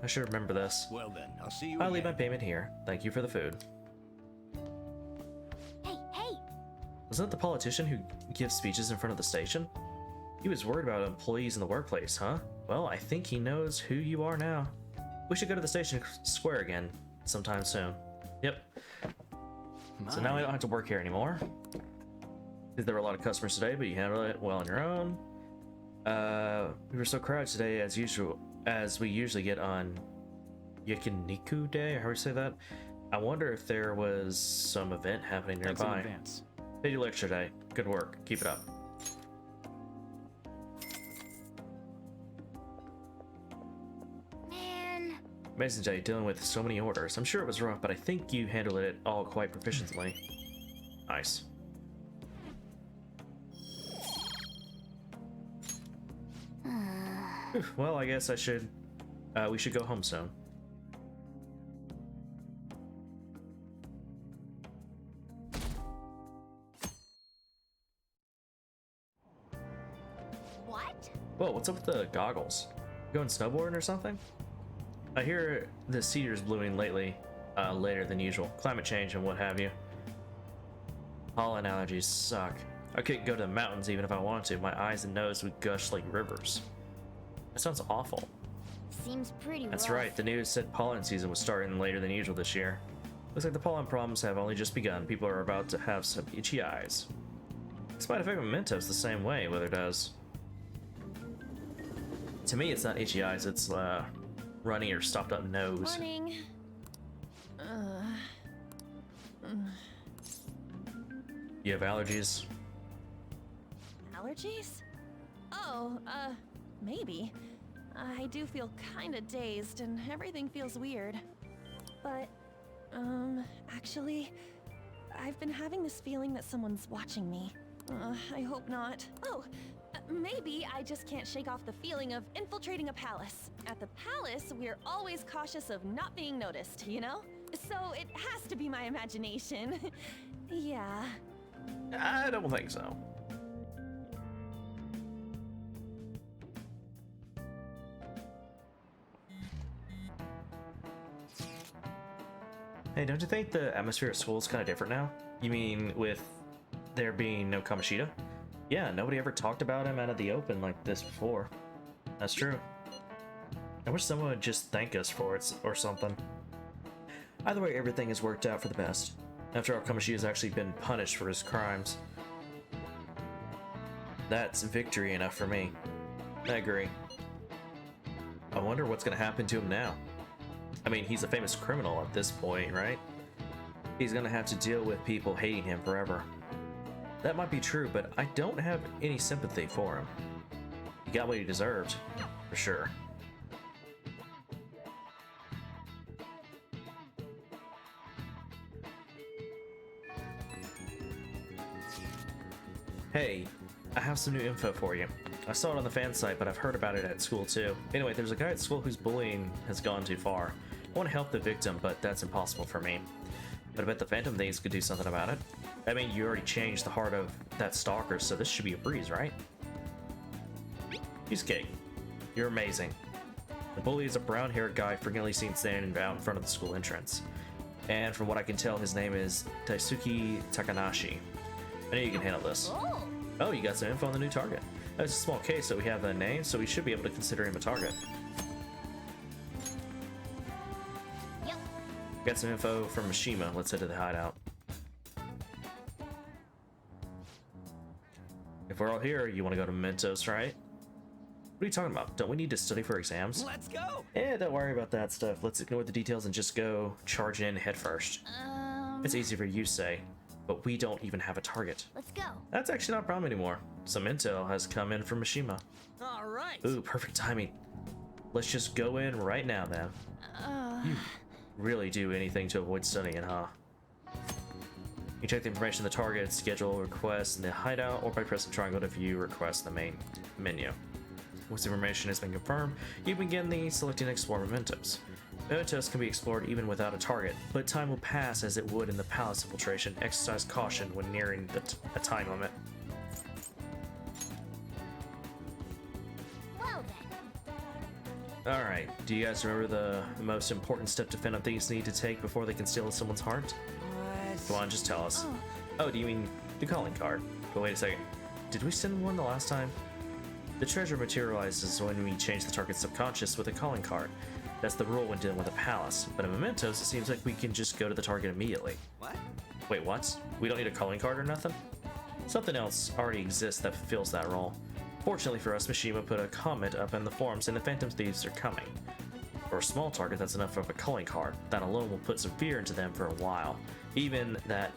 I should remember this. Well then, I'll see you I'll leave my again. payment here. Thank you for the food. hey! Wasn't that the politician who gives speeches in front of the station? He was worried about employees in the workplace, huh? Well, I think he knows who you are now. We should go to the station square again sometime soon. Yep. So now we don't have to work here anymore. There were a lot of customers today, but you handled it well on your own. We were so crowded today as usual, as we usually get on Yakiniku Day, or how do you say that? I wonder if there was some event happening nearby. Thanks in advance. Paid you lecture day. Good work. Keep it up. Man. Amazing day dealing with so many orders. I'm sure it was rough, but I think you handled it all quite proficiently. Nice. Whew, well, I guess we should go home soon. What? Whoa, what's up with the goggles? Going snowboarding or something? I hear the cedar's blooming lately, later than usual. Climate change and what have you. Pollen allergies suck. I couldn't go to the mountains even if I wanted to. My eyes and nose would gush like rivers. That sounds awful. Seems pretty That's rough. right, the news said pollen season was starting later than usual this year. Looks like the pollen problems have only just begun. People are about to have some itchy eyes. This might affect Mementos the same way, weather does. To me, it's not itchy eyes, it's runny or stopped up nose. Morning. You have allergies? Allergies? Oh, maybe. I do feel kinda dazed and everything feels weird. But, actually, I've been having this feeling that someone's watching me. I hope not. Oh, maybe I just can't shake off the feeling of infiltrating a palace. At the palace, we're always cautious of not being noticed, you know? So it has to be my imagination. Yeah. I don't think so. Hey, don't you think the atmosphere at school is kind of different now? You mean with there being no Kamoshida? Yeah, nobody ever talked about him out of the open like this before. That's true. I wish someone would just thank us for it or something. Either way, everything has worked out for the best. After all, Kamoshida has actually been punished for his crimes. That's victory enough for me. I agree. I wonder what's gonna happen to him now. I mean, he's a famous criminal at this point, right? He's gonna have to deal with people hating him forever. That might be true, but I don't have any sympathy for him. He got what he deserved, for sure. Hey, I have some new info for you. I saw it on the fan site, but I've heard about it at school too. Anyway, there's a guy at school whose bullying has gone too far. I want to help the victim, but that's impossible for me. But I bet the Phantom things could do something about it. I mean, you already changed the heart of that stalker, so this should be a breeze, right? Cheesecake. You're amazing. The bully is a brown-haired guy frequently seen standing out in front of the school entrance. And from what I can tell, his name is Taisuke Takanashi. I know you can handle this. Oh, you got some info on the new target. It's a small case, so we have the name, so we should be able to consider him a target. Yep. Got some info from Mishima. Let's head to the hideout. If we're all here, you want to go to Mementos, right? What are you talking about? Don't we need to study for exams? Let's go! Eh, don't worry about that stuff. Let's ignore the details and just go charge in head first. It's easy for you to say, but we don't even have a target. Let's go. That's actually not a problem anymore. Some intel has come in from Mishima. All right. Ooh, perfect timing. Let's just go in right now, then. You really do anything to avoid studying, huh? You check the information in the target, schedule requests in the hideout, or by pressing triangle to view requests in the main menu. Once the information has been confirmed, you begin the selecting and explore mementos. Mementos can be explored even without a target, but time will pass as it would in the palace infiltration. Exercise caution when nearing a time limit. Well then. Alright, do you guys remember the most important step defendant thieves need to take before they can steal someone's heart? What? Go on, just tell us. Oh, do you mean the calling card? But wait a second. Did we send one the last time? The treasure materializes when we change the target's subconscious with a calling card. That's the rule when dealing with a palace. But in Mementos, it seems like we can just go to the target immediately. What? Wait, what? We don't need a calling card or nothing? Something else already exists that fulfills that role. Fortunately for us, Mishima put a comment up in the forums and the Phantom Thieves are coming. For a small target, that's enough of a calling card. That alone will put some fear into them for a while. Even that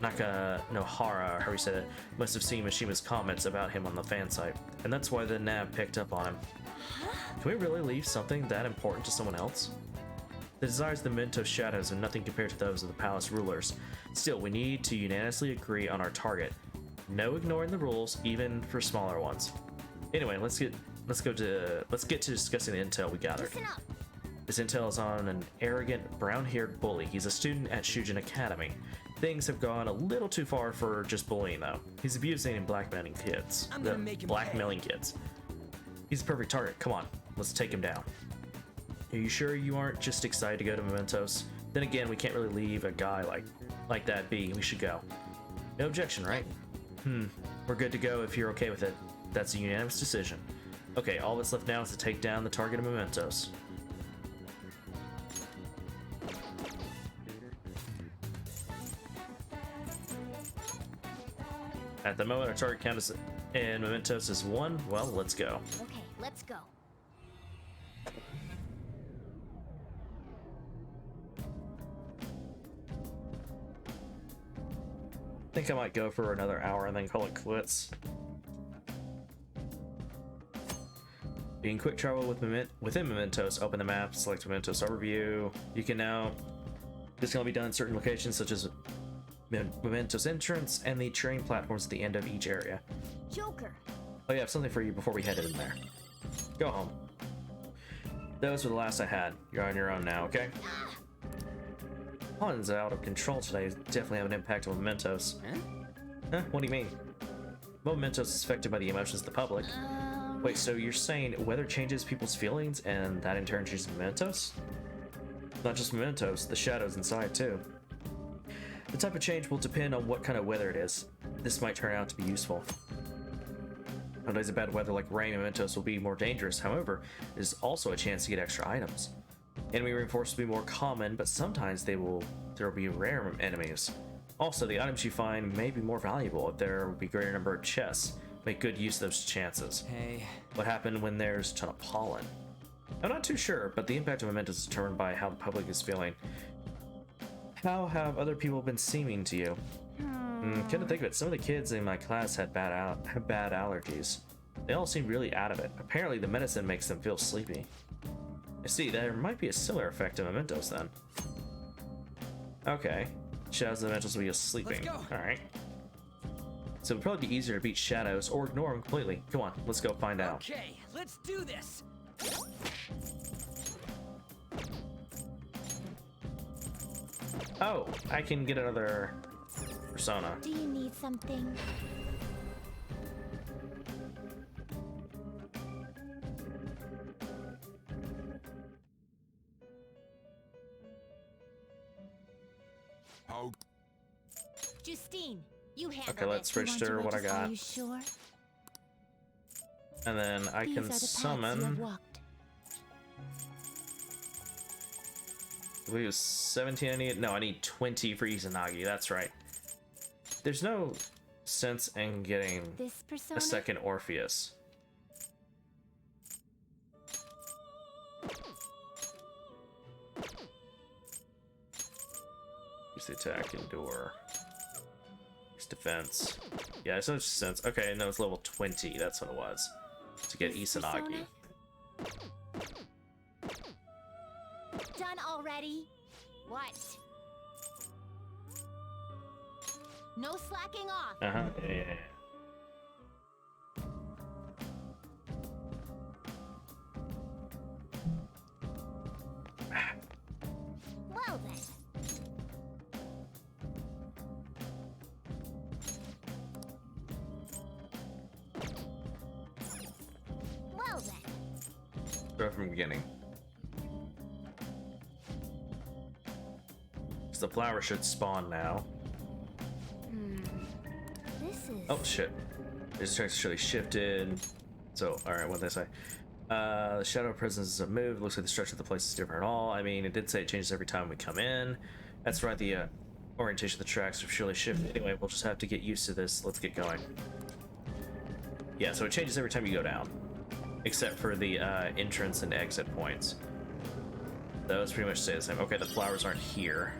Nohara, how we said it, must have seen Mishima's comments about him on the fan site, and that's why the nav picked up on him. Can we really leave something that important to someone else? The desires of the Mentos shadows are nothing compared to those of the palace rulers. Still, we need to unanimously agree on our target. No ignoring the rules, even for smaller ones. Anyway, let's get to discussing the intel we gathered. Listen up. This intel is on an arrogant, brown-haired bully. He's a student at Shujin Academy. Things have gone a little too far for just bullying, though. He's abusing and blackmailing kids. I'm gonna make him blackmailing kids. He's a perfect target. Come on, let's take him down. Are you sure you aren't just excited to go to Mementos? Then again, we can't really leave a guy like that be. We should go. No objection, right? We're good to go if you're okay with it. That's a unanimous decision. Okay, all that's left now is to take down the target of Mementos. At the moment, our target count is in Mementos is 1. Well, let's go. Okay, let's go. I think I might go for another hour and then call it quits. You can quick travel within Mementos, open the map, select Mementos overview. You can now, this can only be done in certain locations such as Mementos entrance and the train platforms at the end of each area. Joker. Oh yeah, I have something for you before we head in there. Go home. Those were the last I had. You're on your own now, okay? Hun's out of control today. Definitely have an impact on Mementos. Huh? What do you mean? Mementos is affected by the emotions of the public. Wait, so you're saying weather changes people's feelings and that in turn changes Mementos? Not just Mementos, the shadows inside too. The type of change will depend on what kind of weather it is. This might turn out to be useful. On days of bad weather like rain, Mementos will be more dangerous. However, there's also a chance to get extra items. Enemy reinforcements will be more common, but sometimes there will be rare enemies. Also, the items you find may be more valuable if there will be greater number of chests. Make good use of those chances. Hey. What happened when there's a ton of pollen? I'm not too sure, but the impact of Mementos is determined by how the public is feeling. How have other people been seeming to you? Come to think of it, some of the kids in my class had bad allergies. They all seem really out of it. Apparently the medicine makes them feel sleepy. I see, there might be a similar effect in Mementos then. Okay. Shadows and Mementos will be just sleeping. Alright. So it'd probably be easier to beat shadows or ignore them completely. Come on, let's go find out. Okay, let's do this. Oh, I can get another persona. Do you need something? How? Justine, you handle Okay, let's this. You want to register what I register, got. Are you sure? And then I These can are the paths you summon. have walked. I believe it was 17 I need. No, I need 20 for Izanagi. That's right. There's no sense in getting This persona? a second Orpheus. Use the attack, endure. Use defense. Yeah, there's no sense. Okay, no, it's level 20. That's what it was. To get This Izanagi. persona? Done already? What? No slacking off. Uh-huh. Yeah. Well then. Well then. Start from the beginning. The flower should spawn now. This is... Oh shit. This track's actually shifted. So, alright, what did they say? The shadow presence is moved. Looks like the structure of the place is different at all. I mean, it did say it changes every time we come in. That's right, the orientation of the tracks will surely shift. Anyway, we'll just have to get used to this. Let's get going. Yeah, so it changes every time you go down. Except for the entrance and exit points. Those pretty much stay the same. Okay, the flowers aren't here.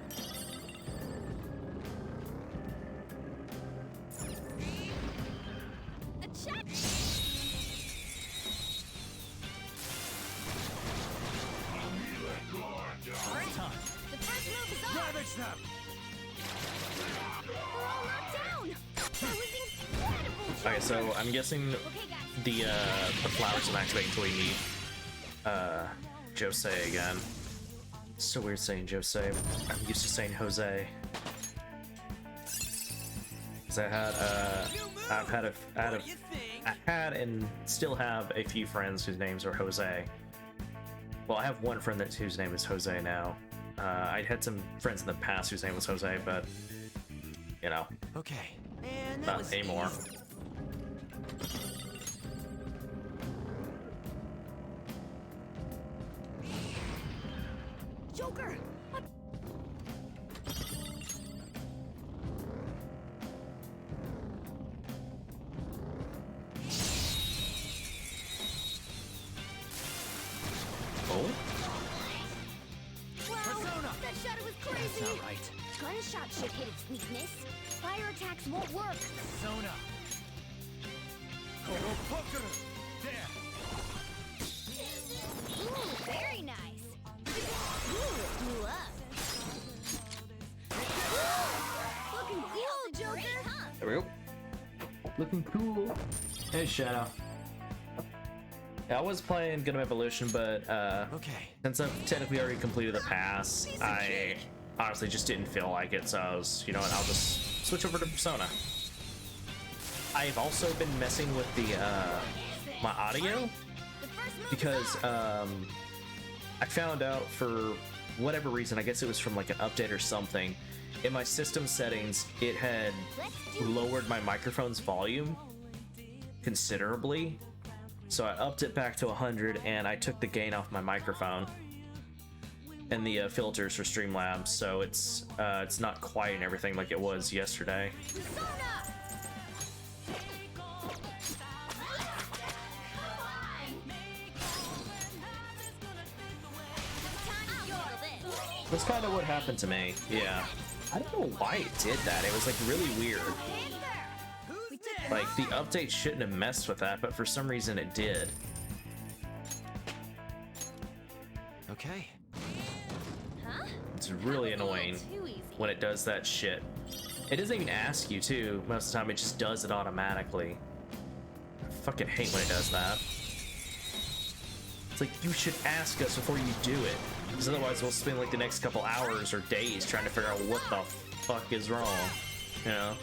Okay, so I'm guessing the flowers will activate until we meet Jose again. It's so weird saying Jose. I'm used to saying Jose. Cause I had and still have a few friends whose names are Jose. Well, I have one friend whose name is Jose now. I had some friends in the past whose name was Jose, but you know, Okay. not anymore. Joker! Oh? Wow, that shadow was crazy! That's not right. Gunshot should hit its weakness. Fire attacks won't work. Sona. Ooh, very nice. Ooh, it blew up. Looking cool, Joker! There we go. Looking cool. Hey, Shadow. Yeah, I was playing Gundam Evolution, but since I've technically already completed the pass, I honestly just didn't feel like it, so I was, you know what, I'll just switch over to Persona. I've also been messing with the my audio because I found out for whatever reason, I guess it was from like an update or something, in my system settings it had lowered my microphone's volume considerably. So I upped it back to 100 and I took the gain off my microphone and the filters for Streamlabs, so it's not quite and everything like it was yesterday. That's kind of what happened to me. Yeah, I don't know why it did that. It was like really weird. Like the update shouldn't have messed with that, but for some reason it did. Okay. Huh? It's really annoying when it does that shit. It doesn't even ask you to. Most of the time it just does it automatically. I fucking hate when it does that. It's like, you should ask us before you do it, because otherwise we'll spend like the next couple hours or days trying to figure out what the fuck is wrong, you know?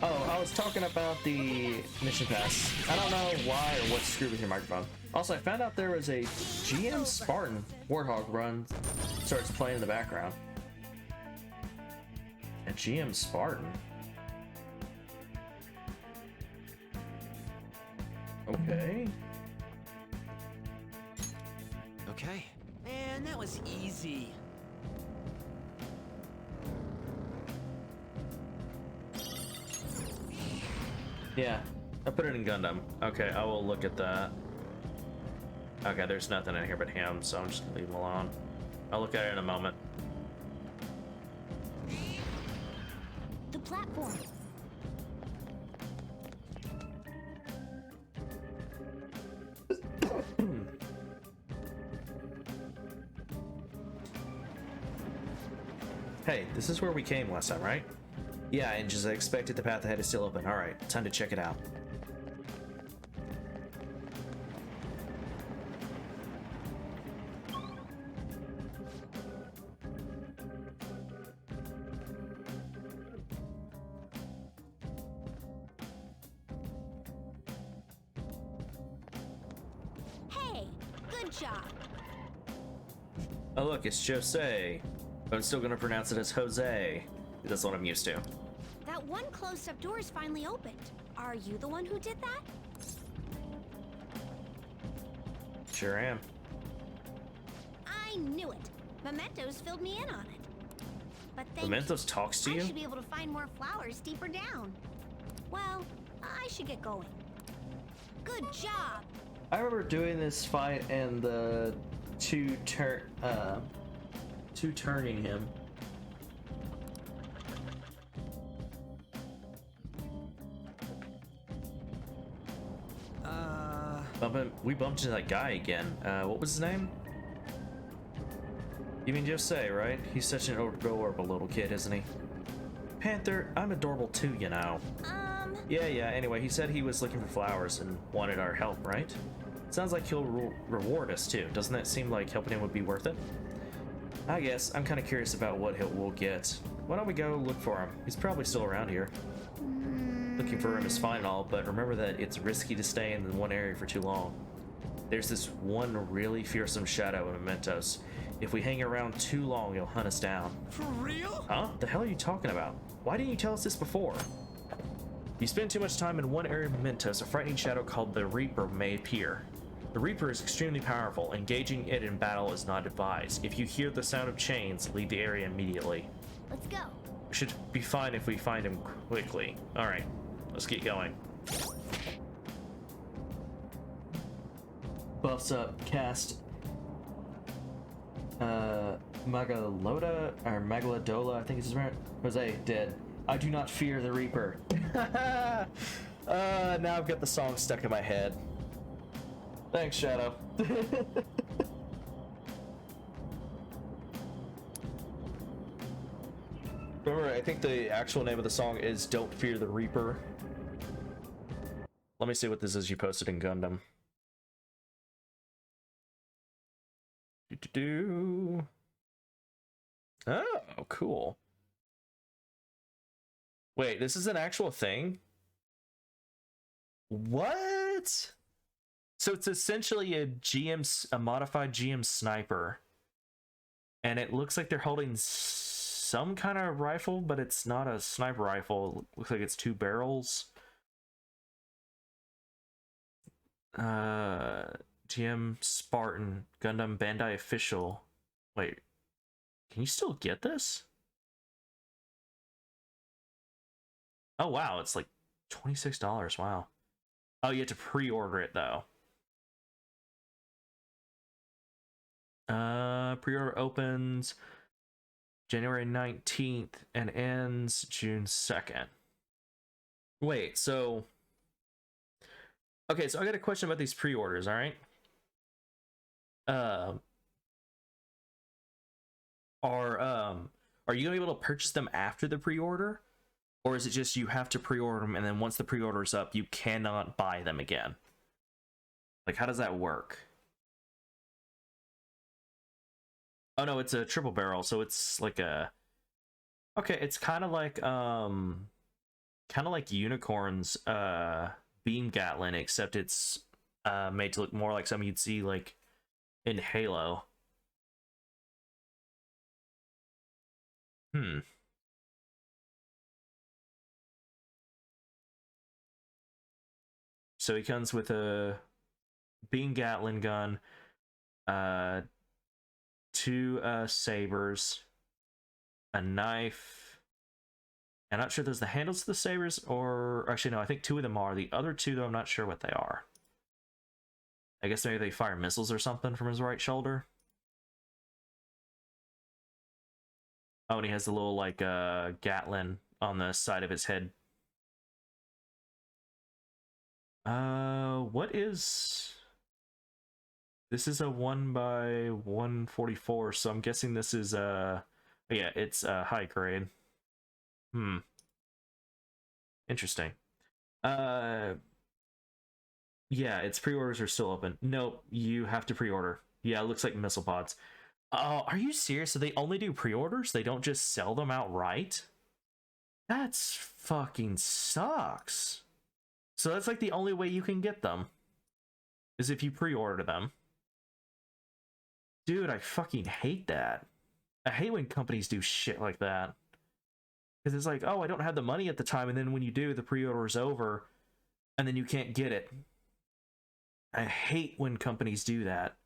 Oh, I was talking about the mission pass. I don't know why or what's screwed with your microphone. Also, I found out there was a GM Spartan Warthog run starts playing in the background. A GM Spartan? Okay. Okay. Man, that was easy. Yeah, I put it in Gundam. Okay, I will look at that. Okay, there's nothing in here but him, so I'm just gonna leave him alone. I'll look at it in a moment. The platform. Hey, this is where we came last time, right? Yeah, and as I expected, the path ahead is still open. Alright, time to check it out. Hey, good job. Oh look, it's Jose. But I'm still gonna pronounce it as Jose. That's what I'm used to. That one closed-up door is finally opened. Are you the one who did that? Sure am. I knew it. Mementos filled me in on it. But thank Mementos talks to I you? should be able to find more flowers deeper down. Well, I should get going. Good job. I remember doing this fight and the two turning him. We bumped into that guy again. What was his name? You mean Jose, right? He's such an adorable little kid, isn't he? Panther, I'm adorable too, you know. Yeah, anyway, he said he was looking for flowers and wanted our help, right? Sounds like he'll reward us too. Doesn't that seem like helping him would be worth it? I guess. I'm kind of curious about what we'll get. Why don't we go look for him? He's probably still around here. Looking for him is fine and all, but remember that it's risky to stay in one area for too long. There's this one really fearsome shadow in Mementos. If we hang around too long, he'll hunt us down. For real? Huh? The hell are you talking about? Why didn't you tell us this before? If you spend too much time in one area of Mementos, a frightening shadow called the Reaper may appear. The Reaper is extremely powerful. Engaging it in battle is not advised. If you hear the sound of chains, leave the area immediately. Let's go. We should be fine if we find him quickly. Alright, let's get going. Buffs up, cast Magaloda, or Magaladola, I think it's his name. Jose, dead. I do not fear the Reaper. Now I've got the song stuck in my head. Thanks, Shadow. Remember, I think the actual name of the song is Don't Fear the Reaper. Let me see what this is you posted in Gundam. Oh, cool. Wait, this is an actual thing? What? So it's essentially a modified GM sniper. And it looks like they're holding some kind of rifle, but it's not a sniper rifle. It looks like it's two barrels. GM Spartan Gundam Bandai official. Wait, can you still get this? Oh wow, it's like $26. Wow. Oh, you have to pre-order it though. Pre-order opens January 19th and ends June 2nd. Wait, so okay, so I got a question about these pre-orders, all right? Are you gonna be able to purchase them after the pre-order? Or is it just you have to pre-order them and then once the pre-order is up, you cannot buy them again? Like, how does that work? Oh no, it's a triple barrel, so it's like a... Okay, it's kind of like, kind of like Unicorn's beam Gatlin, except it's made to look more like something you'd see like in Halo. So he comes with a beam Gatlin gun, uh, 2 sabers, a knife. I'm not sure there's the handles to the sabers, or actually no, I think 2 of them are. The other 2 though, I'm not sure what they are. I guess maybe they fire missiles or something from his right shoulder. Oh, and he has the little like Gatlin on the side of his head. What is... This is a 1x144, so I'm guessing this is yeah, it's high grade. Interesting. Yeah, its pre-orders are still open. Nope, you have to pre-order. Yeah, it looks like missile pods. Oh, are you serious? So they only do pre-orders? They don't just sell them outright? That's fucking sucks. So that's like the only way you can get them, is if you pre-order them. Dude, I fucking hate that. I hate when companies do shit like that. Because it's like, oh, I don't have the money at the time, and then when you do, the pre-order is over, and then you can't get it. I hate when companies do that.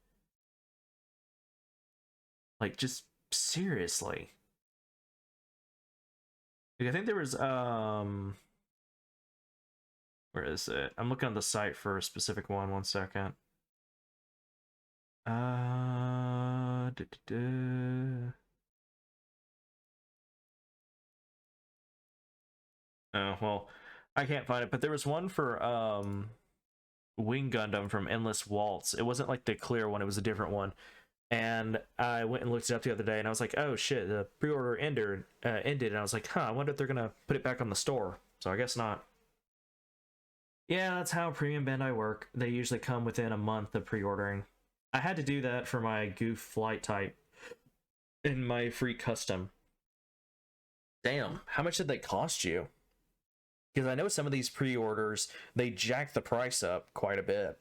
Like, just seriously. Like, I think there was, where is it? I'm looking on the site for a specific one. 1 second. Oh, well, I can't find it, but there was one for Wing Gundam from Endless Waltz. It wasn't like the clear one, it was a different one. And I went and looked it up the other day, and I was like, oh shit, the pre-order ended, and I was like, huh, I wonder if they're gonna put it back on the store. So I guess not. Yeah, that's how Premium Bandai work. They usually come within a month of pre-ordering. I had to do that for my Goof flight type in my free custom. Damn, how much did they cost you? Because I know some of these pre-orders, they jack the price up quite a bit.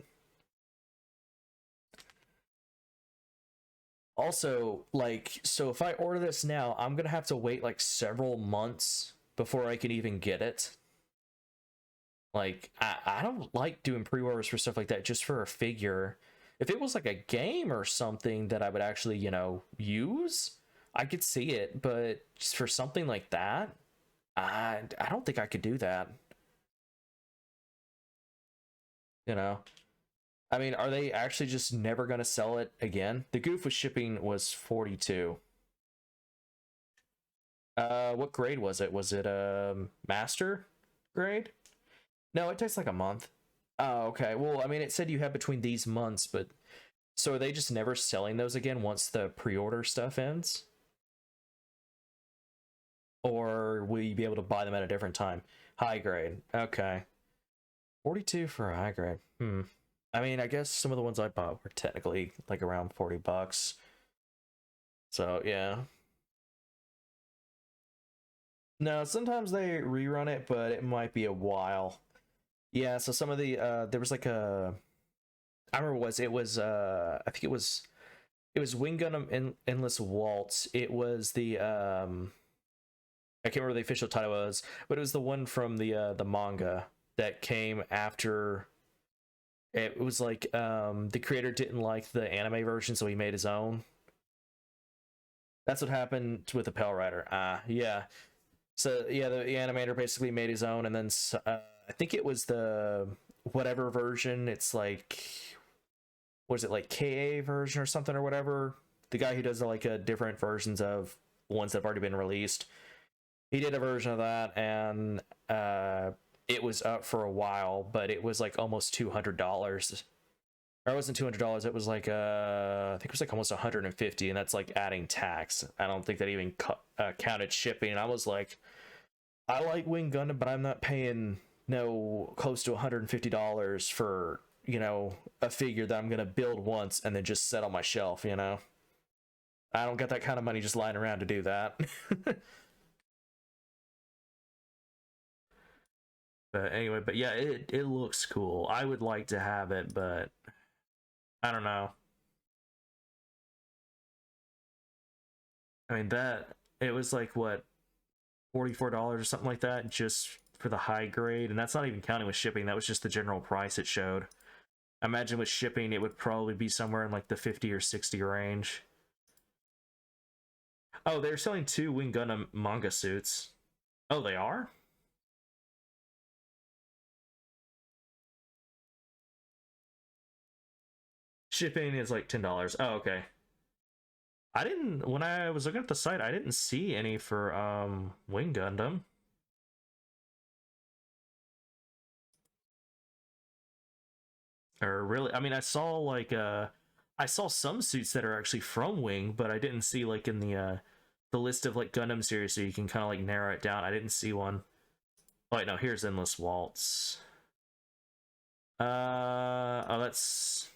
Also, like, so if I order this now, I'm gonna have to wait like several months before I can even get it. Like, I don't like doing pre-orders for stuff like that just for a figure. If it was like a game or something that I would actually, you know, use, I could see it, but just for something like that, I don't think I could do that. You know? I mean, are they actually just never going to sell it again? The Goof with shipping was 42. What grade was it? Was it master grade? No, it takes like a month. Oh, okay. Well, I mean, it said you have between these months, but so are they just never selling those again once the pre-order stuff ends? Or will you be able to buy them at a different time? High grade. Okay. 42 for a high grade. I mean, I guess some of the ones I bought were technically like around $40. So, yeah. No, sometimes they rerun it, but it might be a while. Yeah, so some of the there was like a I remember it was I think it was Wing Gundam Endless Waltz. It was the I can't remember the official title was, but it was the one from the manga that came after. It was like the creator didn't like the anime version, so he made his own. That's what happened with the Pale Rider. Yeah. So yeah, the animator basically made his own, and then I think it was the whatever version. It's like, was it like KA version or something or whatever? The guy who does like different versions of ones that have already been released. He did a version of that, and it was up for a while, but it was like almost $200. Or it wasn't $200. It was like I think it was like almost $150, and that's like adding tax. I don't think that even counted shipping. And I was like, I like Wing Gundam, but I'm not paying close to $150 for, you know, a figure that I'm gonna build once and then just set on my shelf. You know, I don't got that kind of money just lying around to do that. But anyway, but yeah, it looks cool. I would like to have it, but I don't know. I mean, that it was like what, $44 or something like that just for the high grade, and that's not even counting with shipping. That was just the general price it showed. I imagine with shipping it would probably be somewhere in like the 50 or 60 range. Oh, they're selling 2 Wing Gundam manga suits. Oh, they are? Shipping is like $10. Oh, okay. I didn't, when I was looking at the site, I didn't see any for Wing Gundam. Or really, I mean, I saw like I saw some suits that are actually from Wing, but I didn't see like in the list of like Gundam series, so you can kind of like narrow it down. I didn't see one. Oh, wait, no, here's Endless Waltz. Oh, that's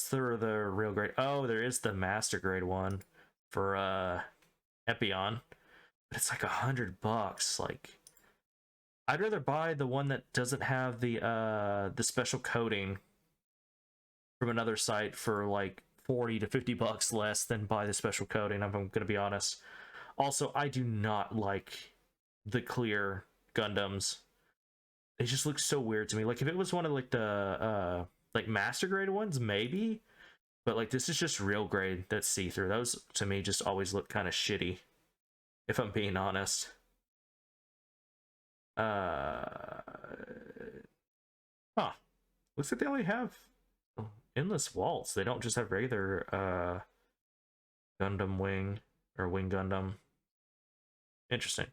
the real grade. Oh, there is the master grade one for Epion, but it's like $100. Like, I'd rather buy the one that doesn't have the special coating from another site for like 40 to 50 bucks less than buy the special coating. I'm gonna be honest. Also, I do not like the clear Gundams. They just look so weird to me. Like if it was one of like the like master grade ones, maybe, but like this is just real grade that's see-through. Those to me just always look kind of shitty, if I'm being honest. Huh. Looks like they only have Endless Waltz. They don't just have regular Gundam Wing or Wing Gundam. Interesting.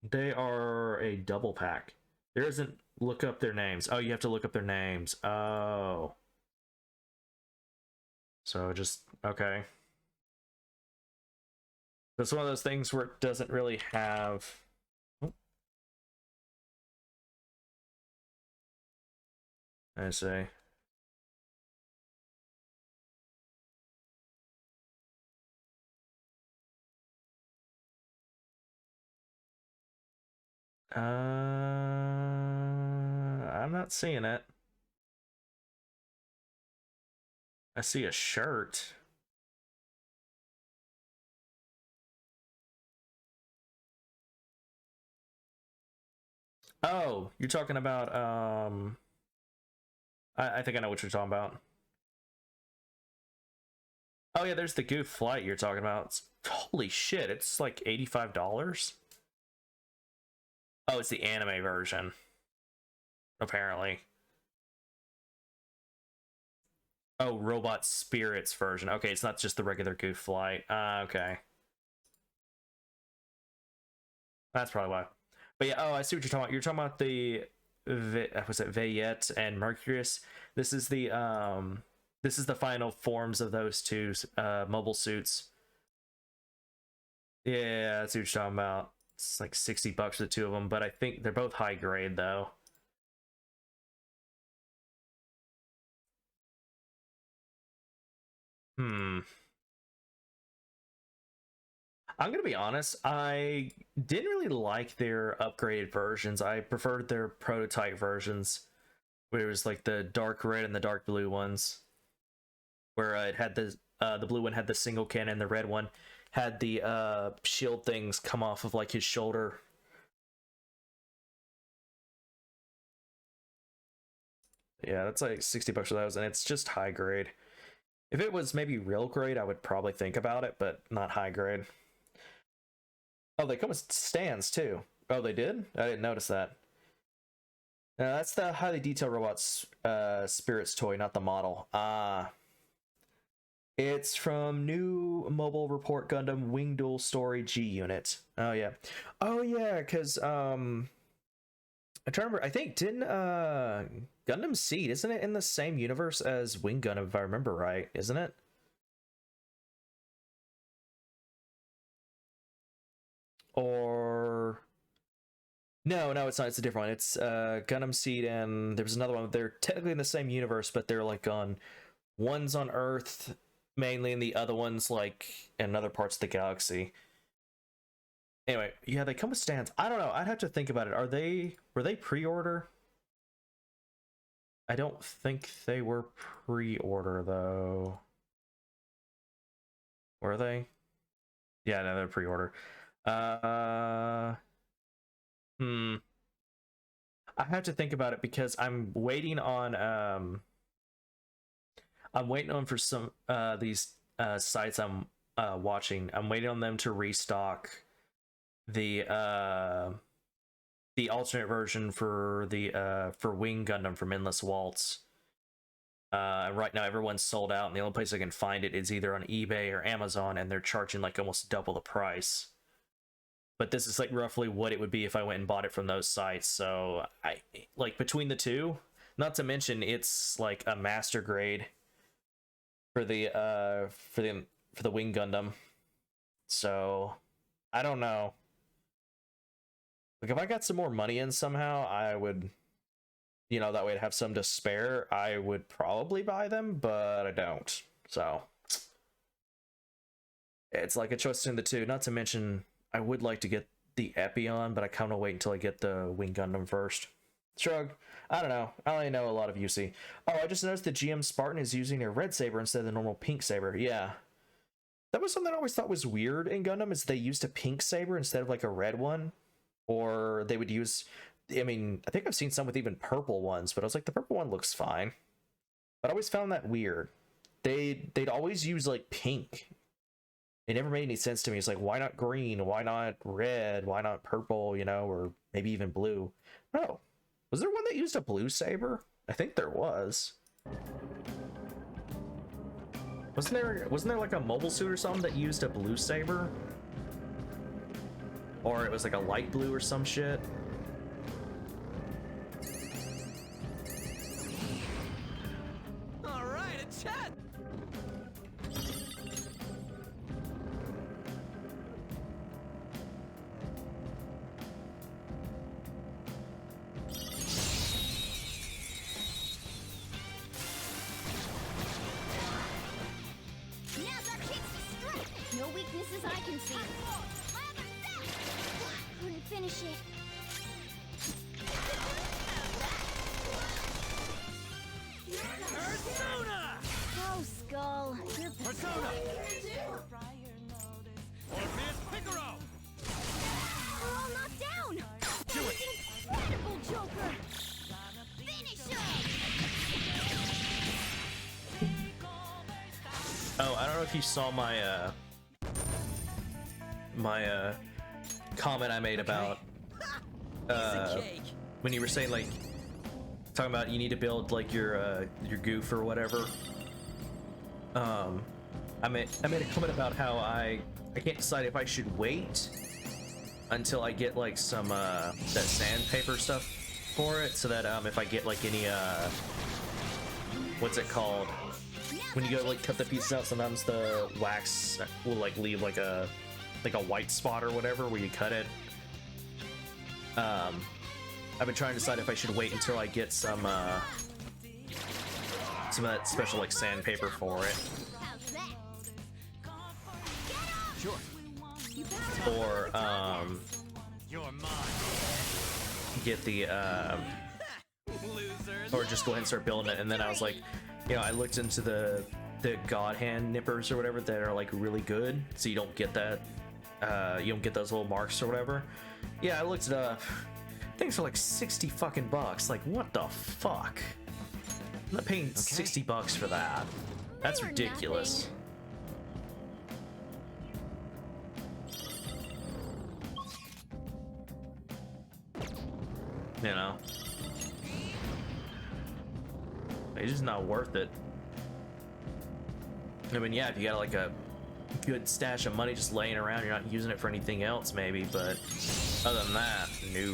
They are a double pack. There isn't look up their names. Oh, you have to look up their names. Oh. So just okay. That's one of those things where it doesn't really have. Oh. I say. I'm not seeing it. I see a shirt. Oh, you're talking about I think I know what you're talking about. Oh yeah, there's the Goof Flight you're talking about. Holy shit, it's like $85. Oh, it's the anime version. Apparently. Oh, Robot Spirits version. Okay, it's not just the regular Goof Flight. Okay. That's probably why. But yeah, oh, I see what you're talking about. You're talking about the was it Vayette and Mercurius? This is the final forms of those two mobile suits. Yeah, that's what you're talking about. It's like 60 bucks for the two of them, but I think they're both high grade though. I'm gonna be honest, I didn't really like their upgraded versions. I preferred their prototype versions, where it was like the dark red and the dark blue ones, where it had the blue one had the single cannon, the red one had the shield things come off of like his shoulder. Yeah, that's like 60 bucks for those, and it's just high grade. If it was maybe real grade, I would probably think about it, but not high grade. Oh, they come with stands too. Oh, they did? I didn't notice that. That's the highly detailed robots spirits toy, not the model. It's from new mobile report Gundam Wing Duel Story G Unit. Oh yeah. Oh yeah, because I'm trying to remember, I think didn't Gundam Seed, isn't it in the same universe as Wing Gundam if I remember right, isn't it? Or no, it's not. It's a different one. It's Gundam Seed, and there's another one. They're technically in the same universe, but they're like on one's on Earth mainly, and the other one's like in other parts of the galaxy. Anyway, yeah, they come with stands. I don't know. I'd have to think about it. Were they pre-order? I don't think they were pre-order though. Were they? Yeah, no, they're pre-order. I have to think about it because I'm waiting on for some these sites I'm watching. I'm waiting on them to restock the alternate version for the for Wing Gundam from Endless Waltz. Right now everyone's sold out, and the only place I can find it is either on eBay or Amazon, and they're charging like almost double the price. But this is like roughly what it would be if I went and bought it from those sites. So I like between the two, not to mention it's like a master grade for the Wing Gundam. So I don't know. Like if I got some more money in somehow, I would, you know, that way I'd have some to spare. I would probably buy them, but I don't. So it's like a choice between the two. Not to mention, I would like to get the Epion, but I kind of wait until I get the Wing Gundam first. Shrug. I don't know. I only know a lot of UC. Oh, I just noticed the GM Spartan is using a red saber instead of the normal pink saber. Yeah. That was something I always thought was weird in Gundam, is they used a pink saber instead of like a red one. Or they would use, I mean, I think I've seen some with even purple ones, but I was like, the purple one looks fine. But I always found that weird. They'd always use like pink. It never made any sense to me. It's like, why not green? Why not red? Why not purple, you know, or maybe even blue? Oh, was there one that used a blue saber? I think there was. Wasn't there like a mobile suit or something that used a blue saber? Or it was like a light blue or some shit? All right, a chat. Now's our chance to strike! No weaknesses I can see. Couldn't finish it. Persona! Go, Skull. You're Persona! Orpheus Picaro! We're all knocked down! Do it! Incredible, Joker! Finish him! Oh, I don't know if you saw my comment I made about when you were saying like talking about you need to build like your goof or whatever. I made a comment about how I can't decide if I should wait until I get like some that sandpaper stuff for it, so that if I get like any what's it called, when you go to like cut the pieces out, sometimes the wax will like leave like a white spot or whatever where you cut it. I've been trying to decide if I should wait until I get some of that special like sandpaper for it. Sure. Or You're mine. get the or just go ahead and start building it. And then I was like, you know, I looked into the god hand nippers or whatever that are like really good, so you don't get that you don't get those little marks or whatever. Yeah, I looked it up. Things are like 60 fucking bucks. Like, what the fuck? I'm not paying 60 bucks for that. That's ridiculous. You know, it's just not worth it. I mean, yeah, if you got like a good stash of money just laying around, you're not using it for anything else, maybe, but other than that, no.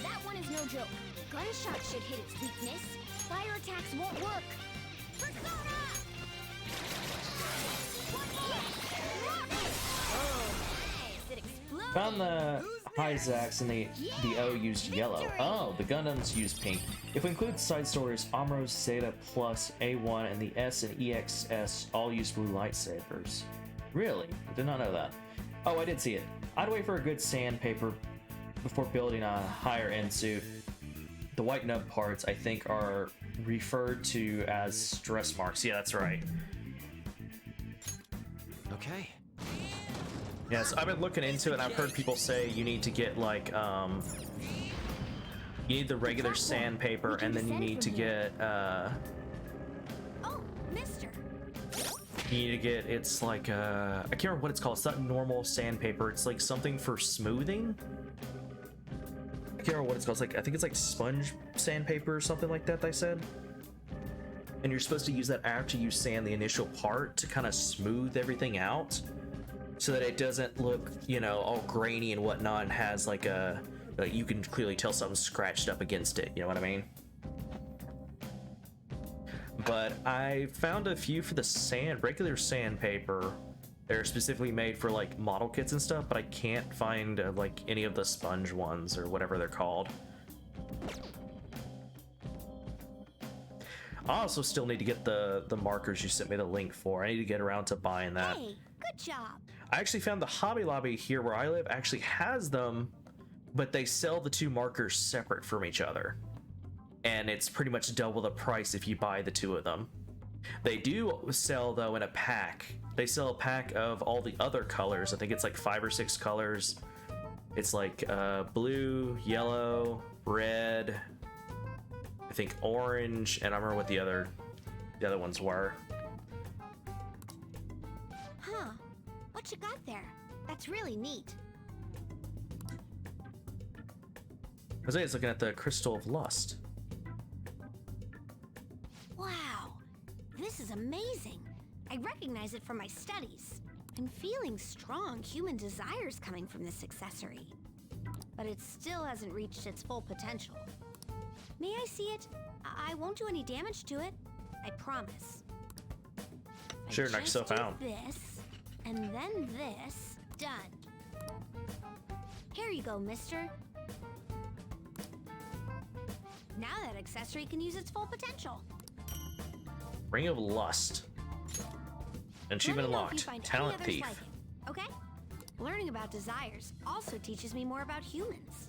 That one is no joke. Gunshot should hit its weakness. Fire attacks won't work. Persona! One more! Rocket! Yes, it explodes. Found the High Zax and the O used yellow. Oh, the Gundams used pink. If we include side stories, Amros, Zeta Plus, A1, and the S and EXS all use blue lightsabers. Really? I did not know that. Oh, I did see it. I'd wait for a good sandpaper before building a higher end suit. The white nub parts, I think, are referred to as stress marks. Yeah, that's right. Okay. Yes, I've been looking into it and I've heard people say you need to get like, you need the regular sandpaper and then you need to get, Oh, mister. you need to get, it's like, I can't remember what it's called. It's not normal sandpaper. It's like something for smoothing. I can't remember what it's called. It's like, I think it's like sponge sandpaper or something like that, they said. And you're supposed to use that after you sand the initial part to kind of smooth everything out so that it doesn't look, you know, all grainy and whatnot and has like a, you can clearly tell something's scratched up against it, you know what I mean? But I found a few for the regular sandpaper. They're specifically made for like model kits and stuff, but I can't find like any of the sponge ones or whatever they're called. I also still need to get the markers you sent me the link for. I need to get around to buying that. Hey, good job. I actually found the Hobby Lobby here where I live actually has them, but they sell the two markers separate from each other. And it's pretty much double the price if you buy the two of them. They do sell, though, in a pack. They sell a pack of all the other colors. I think it's like 5 or 6 colors. It's like blue, yellow, red, I think orange, and I don't remember what the other ones were. Huh. What you got there? That's really neat. Jose is looking at the Crystal of Lust. Wow. This is amazing. I recognize it from my studies. I'm feeling strong human desires coming from this accessory. But it still hasn't reached its full potential. May I see it? I won't do any damage to it. I promise. Sure, knock yourself out. This, and then this. Done. Here you go, mister. Now that accessory can use its full potential. Ring of Lust. Achievement unlocked. Talent Thief. Like it, okay? Learning about desires also teaches me more about humans.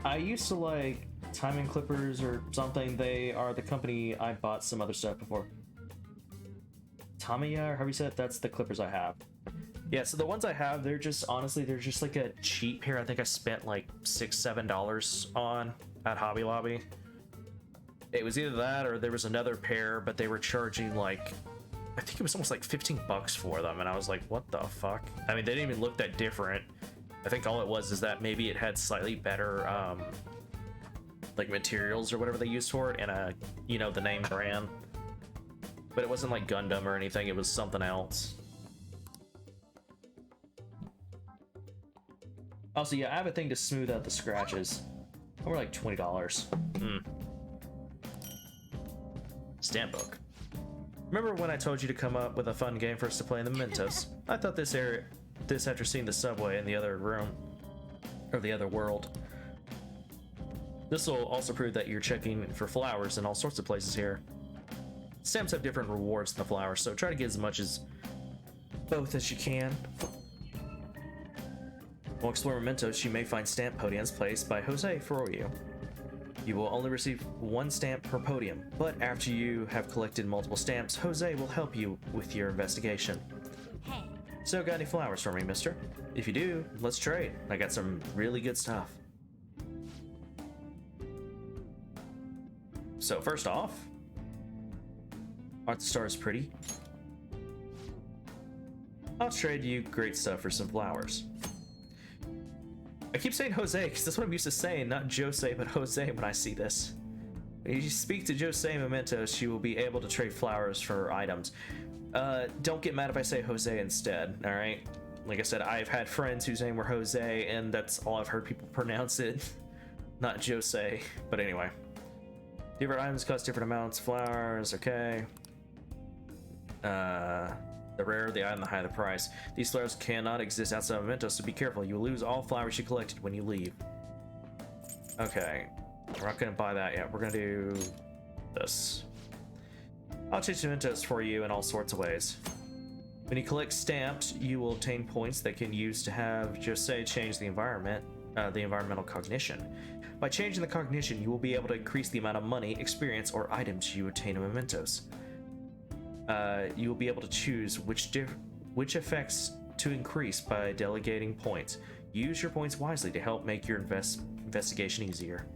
I used to like Timing Clippers or something. They are the company I bought some other stuff before. Tamiya, or however you said it, that's the clippers I have. Yeah, so the ones I have, they're just, honestly, they're just like a cheap pair. I think I spent like $6-7 on at Hobby Lobby. It was either that or there was another pair, but they were charging like, I think it was almost like 15 bucks for them. And I was like, what the fuck? I mean, they didn't even look that different. I think all it was is that maybe it had slightly better, like materials or whatever they used for it and a, you know, the name brand. But it wasn't like Gundam or anything. It was something else. Also, yeah, I have a thing to smooth out the scratches. We're like $20. Stamp book. Remember when I told you to come up with a fun game for us to play in the Mementos? I thought this after seeing the subway in the other room, or the other world. This will also prove that you're checking for flowers in all sorts of places here. Stamps have different rewards than the flowers, so try to get as much as both as you can. While exploring Mementos, you may find stamp podiums placed by Jose for you. You will only receive 1 stamp per podium, but after you have collected multiple stamps, Jose will help you with your investigation. Hey. So, got any flowers for me, mister? If you do, let's trade. I got some really good stuff. So, first off, aren't the stars pretty? I'll trade you great stuff for some flowers. I keep saying Jose because that's what I'm used to saying, not Jose, but Jose when I see this. When you speak to Jose Mementos, you will be able to trade flowers for items. Don't get mad if I say Jose instead, alright? Like I said, I've had friends whose name were Jose, and that's all I've heard people pronounce it. Not Jose, but anyway. Different items cost different amounts. Flowers, okay. The rarer the item, the higher the price. These flowers cannot exist outside of mementos, so be careful. You will lose all flowers you collected when you leave. Okay. We're not gonna buy that yet. We're gonna do this. I'll change mementos for you in all sorts of ways. When you collect stamps, you will obtain points that can use to have Jose change the environmental cognition. By changing the cognition, you will be able to increase the amount of money, experience, or items you obtain in mementos. You will be able to choose which effects to increase by delegating points. Use your points wisely to help make your investigation easier.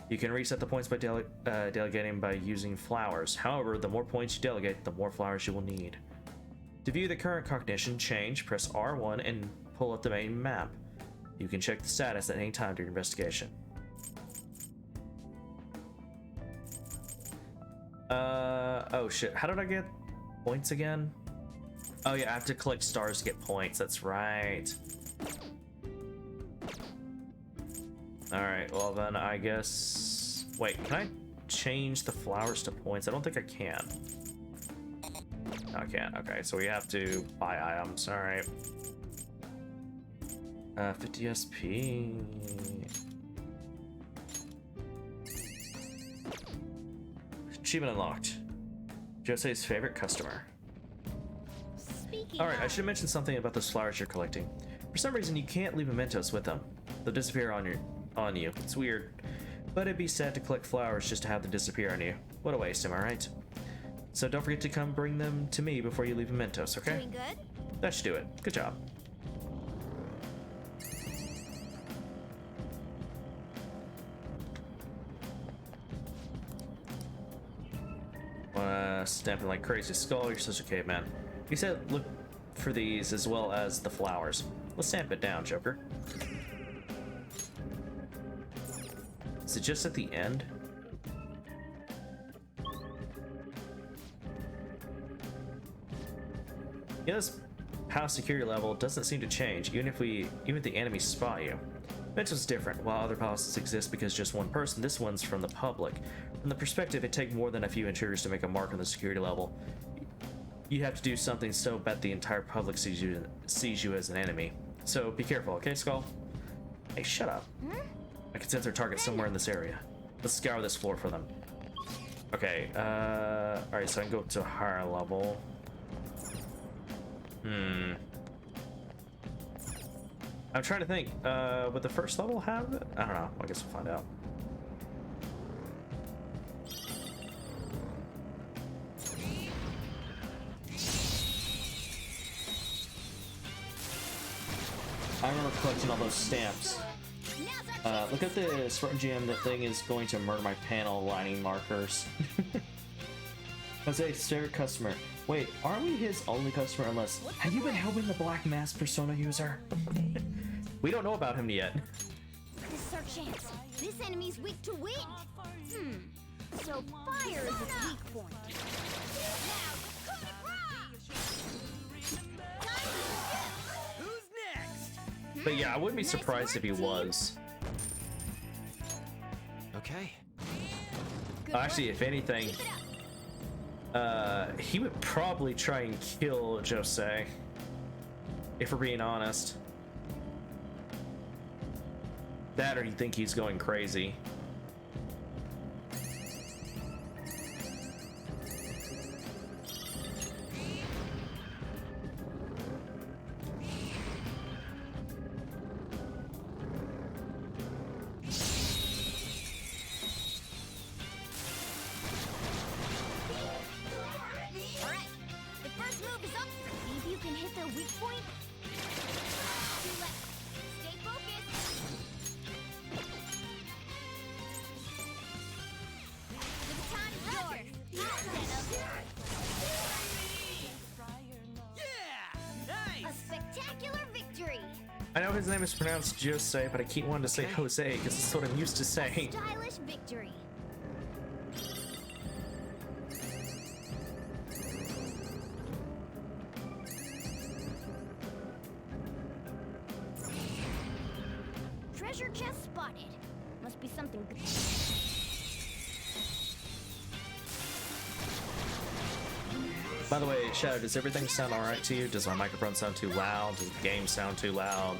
You can reset the points by delegating by using flowers. However, the more points you delegate, the more flowers you will need. To view the current cognition change, press R1 and pull up the main map. You can check the status at any time during your investigation. Oh shit, how did I get points again? Oh yeah, I have to collect stars to get points, that's right. Alright, well then I guess... Wait, can I change the flowers to points? I don't think I can. No, I can't. Okay, so we have to buy items. Alright. 50 SP. Achievement unlocked. Jose's favorite customer. Alright, I should mention something about those flowers you're collecting. For some reason, you can't leave mementos with them. They'll disappear on you. It's weird. But it'd be sad to collect flowers just to have them disappear on you. What a waste, am I right? So don't forget to come bring them to me before you leave mementos, okay? Doing good? That should do it. Good job. Stamping like crazy. Skull, you're such a caveman. You said look for these as well as the flowers. Let's stamp it down, Joker. Is it just at the end? Yeah, this house security level doesn't seem to change, even if the enemies spot you. Mementos is different. While other palaces exist because just one person, this one's from the public. From the perspective, it takes more than a few intruders to make a mark on the security level. You have to do something so bad the entire public sees you as an enemy. So be careful, okay, Skull? Hey, shut up. I can sense our target somewhere in this area. Let's scour this floor for them. Okay, alright, so I can go to a higher level. I'm trying to think, would the first level have it? I don't know, I guess we'll find out. I remember collecting all those stamps. Look at this, Spartan GM, the thing is going to murder my panel lining markers. Jose's favorite customer. Wait, aren't we his only customer unless... Have you been helping the Black Mask persona user? We don't know about him yet. This is our chance. This enemy's weak to wind. So fire is its weak point. Who's next? But yeah, I wouldn't be surprised if he was. Okay. Actually, if anything, he would probably try and kill Jose, if we're being honest. That or he'd think he's going crazy. I know his name is pronounced Jose, but I keep wanting to say Jose because it's what I'm used to saying. Stylish victory. Treasure chest spotted. Must be something good. By the way, Shadow, does everything sound alright to you? Does my microphone sound too loud? Does the game sound too loud?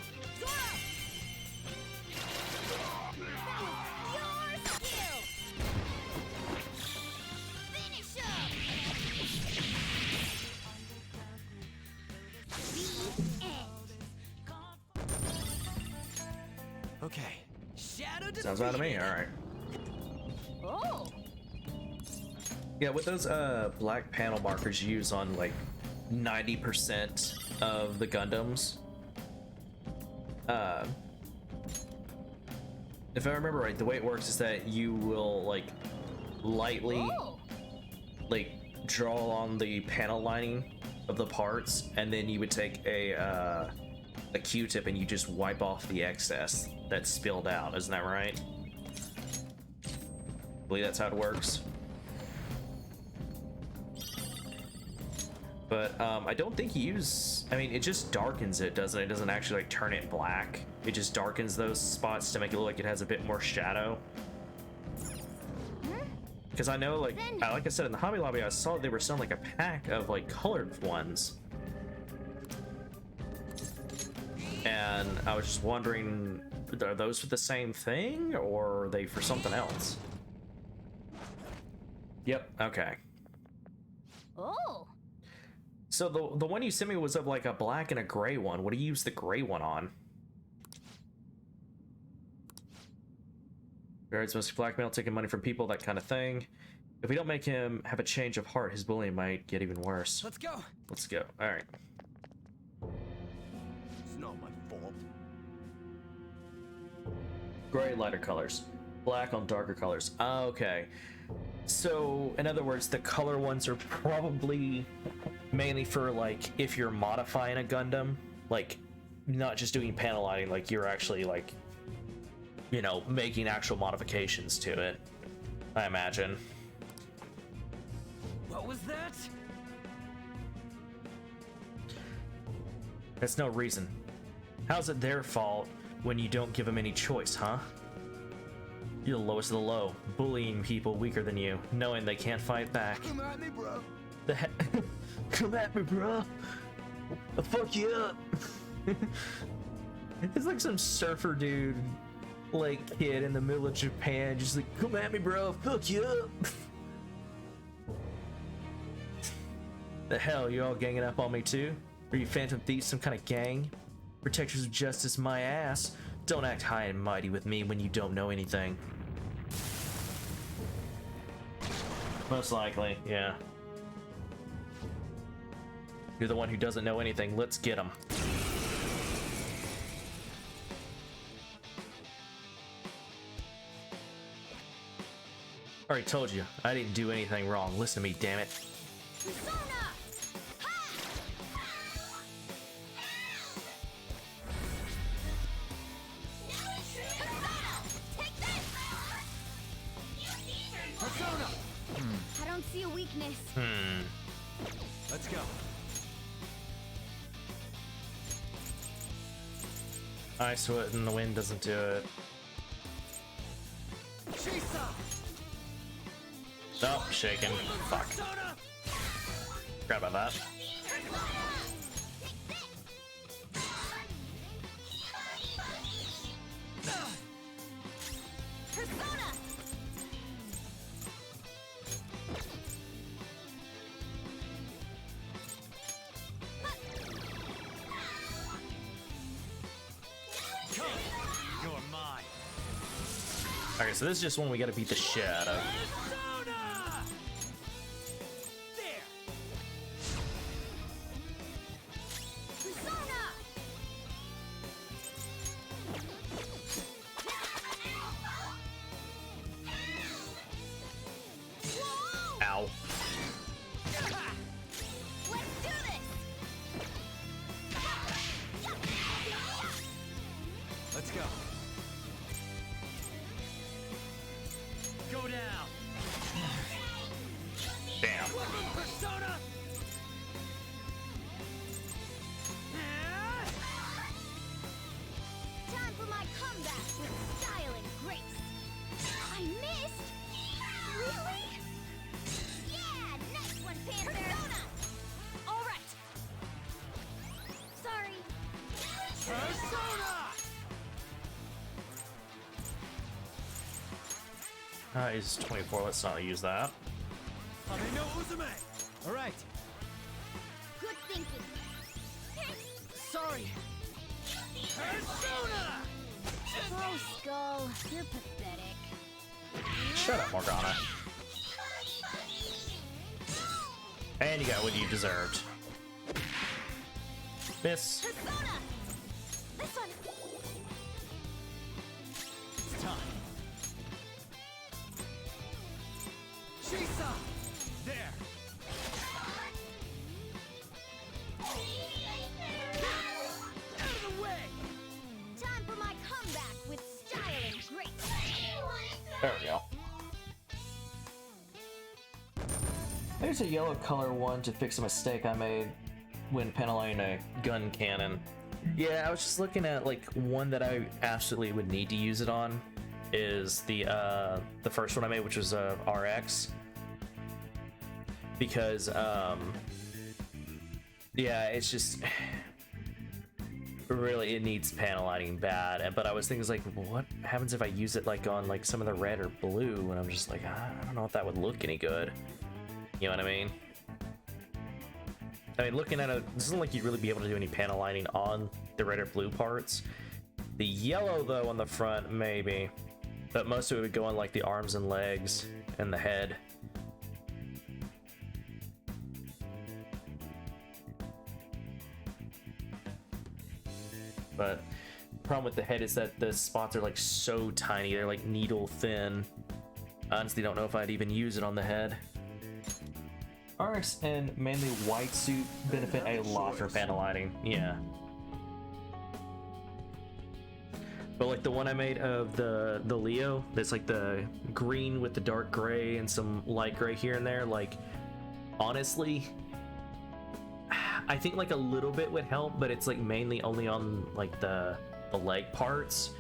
Okay. Shadow Sounds right to me, alright. Oh! Yeah, with those black panel markers you use on like 90% of the Gundams, if I remember right, the way it works is that you will like lightly like draw on the panel lining of the parts, and then you would take a Q-tip and you just wipe off the excess that's spilled out. Isn't that right? I believe that's how it works. But I don't think you use, I mean, it just darkens it, doesn't it? It doesn't actually like turn it black. It just darkens those spots to make it look like it has a bit more shadow. Because I know, like I said, in the Hobby Lobby, I saw they were selling like a pack of like colored ones. And I was just wondering, are those for the same thing or are they for something else? Yep, okay. Oh! So the one you sent me was of like a black and a gray one. What do you use the gray one on? Guards must blackmail, taking money from people, that kind of thing. If we don't make him have a change of heart, his bullying might get even worse. Let's go. Let's go. All right. It's not my fault. Gray lighter colors, black on darker colors. Okay. So in other words, the color ones are probably mainly for like if you're modifying a Gundam, like not just doing panel lighting, like you're actually like, you know, making actual modifications to it, I imagine. What was that? That's no reason. How's it their fault when you don't give them any choice, huh? You're the lowest of the low, bullying people weaker than you, knowing they can't fight back. Come at me, bro. The heck? Come at me, bro. I'll fuck you up. It's like some surfer dude, like kid in the middle of Japan, just like, come at me, bro. I'll fuck you up. The hell, you all ganging up on me too? Are you Phantom Thieves, some kind of gang? Protectors of justice, my ass. Don't act high and mighty with me when you don't know anything. Most likely, yeah. You're the one who doesn't know anything. Let's get him. Already told you, I didn't do anything wrong. Listen to me, damn it. I don't see a weakness. Let's go. Ice Foot and the wind doesn't do it. Oh, shaking. Fuck. Forgot about that. Okay, so this is just one we gotta beat the shit out of. Ow. Let's go. Go down. Damn. Persona. Time for my comeback with style and grace. I missed? Really? Yeah, nice one, Panther. Persona. He's 24. Let's not use that. All right. Good thinking. Sorry. Oh, Skull, you're pathetic. Shut up, Morgana. And you got what you deserved. Miss. Persona! This one! It's time. Chisa! There. Out of the way! Time for my comeback with style and grace. There we go. There's a yellow color one to fix a mistake I made when paneling a gun cannon. Yeah, I was just looking at like one that I absolutely would need to use it on is the first one I made, which was RX, because yeah, it's just really it needs panel lighting bad. But I was thinking like, what happens if I use it like on like some of the red or blue? And I'm just like, I don't know if that would look any good. You know what I mean? I mean, looking at it, it doesn't like you'd really be able to do any panel lighting on the red or blue parts. The yellow, though, on the front, maybe. But most of it would go on, like, the arms and legs and the head. But the problem with the head is that the spots are, like, so tiny. They're, like, needle thin. I honestly don't know if I'd even use it on the head. RX and mainly white suit benefit a lot for panel lighting, yeah. But like the one I made of the Leo, that's like the green with the dark gray and some light gray here and there, like honestly, I think like a little bit would help, but it's like mainly only on like the leg parts.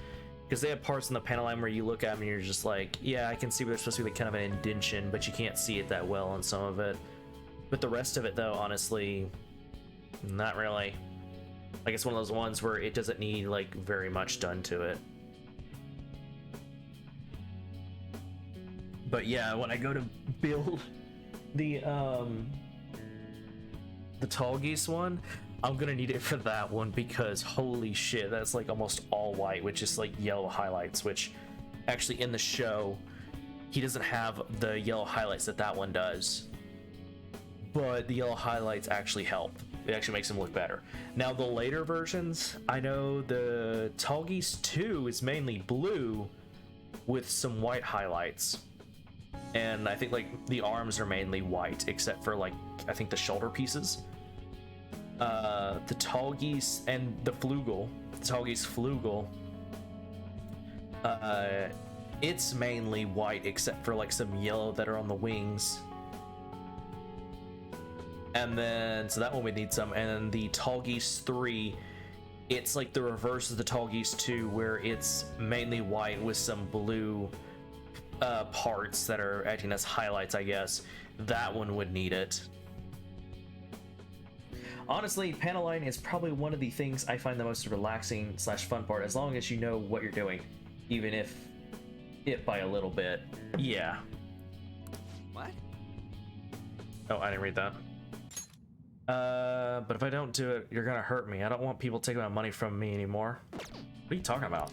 Because they have parts in the panel line where you look at them and you're just like, yeah, I can see where there's supposed to be like kind of an indentation, but you can't see it that well on some of it. But the rest of it, though, honestly, not really. Like, it's one of those ones where it doesn't need, like, very much done to it. But yeah, when I go to build the Tall Geese one, I'm gonna need it for that one because holy shit, that's like almost all white with just like yellow highlights, which actually in the show, he doesn't have the yellow highlights that that one does. But the yellow highlights actually help. It actually makes them look better. Now the later versions, I know the Tall Geese 2 is mainly blue with some white highlights. And I think like the arms are mainly white, except for like, I think the shoulder pieces. The Tall Geese and the Flugel, the Tall Geese Flugel, it's mainly white except for like some yellow that are on the wings. And then, so that one we need some. And then the Tall Geese 3, it's like the reverse of the Tall Geese 2, where it's mainly white with some blue parts that are acting as highlights, I guess. That one would need it. Honestly, panel line is probably one of the things I find the most relaxing / fun part, as long as you know what you're doing, even if by a little bit. Yeah. What? Oh, I didn't read that. But if I don't do it, you're gonna hurt me. I don't want people taking my money from me anymore. What are you talking about?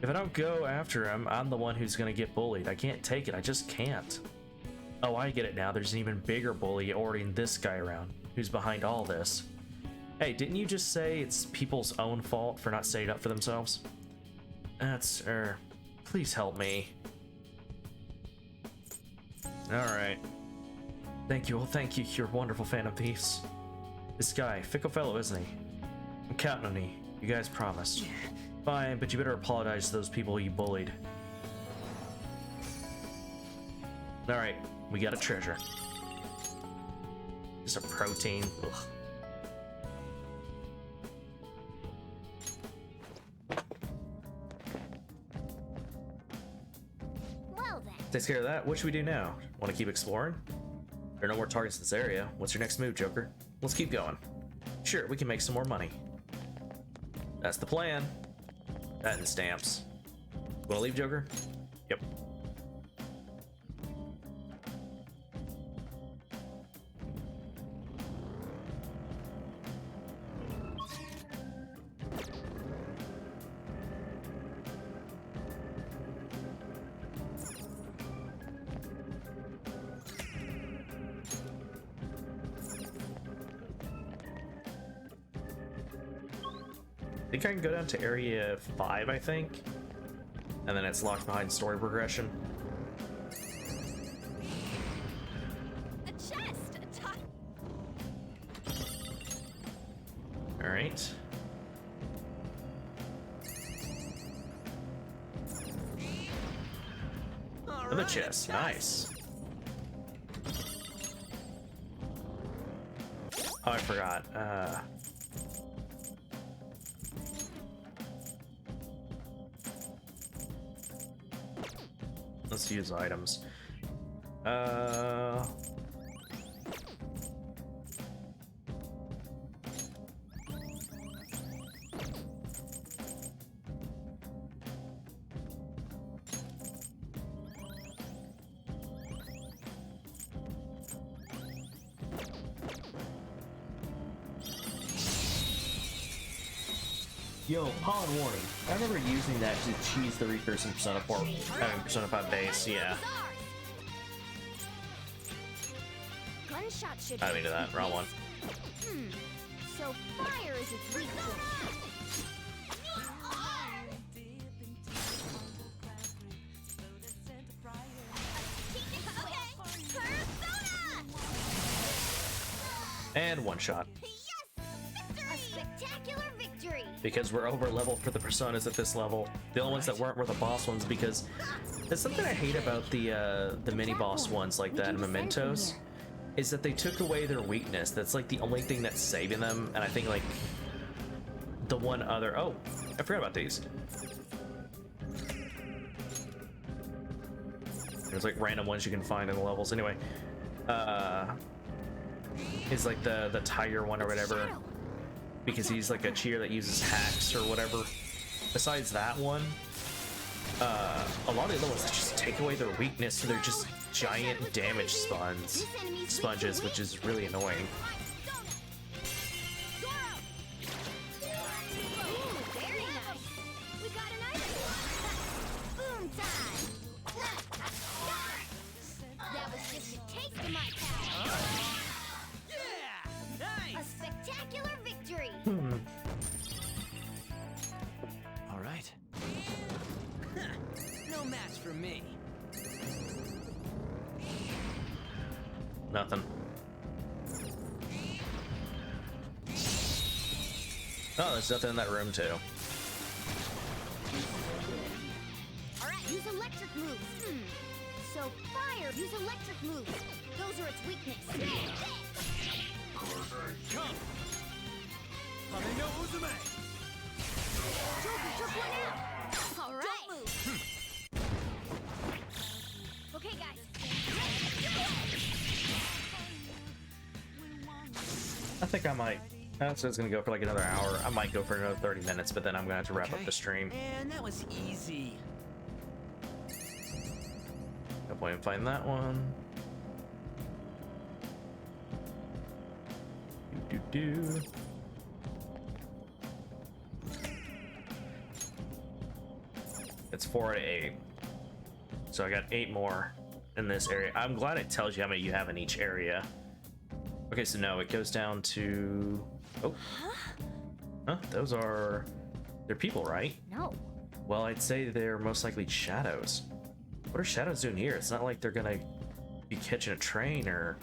If I don't go after him, I'm the one who's gonna get bullied. I can't take it. I just can't. Oh, I get it now. There's an even bigger bully ordering this guy around, who's behind all this. Hey, didn't you just say it's people's own fault for not standing up for themselves? That's, please help me. Alright. Thank you, well thank you, you're a wonderful fan of thieves. This guy, fickle fellow, isn't he? I'm counting on you. You guys promised. Fine, but you better apologize to those people you bullied. Alright, we got a treasure. Just a protein. Ugh. Well then. Takes care of that. What should we do now? Want to keep exploring? There are no more targets in this area. What's your next move, Joker? Let's keep going. Sure, we can make some more money. That's the plan. That and stamps. Wanna leave, Joker? Yep. I think I can go down to area 5, I think. And then it's locked behind story progression. A chest! Alright. Another chest, nice. Oh, I forgot. Let's use items. Yo, pollen warning. I remember using that to cheese the Reapers in Persona 4, Persona 5 base, yeah. Gunshot should I didn't mean to that, wrong one. So fire is its weakness. And one shot. A spectacular victory. Because we're over leveled for the personas at this level. The only ones that weren't were the boss ones, because there's something I hate about the mini boss ones like that in Mementos, is that they took away their weakness. That's like the only thing that's saving them, and I think like the one other, oh, I forgot about these. There's like random ones you can find in the levels. Anyway, is like the tiger one or whatever, because he's like a cheer that uses hacks or whatever. Besides that one, a lot of the other ones just take away their weakness, so they're just giant damage sponges, which is really annoying. Very nice. We got an item. Boom time. That was just a taste of my power. Yeah! A Nice! spectacular victory. All right. No match for me. Nothing. Oh, there's nothing in that room too. All right, use electric moves. So fire, use electric moves. Those are its weakness. Come! Coming no Uzume! Joker took one out. All right. Don't move. Okay, guys. I think I might. So it's gonna go for like another hour. I might go for another 30 minutes, but then I'm gonna have to wrap up the stream. And that was easy. No point in finding that one. Do. It's 4 to 8. So I got 8 more in this area. I'm glad it tells you how many you have in each area. Okay, so no, it goes down to... Oh. Huh? Those are... They're people, right? No. Well, I'd say they're most likely shadows. What are shadows doing here? It's not like they're gonna be catching a train or...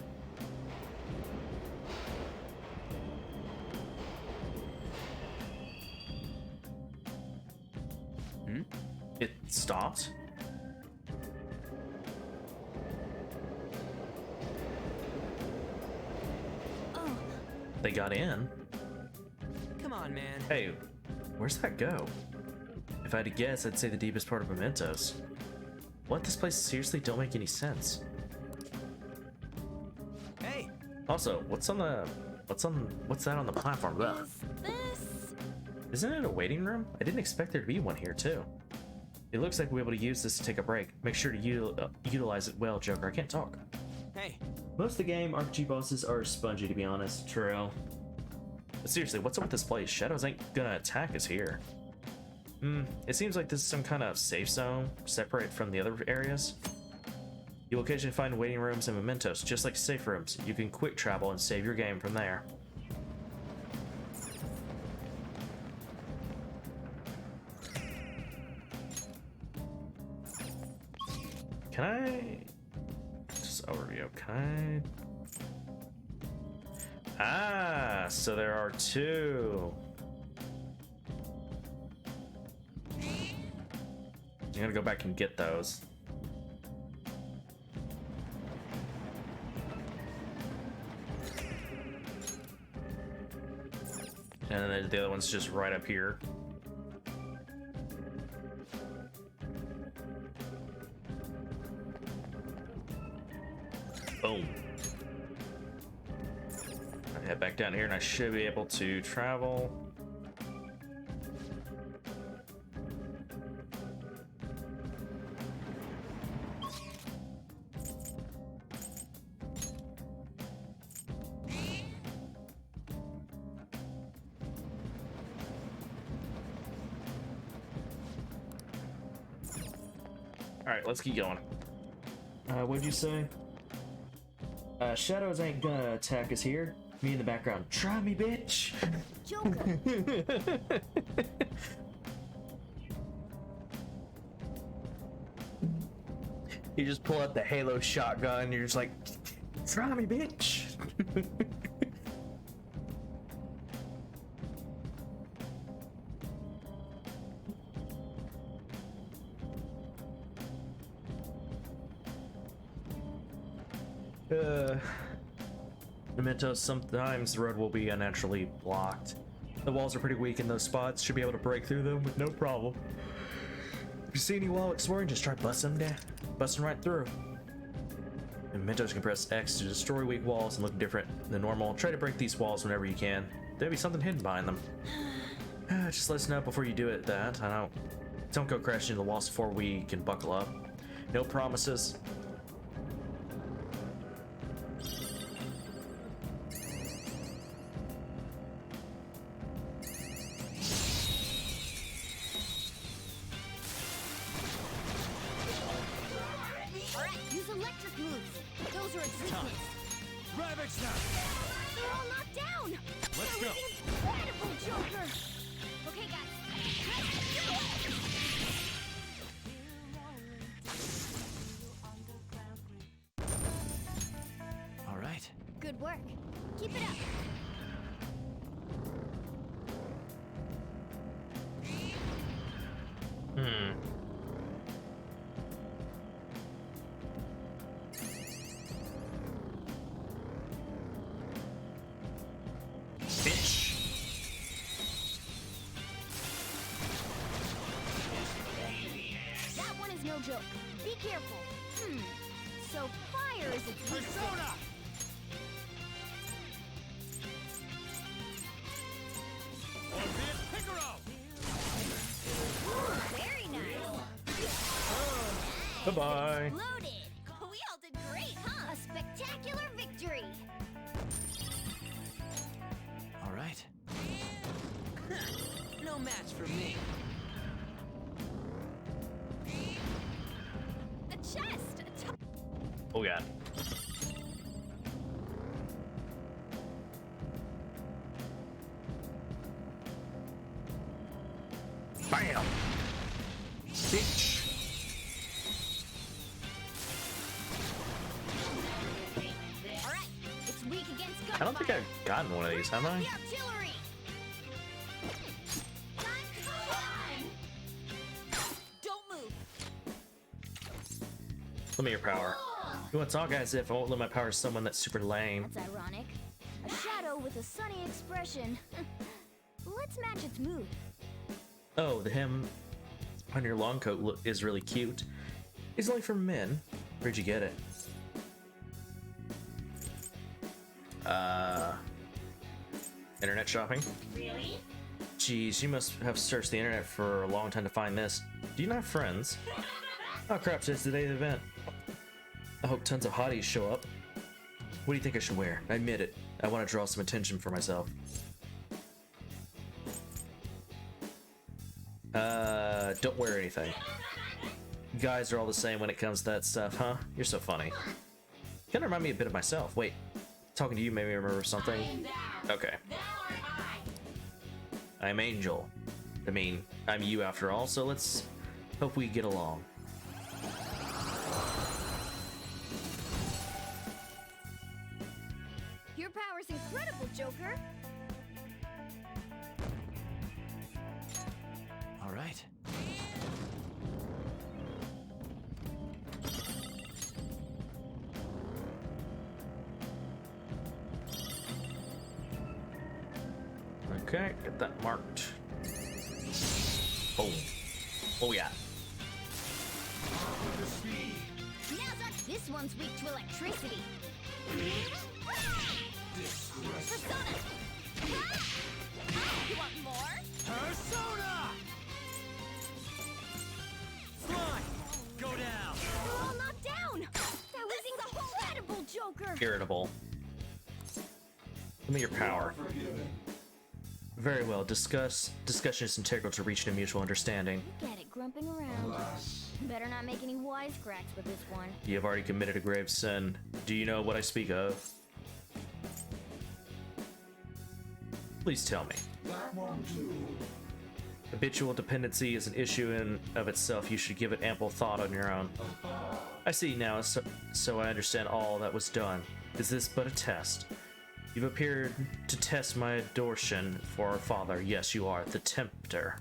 It stopped? Oh. They got in? Come on, man. Hey, where's that go? If I had to guess, I'd say the deepest part of Mementos. What? This place seriously don't make any sense. Hey! Also, what's that on the platform? Ugh. Is this Isn't it a waiting room? I didn't expect there to be one here, too. It looks like we'll be able to use this to take a break. Make sure to utilize it well, Joker. I can't talk. Hey. Most of the game, RPG bosses are spongy, to be honest. True. But seriously, what's up with this place? Shadows ain't gonna attack us here. It seems like this is some kind of safe zone, separate from the other areas. You'll occasionally find waiting rooms and mementos, just like safe rooms. You can quick travel and save your game from there. Can I... Just overview, can I... Ah, so there are two. I'm gonna go back and get those. And then the other one's just right up here. Boom. I head back down here and I should be able to travel. Alright, let's keep going. What'd you say? Shadows ain't gonna attack us here. Me in the background. Try me, bitch! Joker! You just pull out the Halo shotgun and you're just like, try me, bitch! Mementos, sometimes the road will be unnaturally blocked. The walls are pretty weak in those spots, should be able to break through them with no problem. If you see any wall exploring, just try busting right through. Mementos can press X to destroy weak walls and look different than normal. Try to break these walls whenever you can. There'll be something hidden behind them. Just let us know before you do it that. Don't go crashing into the walls before we can buckle up. No promises. They're all knocked down! Let's go! Incredible, Joker! Okay, guys, let's do it! All right. Good work. Keep it up. That one is no joke. Be careful. So fire is a persona. Very nice. Bye-bye. Loaded. We all did great, huh? A spectacular victory. All right. No match for me. A chest. Oh god. Bam! Bitch! All right. It's weak against gunfire. I don't think I've gotten one of these, have I? The artillery. Don't move. Let me your power. You want to talk as if I won't let my power to someone that's super lame. That's ironic. A shadow with a sunny expression. Let's match its mood. Oh, the hem on your long coat is really cute. It's only for men. Where'd you get it? Internet shopping? Really? Jeez, you must have searched the internet for a long time to find this. Do you not have friends? Oh crap, it's the day of the event. I hope tons of hotties show up. What do you think I should wear? I admit it. I want to draw some attention for myself. Don't wear anything. Guys are all the same when it comes to that stuff, huh? You're so funny. Kinda remind me a bit of myself. Wait, talking to you made me remember something. Okay. I'm Angel. I mean, I'm you after all, so let's hope we get along. Your power's incredible, Joker. All right. Okay, get that marked. Boom. Oh yeah. This one's weak to electricity. Persona! You want more? Persona! Slime! Go down! We're all knocked down! That was incredible, Joker! Irritable. Give me your power. Very well. Discussion is integral to reaching a mutual understanding. Get it, grumping around. Better not make any wisecracks with this one. You have already committed a grave sin. Do you know what I speak of? Please tell me. That one too. Habitual dependency is an issue in of itself. You should give it ample thought on your own. I see now, so I understand all that was done. Is this but a test? You've appeared to test my adoration for our father. Yes, you are the tempter.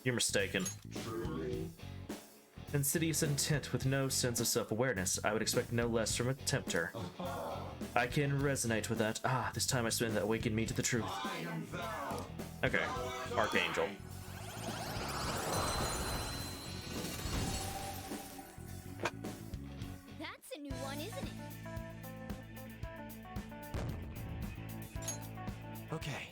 You're mistaken. Insidious intent with no sense of self-awareness. I would expect no less from a tempter. I can resonate with that. Ah, this time I spent that awakened me to the truth. Okay, Archangel. That's a new one, isn't it? Okay.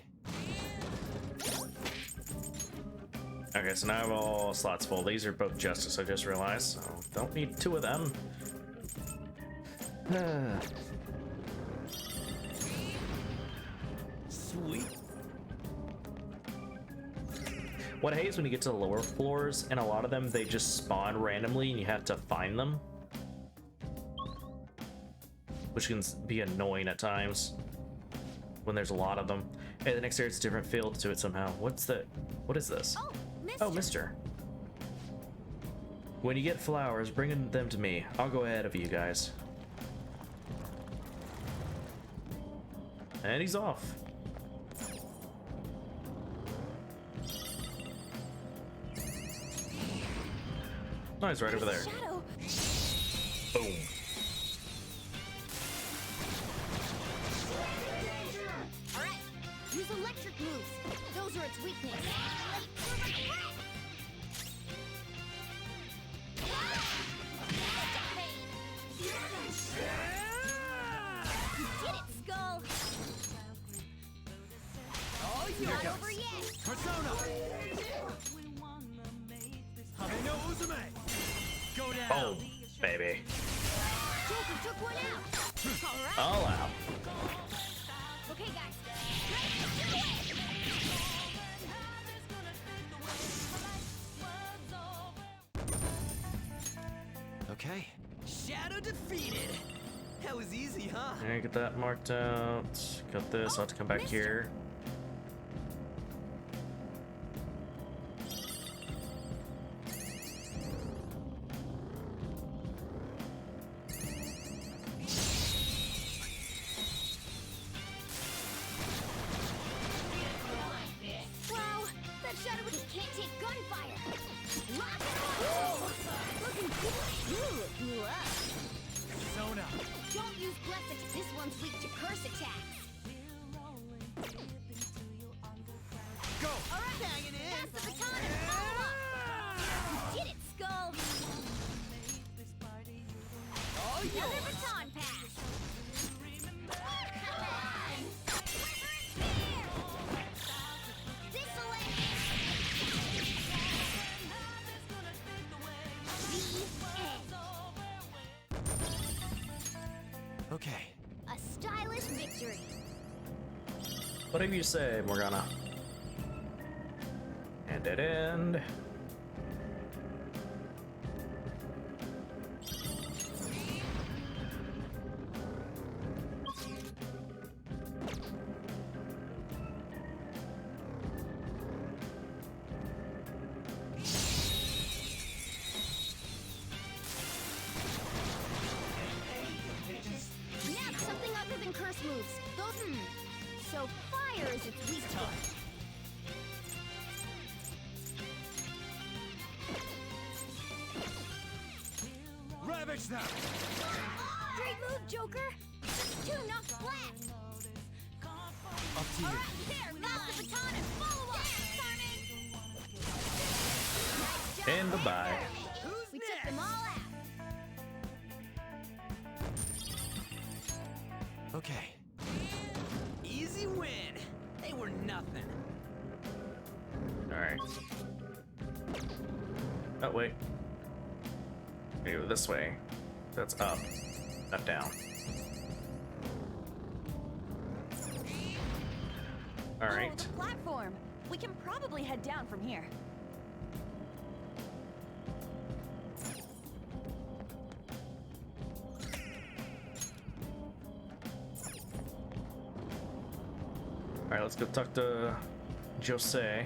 Okay, so now I have all slots full. These are both Justice, I just realized, so don't need two of them. Sweet. What I hate is when you get to the lower floors, and a lot of them, they just spawn randomly and you have to find them. Which can be annoying at times when there's a lot of them. Hey, the next area's a different field to it somehow. What is this? Oh, Mr. Oh, Mister. When you get flowers, bring them to me. I'll go ahead of you guys. And he's off. No, he's right over there. Shadow. Boom. All right, use electric moves. Those are its weakness. You did it, Skull. Oh, It's not over yet. Persona! Habe no Uzume! Go down! Oh, baby. Joker took one out. All right. All out. Okay, guys. Okay. Shadow defeated. That was easy, huh? Yeah, get that marked out. Got this. I'll have to come back here. Wow, that shadow can't take gunfire. Lock it on. Looking good. Ooh, it blew up. Persona! Don't use blessings. This one's weak to curse attacks. Go! All right, banging in. Pass the baton and follow up. You did it, Skull. Oh, Another baton pass. Come on. Okay. A stylish victory. Whatever you say, Morgana. And dead end. Yeah, something other than curse moves. Those, So fire is its weak point. Ravage them! Great move, Joker! Two knocks flat! Up to you. Alright, there! Pass the baton and follow up! Nice job! And bye-bye. We took them all out! Okay. Easy win. They were nothing. Alright. Oh, wait. Go this way. That's up, not down. Oh, Alright. the platform. We can probably head down from here. Alright, let's go talk to Jose.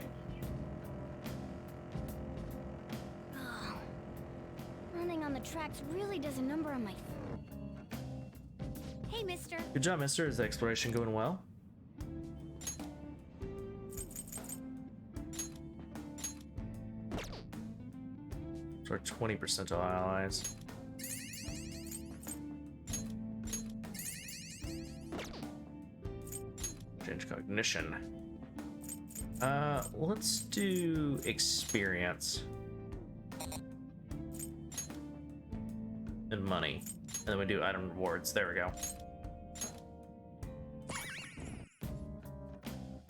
Oh, running on the tracks really does a number on my... Hey, mister. Good job, mister. Is the exploration going well? For 20% of allies. Change cognition. Let's do experience. And money. And then we do item rewards. There we go.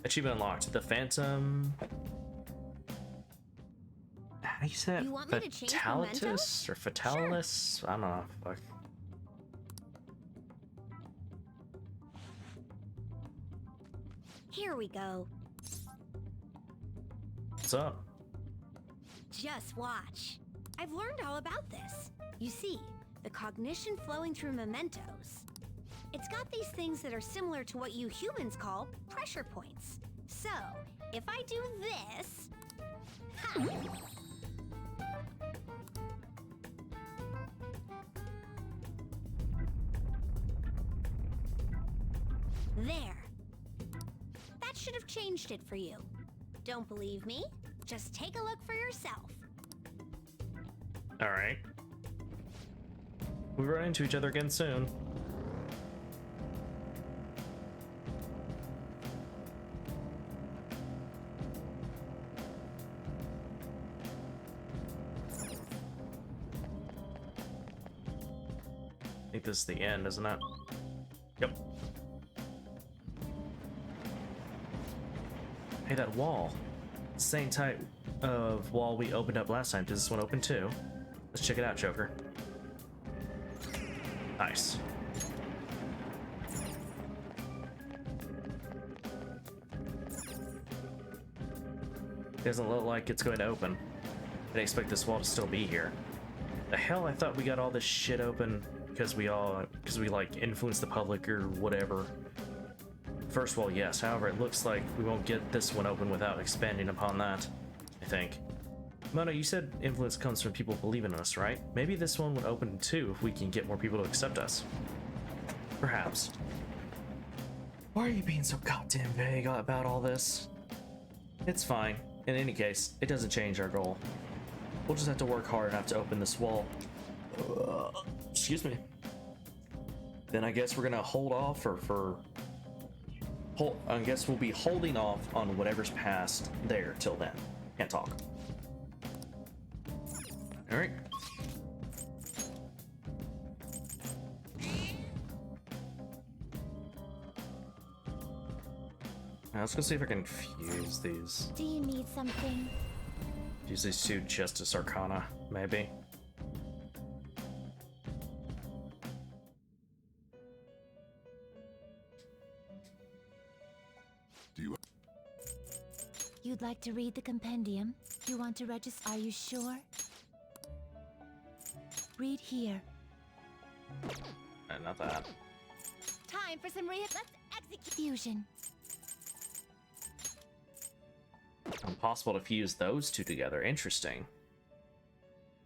Achievement unlocked. The Phantom. How do you say it? You want me to change Fatalitas or Fatalis? I don't know. Fuck. Here we go. What's up? Just watch. I've learned all about this. You see, the cognition flowing through mementos. It's got these things that are similar to what you humans call pressure points. So, if I do this... Ha! There. That should have changed it for you. Don't believe me? Just take a look for yourself. Alright. We run into each other again soon. I think this is the end, isn't it? Yep. Hey, that wall. Same type of wall we opened up last time. Does this one open too? Let's check it out, Joker. Nice. Doesn't look like it's going to open. I didn't expect this wall to still be here. The hell, I thought we got all this shit open because we like influenced the public or whatever. First wall, yes. However, it looks like we won't get this one open without expanding upon that, I think. Mona, you said influence comes from people believing in us, right? Maybe this one would open too if we can get more people to accept us. Perhaps. Why are you being so goddamn vague about all this? It's fine. In any case, it doesn't change our goal. We'll just have to work hard enough to open this wall. Excuse me. Then I guess we're gonna hold off I guess we'll be holding off on whatever's past there till then. Can't talk. Alright. Now let's go see if I can fuse these. Do you need something? Use these two Justice Arcana, maybe. like to read the compendium? You want to register? Are you sure? Read here. Not that. Time for some Let's execute fusion. Impossible to fuse those two together. Interesting.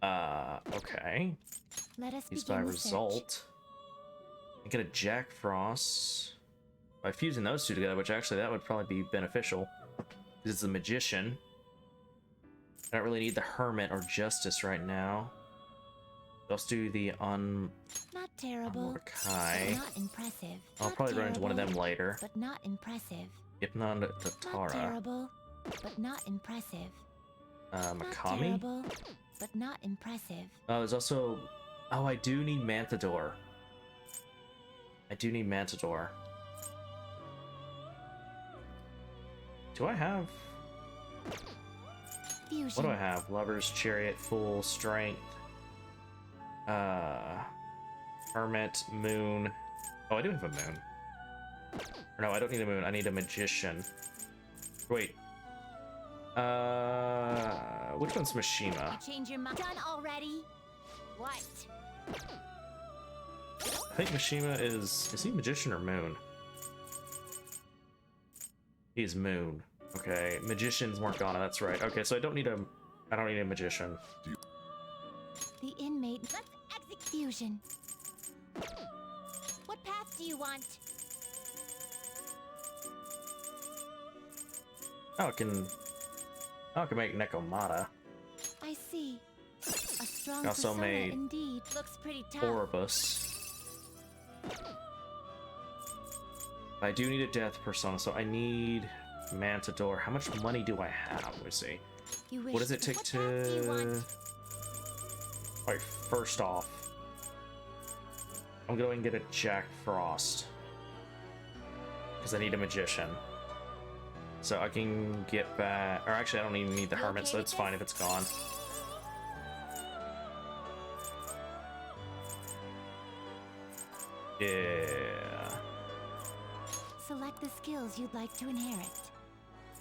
Okay. Let us Fused by begin the search. result. I get a Jack Frost by fusing those two together, which actually that would probably be beneficial because it's a magician. I don't really need the Hermit or Justice right now. Let's do the Not terrible. Mordecai. But not impressive. I'll Not probably run into one of them terrible, later. But not impressive. Hypnon to Not Tara. terrible, but not impressive. Not Makami? terrible, but not impressive. Oh, there's also... Oh, I do need Mantador. I do need Mantador. Do I have... Fusion. What do I have? Lover's Chariot, Full Strength. Hermit, Moon. Oh, I do have a Moon. Or no, I don't need a Moon. I need a Magician. Wait. Which one's Mishima? You change your mind. Done already? What? I think Mishima is he Magician or Moon? He's Moon. Okay, Magician's Morgana, that's right. Okay, so I don't need a Magician. The inmate. Let's execute fusion. What path do you want? Oh, I can make Nekomata. I see. A strong I also persona made indeed. Looks pretty tough. Oribus. I do need a death persona, so I need Mantador. How much money do I have? Let me see. You wish What does it take what path do you to... want? Alright, first off, I'm going to get a Jack Frost. Because I need a Magician. So I can get back... Or actually, I don't even need the Hermit, so it's fine if it's gone. Yeah. Select the skills you'd like to inherit.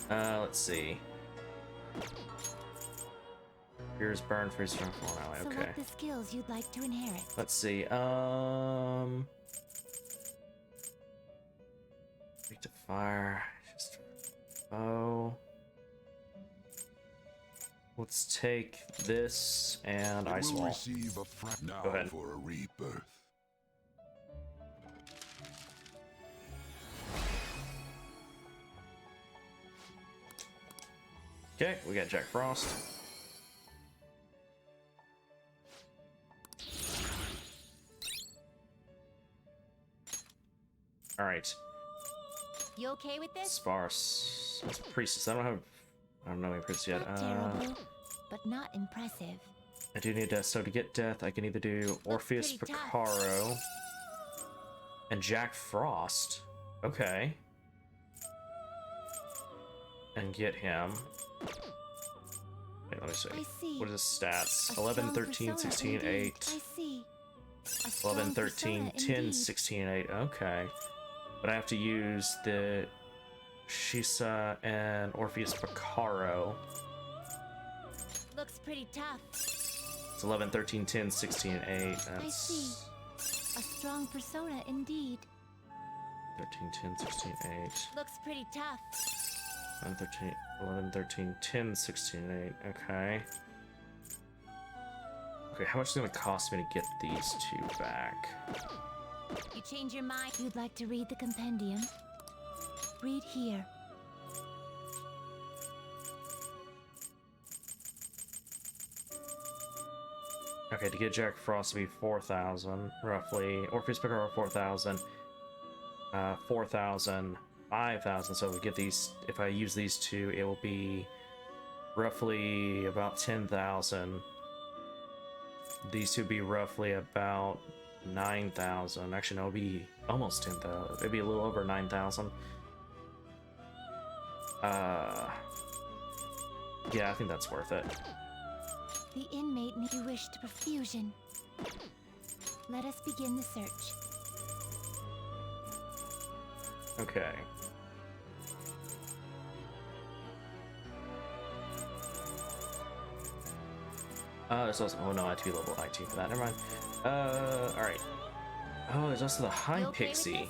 Let's see. Here's Burn, Freeze, Strong, Fall, Ally. Okay. Select the skills you'd like to inherit. Let's see. Take to fire. Just let's take this and It Ice will Wall. receive a fra- now Go ahead. for a rebirth. Okay, we got Jack Frost. All right. You okay with this? Sparse. What's Priestess? I don't know any Priestess yet. Not terrible, but not impressive. I do need death, so to get death, I can either do Orpheus pretty tough. Picaro and Jack Frost. Okay. And get him. Wait, let me see. I see. What are his stats? A 11, strong 13, persona 16, indeed. 8. I see. A 11, strong 13, persona 10, indeed. 16, 8. Okay. But I have to use the Shisa and Orpheus Picaro. Looks pretty tough. It's 11, 13, 10, 16, 8. That's I see. A strong persona indeed. 13, 10, 16, 8. Looks pretty tough. 11, 13, 10, 16, 8. Okay. Okay, how much is it going to cost me to get these two back? You change your mind. You'd like to read the compendium? Read here. Okay, to get Jack Frost to be 4,000, roughly. Orpheus Picaro 4,000. 4,000. 5,000. So if we get these, if I use these two, it will be roughly about 10,000. These two be roughly about 9,000. Actually, no, it'll be almost 10,000. It'd be a little over 9,000. Yeah, I think that's worth it. The inmate you wish to perfusion. Let us begin the search. Okay. There's also, oh no, I have to be level 19 for that. Never mind. Alright. Oh, there's also the High You okay with Pixie,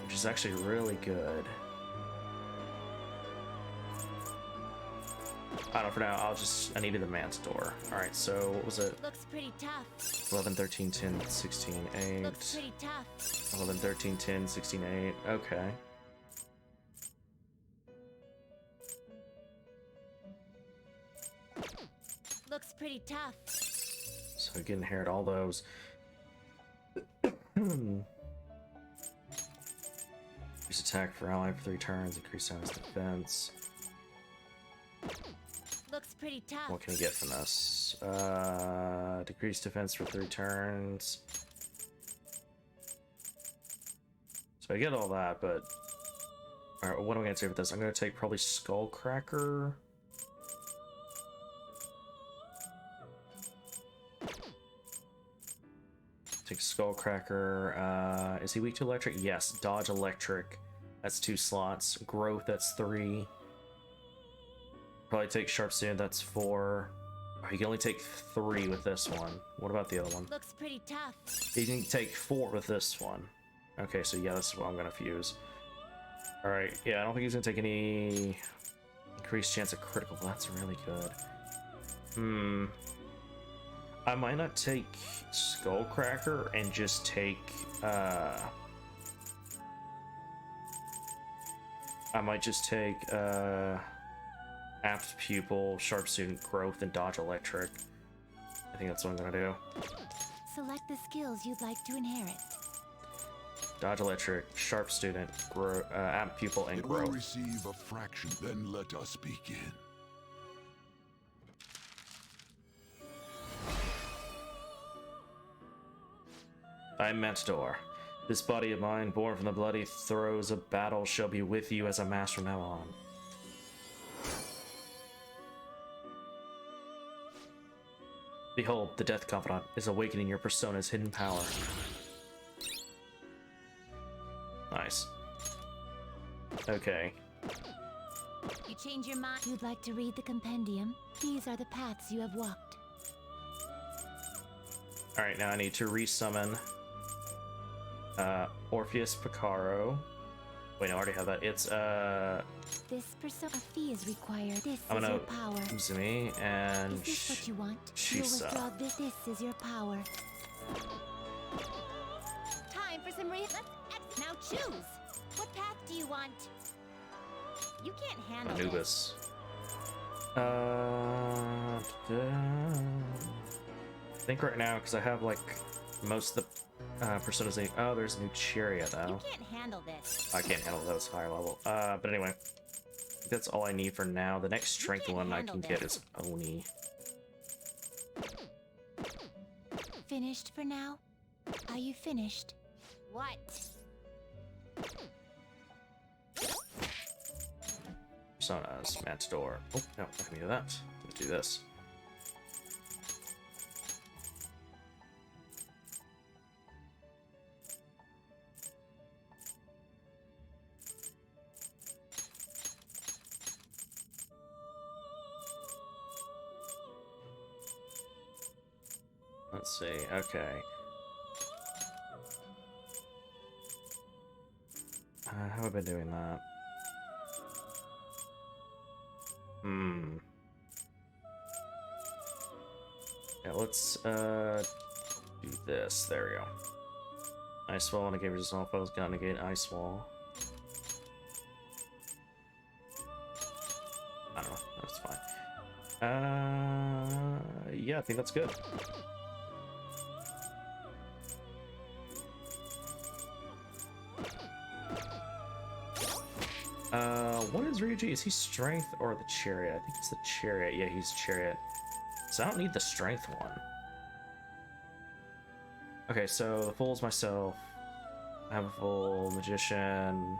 which is actually really good. I don't know, for now, I needed the Manticore. Alright, so what was it? Looks pretty tough. 11, 13, 10, 16, 8. Looks pretty tough. 11, 13, 10, 16, 8. Okay. Looks pretty tough. So I can inherit all those. Increase attack for ally for 3 turns, increase damage defense. Looks pretty tough. What can you get from this? Decrease defense for 3 turns. So I get all that, but... Alright, what am I gonna do with this? I'm gonna take probably Skullcracker. Take Skullcracker. Is he weak to electric? Yes. Dodge electric. That's 2 slots. Growth, that's 3. Probably take Sharp Student, that's 4. Oh, you can only take 3 with this one. What about the other one? Looks pretty tough. You can take 4 with this one. Okay, so yeah, this is what I'm gonna fuse. Alright, yeah, I don't think he's gonna take any increased chance of critical, but that's really good. I might not take Skullcracker and just take, I might just take, Apt Pupil, Sharp Student, Growth, and Dodge Electric. I think that's what I'm gonna do. Select the skills you'd like to inherit. Dodge Electric, Sharp Student, Apt Pupil, and It will Growth. receive a fraction, then let us begin. I am Matador. This body of mine, born from the bloody throes of battle, shall be with you as a master from now on. Behold, the Death Confidant is awakening your persona's hidden power. Nice. Okay. You change your mind. You'd like to read the compendium? These are the paths you have walked. Alright, now I need to resummon Orpheus Picaro. Wait, no, I already have that. It's This persona fee is required. This I'm is gonna your power. Uzumi and Is this what you want? Shisa. You'll withdraw this. This is your power. Time for some Now choose. What path do you want? You can't handle Anubis. I think right now, because I have like most of the personas. Oh, there's a new Chariot though. You can't handle this. I can't handle those higher level. But anyway, that's all I need for now. The next strength one I can get is Oni. Finished for now? Are you finished? What? Personas, Matador. Oh, no, I can do that. Let's do this. Let's see, okay. How have I been doing that? Yeah, let's do this. There we go. Ice Wall, negate resist all foes, got negate Ice Wall. I don't know, that's fine. Yeah, I think that's good. What is Ryuji? Is he strength or the chariot? I think it's the chariot. Yeah, he's chariot. So I don't need the strength one. Okay, so the fool's myself. I have a full magician.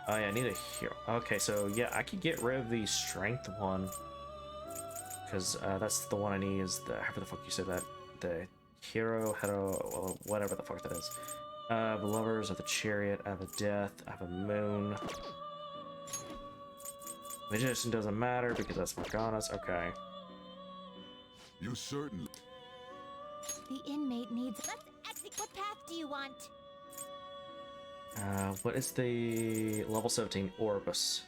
Oh yeah, I need a hero. Okay, so yeah, I could get rid of the strength one. Because that's the one I need is the, however the fuck you say that. The hero, hetero, whatever the fuck that is. The lovers of the chariot, I have a death, I have a moon. Magician doesn't matter because that's Morgana's. Okay. You certainly... The inmate needs. Let's exit. What path do you want? What is the level 17 Orbis?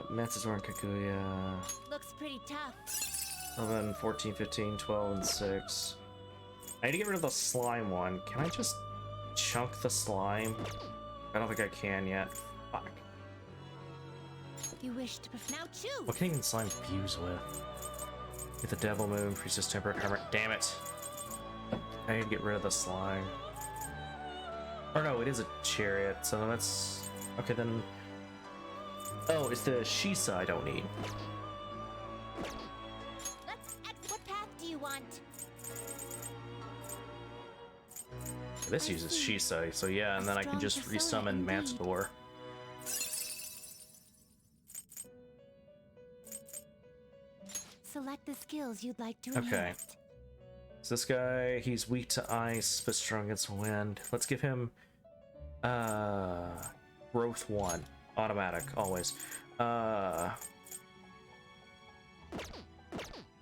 Matsuzor and Kaguya. Looks pretty tough. 11, 14, 15, 12, and 6. I need to get rid of the slime one. Can I just chunk the slime? I don't think I can yet. Fuck. You wish to now choose. What can even slime fuse with? Get the devil moon, increases temperate armor. Damn it. I need to get rid of the slime. Or no, it is a chariot, so that's... Okay, then... Oh, it's the Shisa I don't need. Let's exit. What path do you want? This uses Shisa, so yeah, and then I can just resummon Matador. Select the skills you'd like to Okay. inherit. So this guy, he's weak to ice, but strong against wind. Let's give him growth 1. Automatic, always. What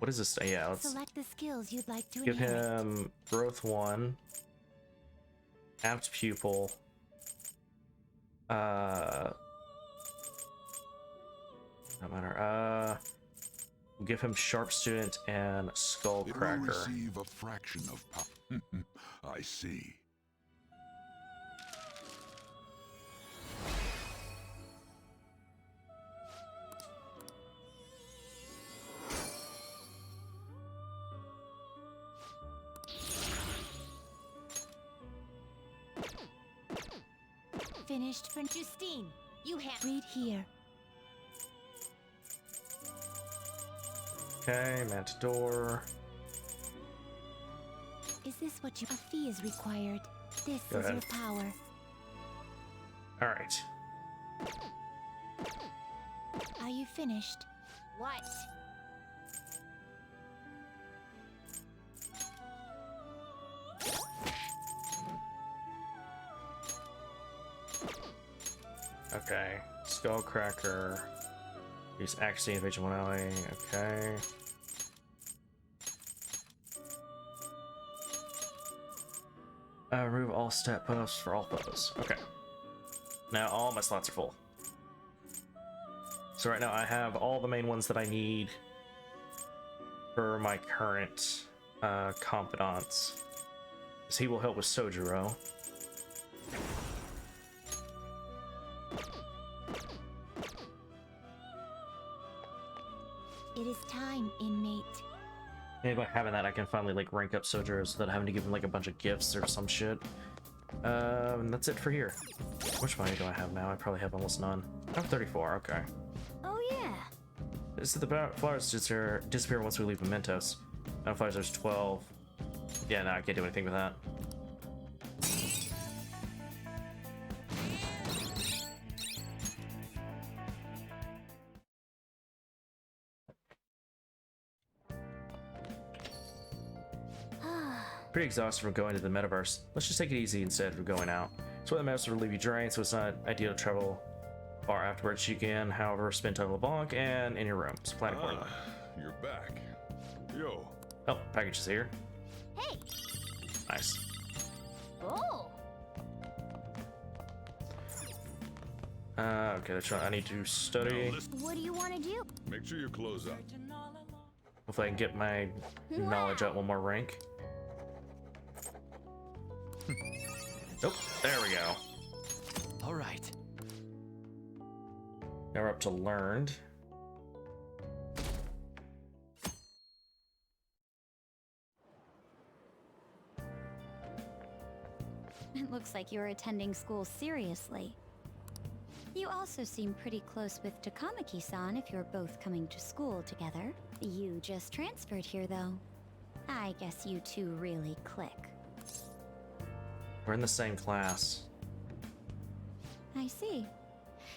is this? Yeah, let's Select the skills you'd like to give inherit. him growth 1. Apt pupil. No matter. We'll give him sharp student and skull It will cracker. receive a fraction of power. I see. Finished for Justine. You have. Read here. Okay, Matador. Is this what you? A fee is required. This Go is your ahead. power. Alright. Are you finished? What? Okay. Skull cracker. Use accuracy and evasion 1 ally. Okay. Remove all stat buffs for all foes. Okay. Now all my slots are full. So right now I have all the main ones that I need for my current confidants. Because he will help with Sojiro. It is time, inmate. Maybe by having that I can finally like rank up Sojiro so that I'm having to give him like a bunch of gifts or some shit. And that's it for here. How much money do I have now? I probably have almost none. I have 34, okay. Oh yeah. This is the flowers disappear once we leave Mementos. Now flowers there's 12. Yeah, no, I can't do anything with that. Pretty exhausted from going to the metaverse. Let's just take it easy instead of going out. So the metaverse will leave you drained, so it's not ideal to travel far afterwards. You can, however, spend time with Bonk and in your room. So plan accordingly. You're back. Yo. Oh, package is here. Hey. Nice. Oh. Okay, that's right. I need to study. What do you want to do? Make sure you close up. Hopefully I can get my knowledge up one more rank. Nope, there we go. All right. Now we're up to learned. It looks like you're attending school seriously. You also seem pretty close with Takamaki-san if you're both coming to school together. You just transferred here, though. I guess you two really click. We're in the same class. I see.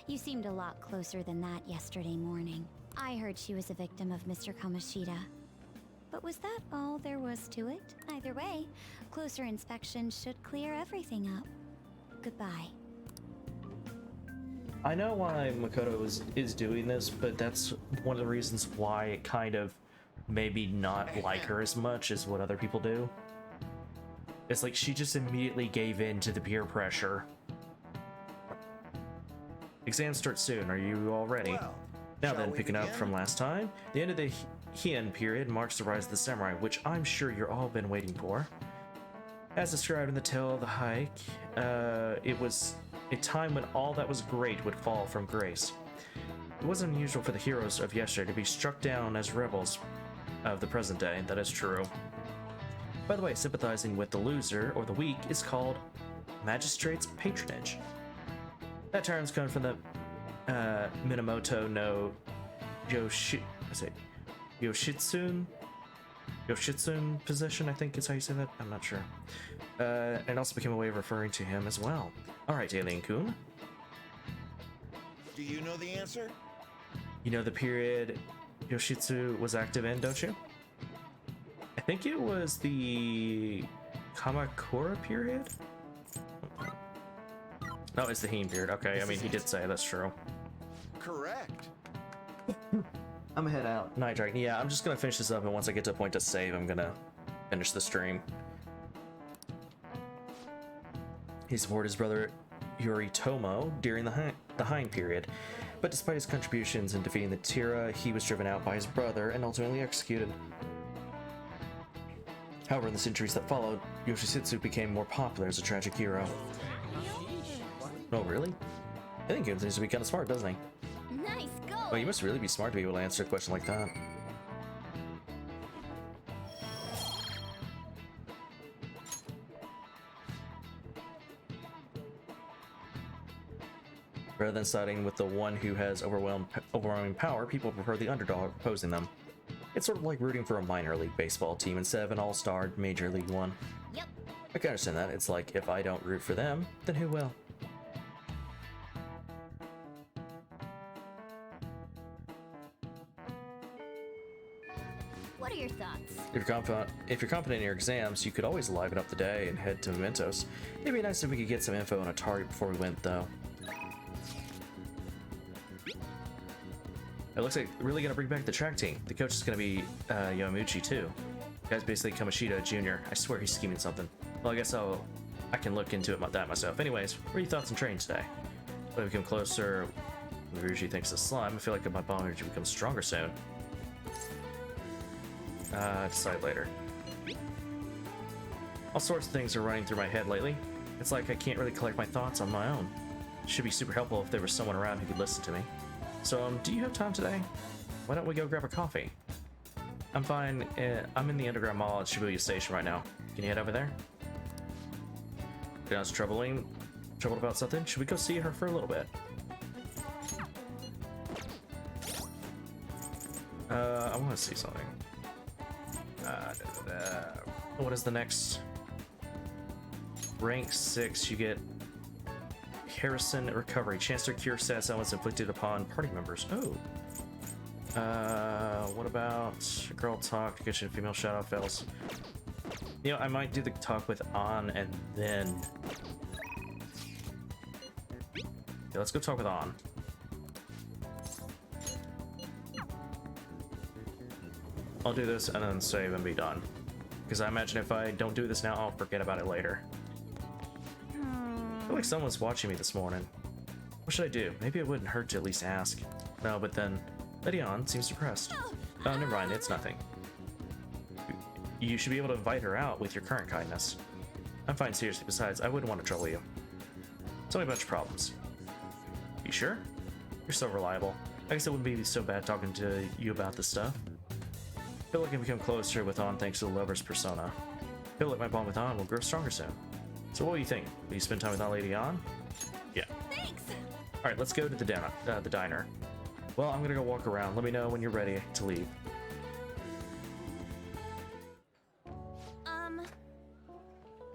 You seemed a lot closer than that yesterday morning. I heard she was a victim of Mr. Kamoshida. But was that all there was to it? Either way, closer inspection should clear everything up. Goodbye. I know why Makoto is doing this, but that's one of the reasons why it kind of maybe not like her as much as what other people do. It's like she just immediately gave in to the peer pressure. Exams start soon. Are you all ready? Well, Now shall then, we picking up begin? from last time, the end of the Heian period marks the rise of the samurai, which I'm sure you're all been waiting for. As described in the tale of the hike, it was a time when all that was great would fall from grace. It wasn't unusual for the heroes of yesterday to be struck down as rebels of the present day. That is true. By the way, sympathizing with the loser or the weak is called magistrate's patronage. That term's coming from the Minamoto no Yoshitsune position, I think is how you say that. I'm not sure. And it also became a way of referring to him as well. Alright, Alien-kun. Do you know the answer? You know the period Yoshitsu was active in, don't you? I think it was the Kamakura period? No, it's the Heian period. Okay, I mean, he did say that's true. Correct. I'm gonna head out. Night Dragon. Yeah, I'm just gonna finish this up, and once I get to a point to save, I'm gonna finish the stream. He supported his brother Yoritomo during the Heian period, but despite his contributions in defeating the Tira, he was driven out by his brother and ultimately executed. However, in the centuries that followed, Yoshitsune became more popular as a tragic hero. Oh, really? I think he seems to be kind of smart, doesn't he? Nice go. Well, you must really be smart to be able to answer a question like that. Rather than siding with the one who has overwhelming power, people prefer the underdog opposing them. It's sort of like rooting for a minor league baseball team instead of an all-star major league one. Yep. I can understand that. It's like, if I don't root for them, then who will? What are your thoughts? If you're confident in your exams, you could always liven up the day and head to Mementos. It'd be nice if we could get some info on a target before we went, though. It looks like really gonna bring back the track team. The coach is gonna be Yomiuchi too. The guy's basically Kamoshida Jr. I swear he's scheming something. Well, I guess I can look into that myself. Anyways, what are your thoughts on training today? When we become closer, Yomiuchi thinks of slime. I feel like my bomb energy becomes stronger soon. Decide later. All sorts of things are running through my head lately. It's like I can't really collect my thoughts on my own. It should be super helpful if there was someone around who could listen to me. So, do you have time today? Why don't we go grab a coffee? I'm fine. I'm in the underground mall at Shibuya Station right now. Can you head over there? Leon's troubled about something? Should we go see her for a little bit? I want to see something. What is the next? Rank 6, you get Harrison Recovery. Chance to cure status elements inflicted upon party members. Oh. What about girl talk? Kitchen female shadow fails. You know, I might do the talk with On and then. Yeah, let's go talk with On. I'll do this and then save and be done. Because I imagine if I don't do this now, I'll forget about it later. I feel like someone's watching me this morning. What should I do? Maybe it wouldn't hurt to at least ask. No, but then Lady On seems depressed. Oh, never mind, it's nothing. You should be able to invite her out with your current kindness. I'm fine, seriously. Besides, I wouldn't want to trouble you. Tell me about your problems. You sure? You're so reliable. I guess it wouldn't be so bad talking to you about this stuff. I feel like I've become closer with On thanks to the lover's persona. I feel like my bond with On will grow stronger soon. So what do you think? Will you spend time with that lady On? Yeah. Thanks. Alright, let's go to the diner. Well, I'm gonna go walk around. Let me know when you're ready to leave.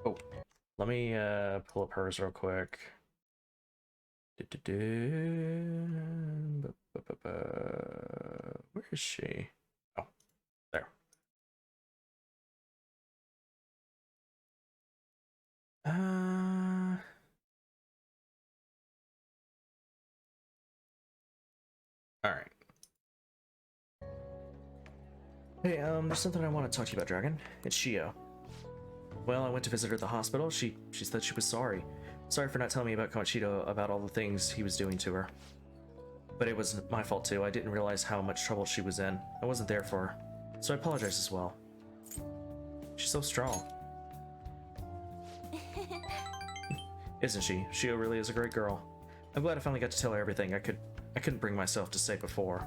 Oh, let me pull up hers real quick. Where is she? Oh, there. Alright. Hey, there's something I want to talk to you about, Dragon. It's Shio. Well, I went to visit her at the hospital. She said she was sorry. Sorry for not telling me about Kamoshida about all the things he was doing to her. But it was my fault too. I didn't realize how much trouble she was in. I wasn't there for her. So I apologize as well. She's so strong. Isn't she? Shio really is a great girl. I'm glad I finally got to tell her everything I couldn't bring myself to say before.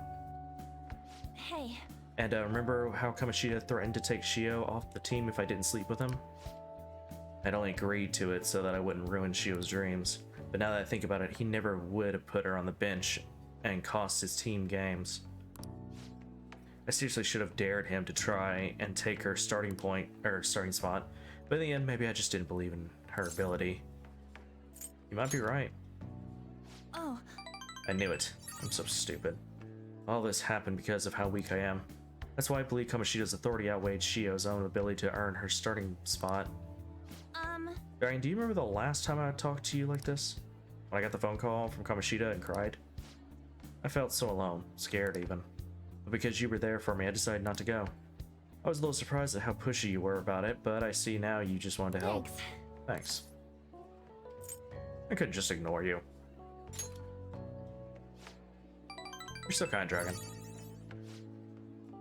Hey. And remember how Kamoshida threatened to take Shio off the team if I didn't sleep with him? I'd only agreed to it so that I wouldn't ruin Shio's dreams. But now that I think about it, he never would have put her on the bench and cost his team games. I seriously should have dared him to try and take her starting spot. But in the end, maybe I just didn't believe in her ability. You might be right. Oh. I knew it. I'm so stupid. All this happened because of how weak I am. That's why I believe Kamoshida's authority outweighed Shio's own ability to earn her starting spot. Dragon, do you remember the last time I talked to you like this? When I got the phone call from Kamoshida and cried? I felt so alone, scared even. But because you were there for me, I decided not to go. I was a little surprised at how pushy you were about it, but I see now you just wanted to help. Thanks. I couldn't just ignore you. You're so kind, Dragon.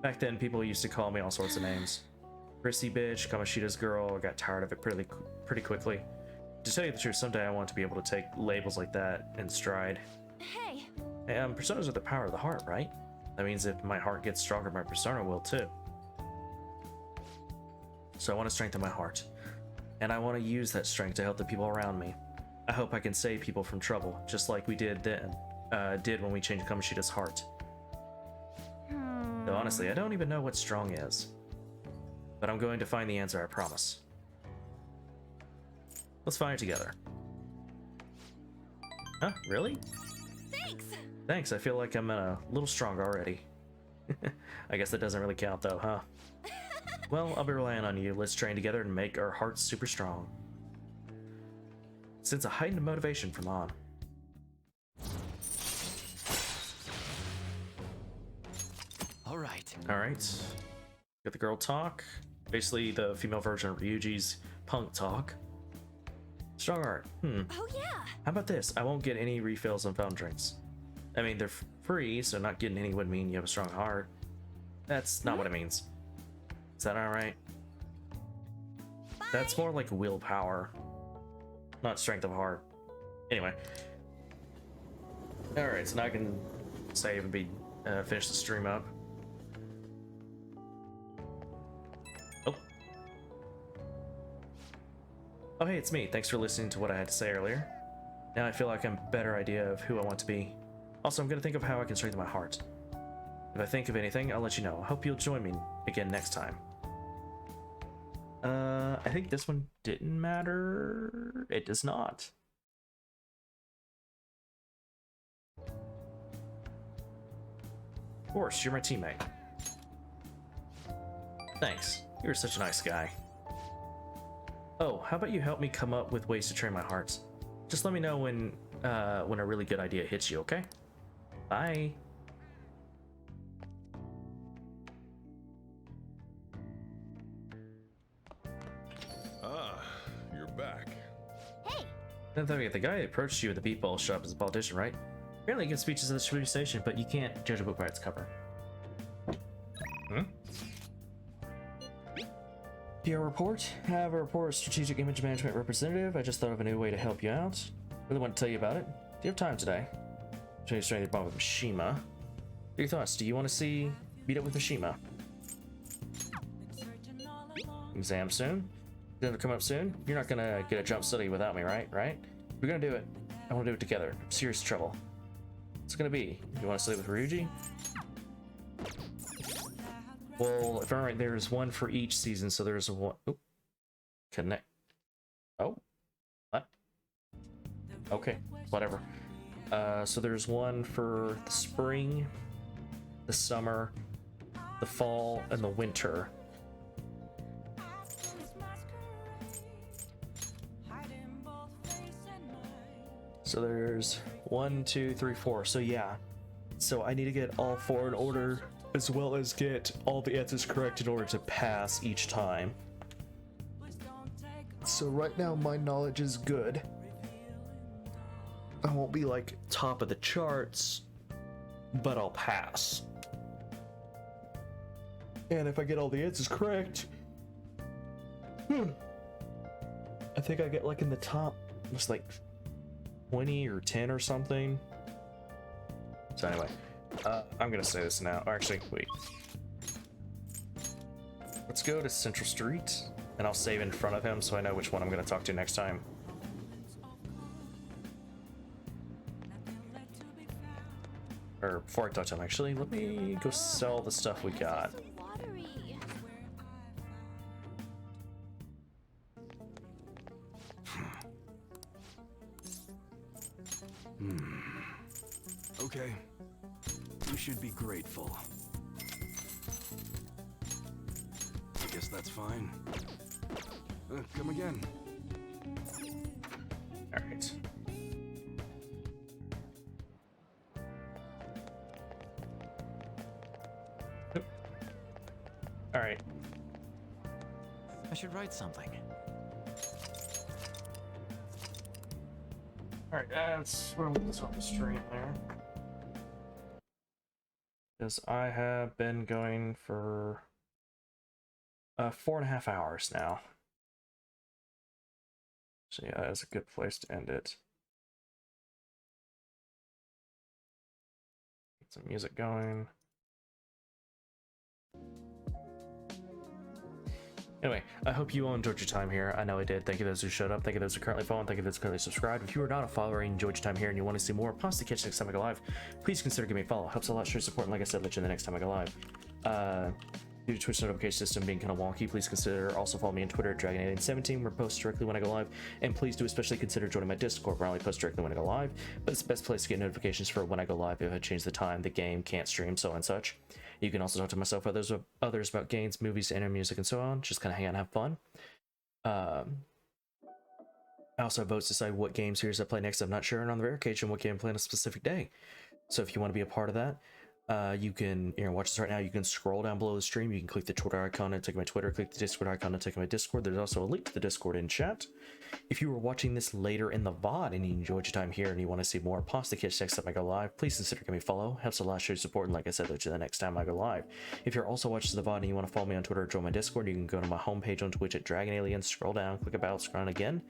Back then, people used to call me all sorts of names. Prissy bitch, Kamoshida's girl. I got tired of it pretty quickly. To tell you the truth, someday I want to be able to take labels like that in stride. Hey. Personas are the power of the heart, right? That means if my heart gets stronger, my persona will too. So I want to strengthen my heart. And I want to use that strength to help the people around me. I hope I can save people from trouble, just like we did when we changed Kamoshida's heart. Though honestly, I don't even know what strong is. But I'm going to find the answer, I promise. Let's find it together. Huh? Really? Thanks! Thanks, I feel like I'm a little stronger already. I guess that doesn't really count though, huh? Well, I'll be relying on you. Let's train together and make our hearts super strong. Sense a heightened motivation from on. Alright. Alright. Got the girl talk. Basically the female version of Ryuji's punk talk. Strong art. Oh yeah. How about this? I won't get any refills on fountain drinks. I mean, they're free, so not getting any would mean you have a strong heart. That's not what it means. Is that alright? That's more like willpower, not strength of heart. Anyway. Alright, so now I can save and finish the stream up. Oh hey, it's me. Thanks for listening to what I had to say earlier. Now I feel like I'm a better idea of who I want to be. Also, I'm gonna think of how I can strengthen my heart. If I think of anything, I'll let you know. I hope you'll join me again next time. I think this one didn't matter. It does not. Of course, you're my teammate. Thanks. You're such a nice guy. Oh, how about you help me come up with ways to train my hearts? Just let me know when a really good idea hits you, okay? Bye. Ah, you're back. Hey! Then the guy who approached you at the beat ball shop is a politician, right? Apparently he gives speeches at the Shibuya station, but you can't judge a book by its cover. PR report. Have a report, strategic image management representative. I just thought of a new way to help you out. Really want to tell you about it. Do you have time today? Trying to straight bomb with Mishima. What are your thoughts? Do you want to meet up with Mishima? Exam soon? Gonna come up soon? You're not gonna get a jump study without me, right? We're gonna do it. I want to do it together. Serious trouble. What's it gonna be? You want to study with Ryuji? Well, if I'm right, there's one for each season, so there's one. Oop. Connect. Oh. What? Okay. Whatever. So there's one for the spring, the summer, the fall, and the winter. So there's 1, 2, 3, 4. So yeah, So I need to get all 4 in order, as well as get all the answers correct in order to pass each time. So right now my knowledge is good. I won't be like top of the charts, but I'll pass. And if I get all the answers correct, I think I get like in the top, just like 20 or 10 or something. So anyway, I'm gonna say this now. Or actually, wait. Let's go to Central Street, and I'll save in front of him so I know which one I'm gonna talk to next time. Or before I talk to him, actually, let me go sell the stuff we got. Okay. You should be grateful. I guess that's fine. Come again. Alright. Alright. I should write something. Alright, that's where we'll swap the stream there. Because I have been going for 4.5 hours now. So yeah, that's a good place to end it. Get some music going. Anyway, I hope you all enjoyed your time here. I know I did. Thank you to those who showed up. Thank you to those who are currently following. Thank you to those who are currently subscribed. If you are not a follower and enjoyed your time here and you want to see more, pause to catch next time I go live, please consider giving me a follow. Helps a lot, show support, and like I said, let you know the next time I go live. Due to Twitch notification system being kind of wonky, please consider also follow me on Twitter at DragonAlien17, where I post directly when I go live. And please do especially consider joining my Discord, where I only post directly when I go live. But it's the best place to get notifications for when I go live if I change the time, the game, can't stream, so on and such. You can also talk to myself, others about games, movies, anime, music, and so on. Just kind of hang out and have fun. I also have votes to decide what game series I play next. I'm not sure, and on the rare occasion, what game I play on a specific day. So if you want to be a part of that, you can, watch this right now. You can scroll down below the stream. You can click the Twitter icon and take my Twitter. Click the Discord icon and take my Discord. There's also a link to the Discord in chat. If you were watching this later in the VOD and you enjoyed your time here and you want to see more, pause to catch next time I go live. Please consider giving me a follow. Helps a lot, show your support, and like I said, let you the next time I go live. If you're also watching the VOD and you want to follow me on Twitter or join my Discord, you can go to my homepage on Twitch at DragonAlien. Scroll down, click about, scroll down again.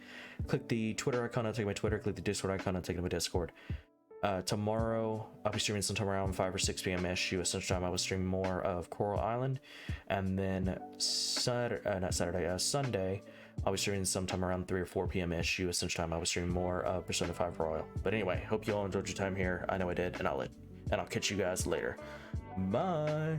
Click the Twitter icon and take my Twitter. Click the Discord icon and take my Discord. Tomorrow I'll be streaming sometime around 5 or 6 p.m. ish US Central Time. I will stream more of Coral Island, and then Sunday I'll be streaming sometime around 3 or 4 p.m. ish US Central Time. I will stream more of Persona 5 Royal. But anyway, hope you all enjoyed your time here. I know I did, and I'll catch you guys later. Bye.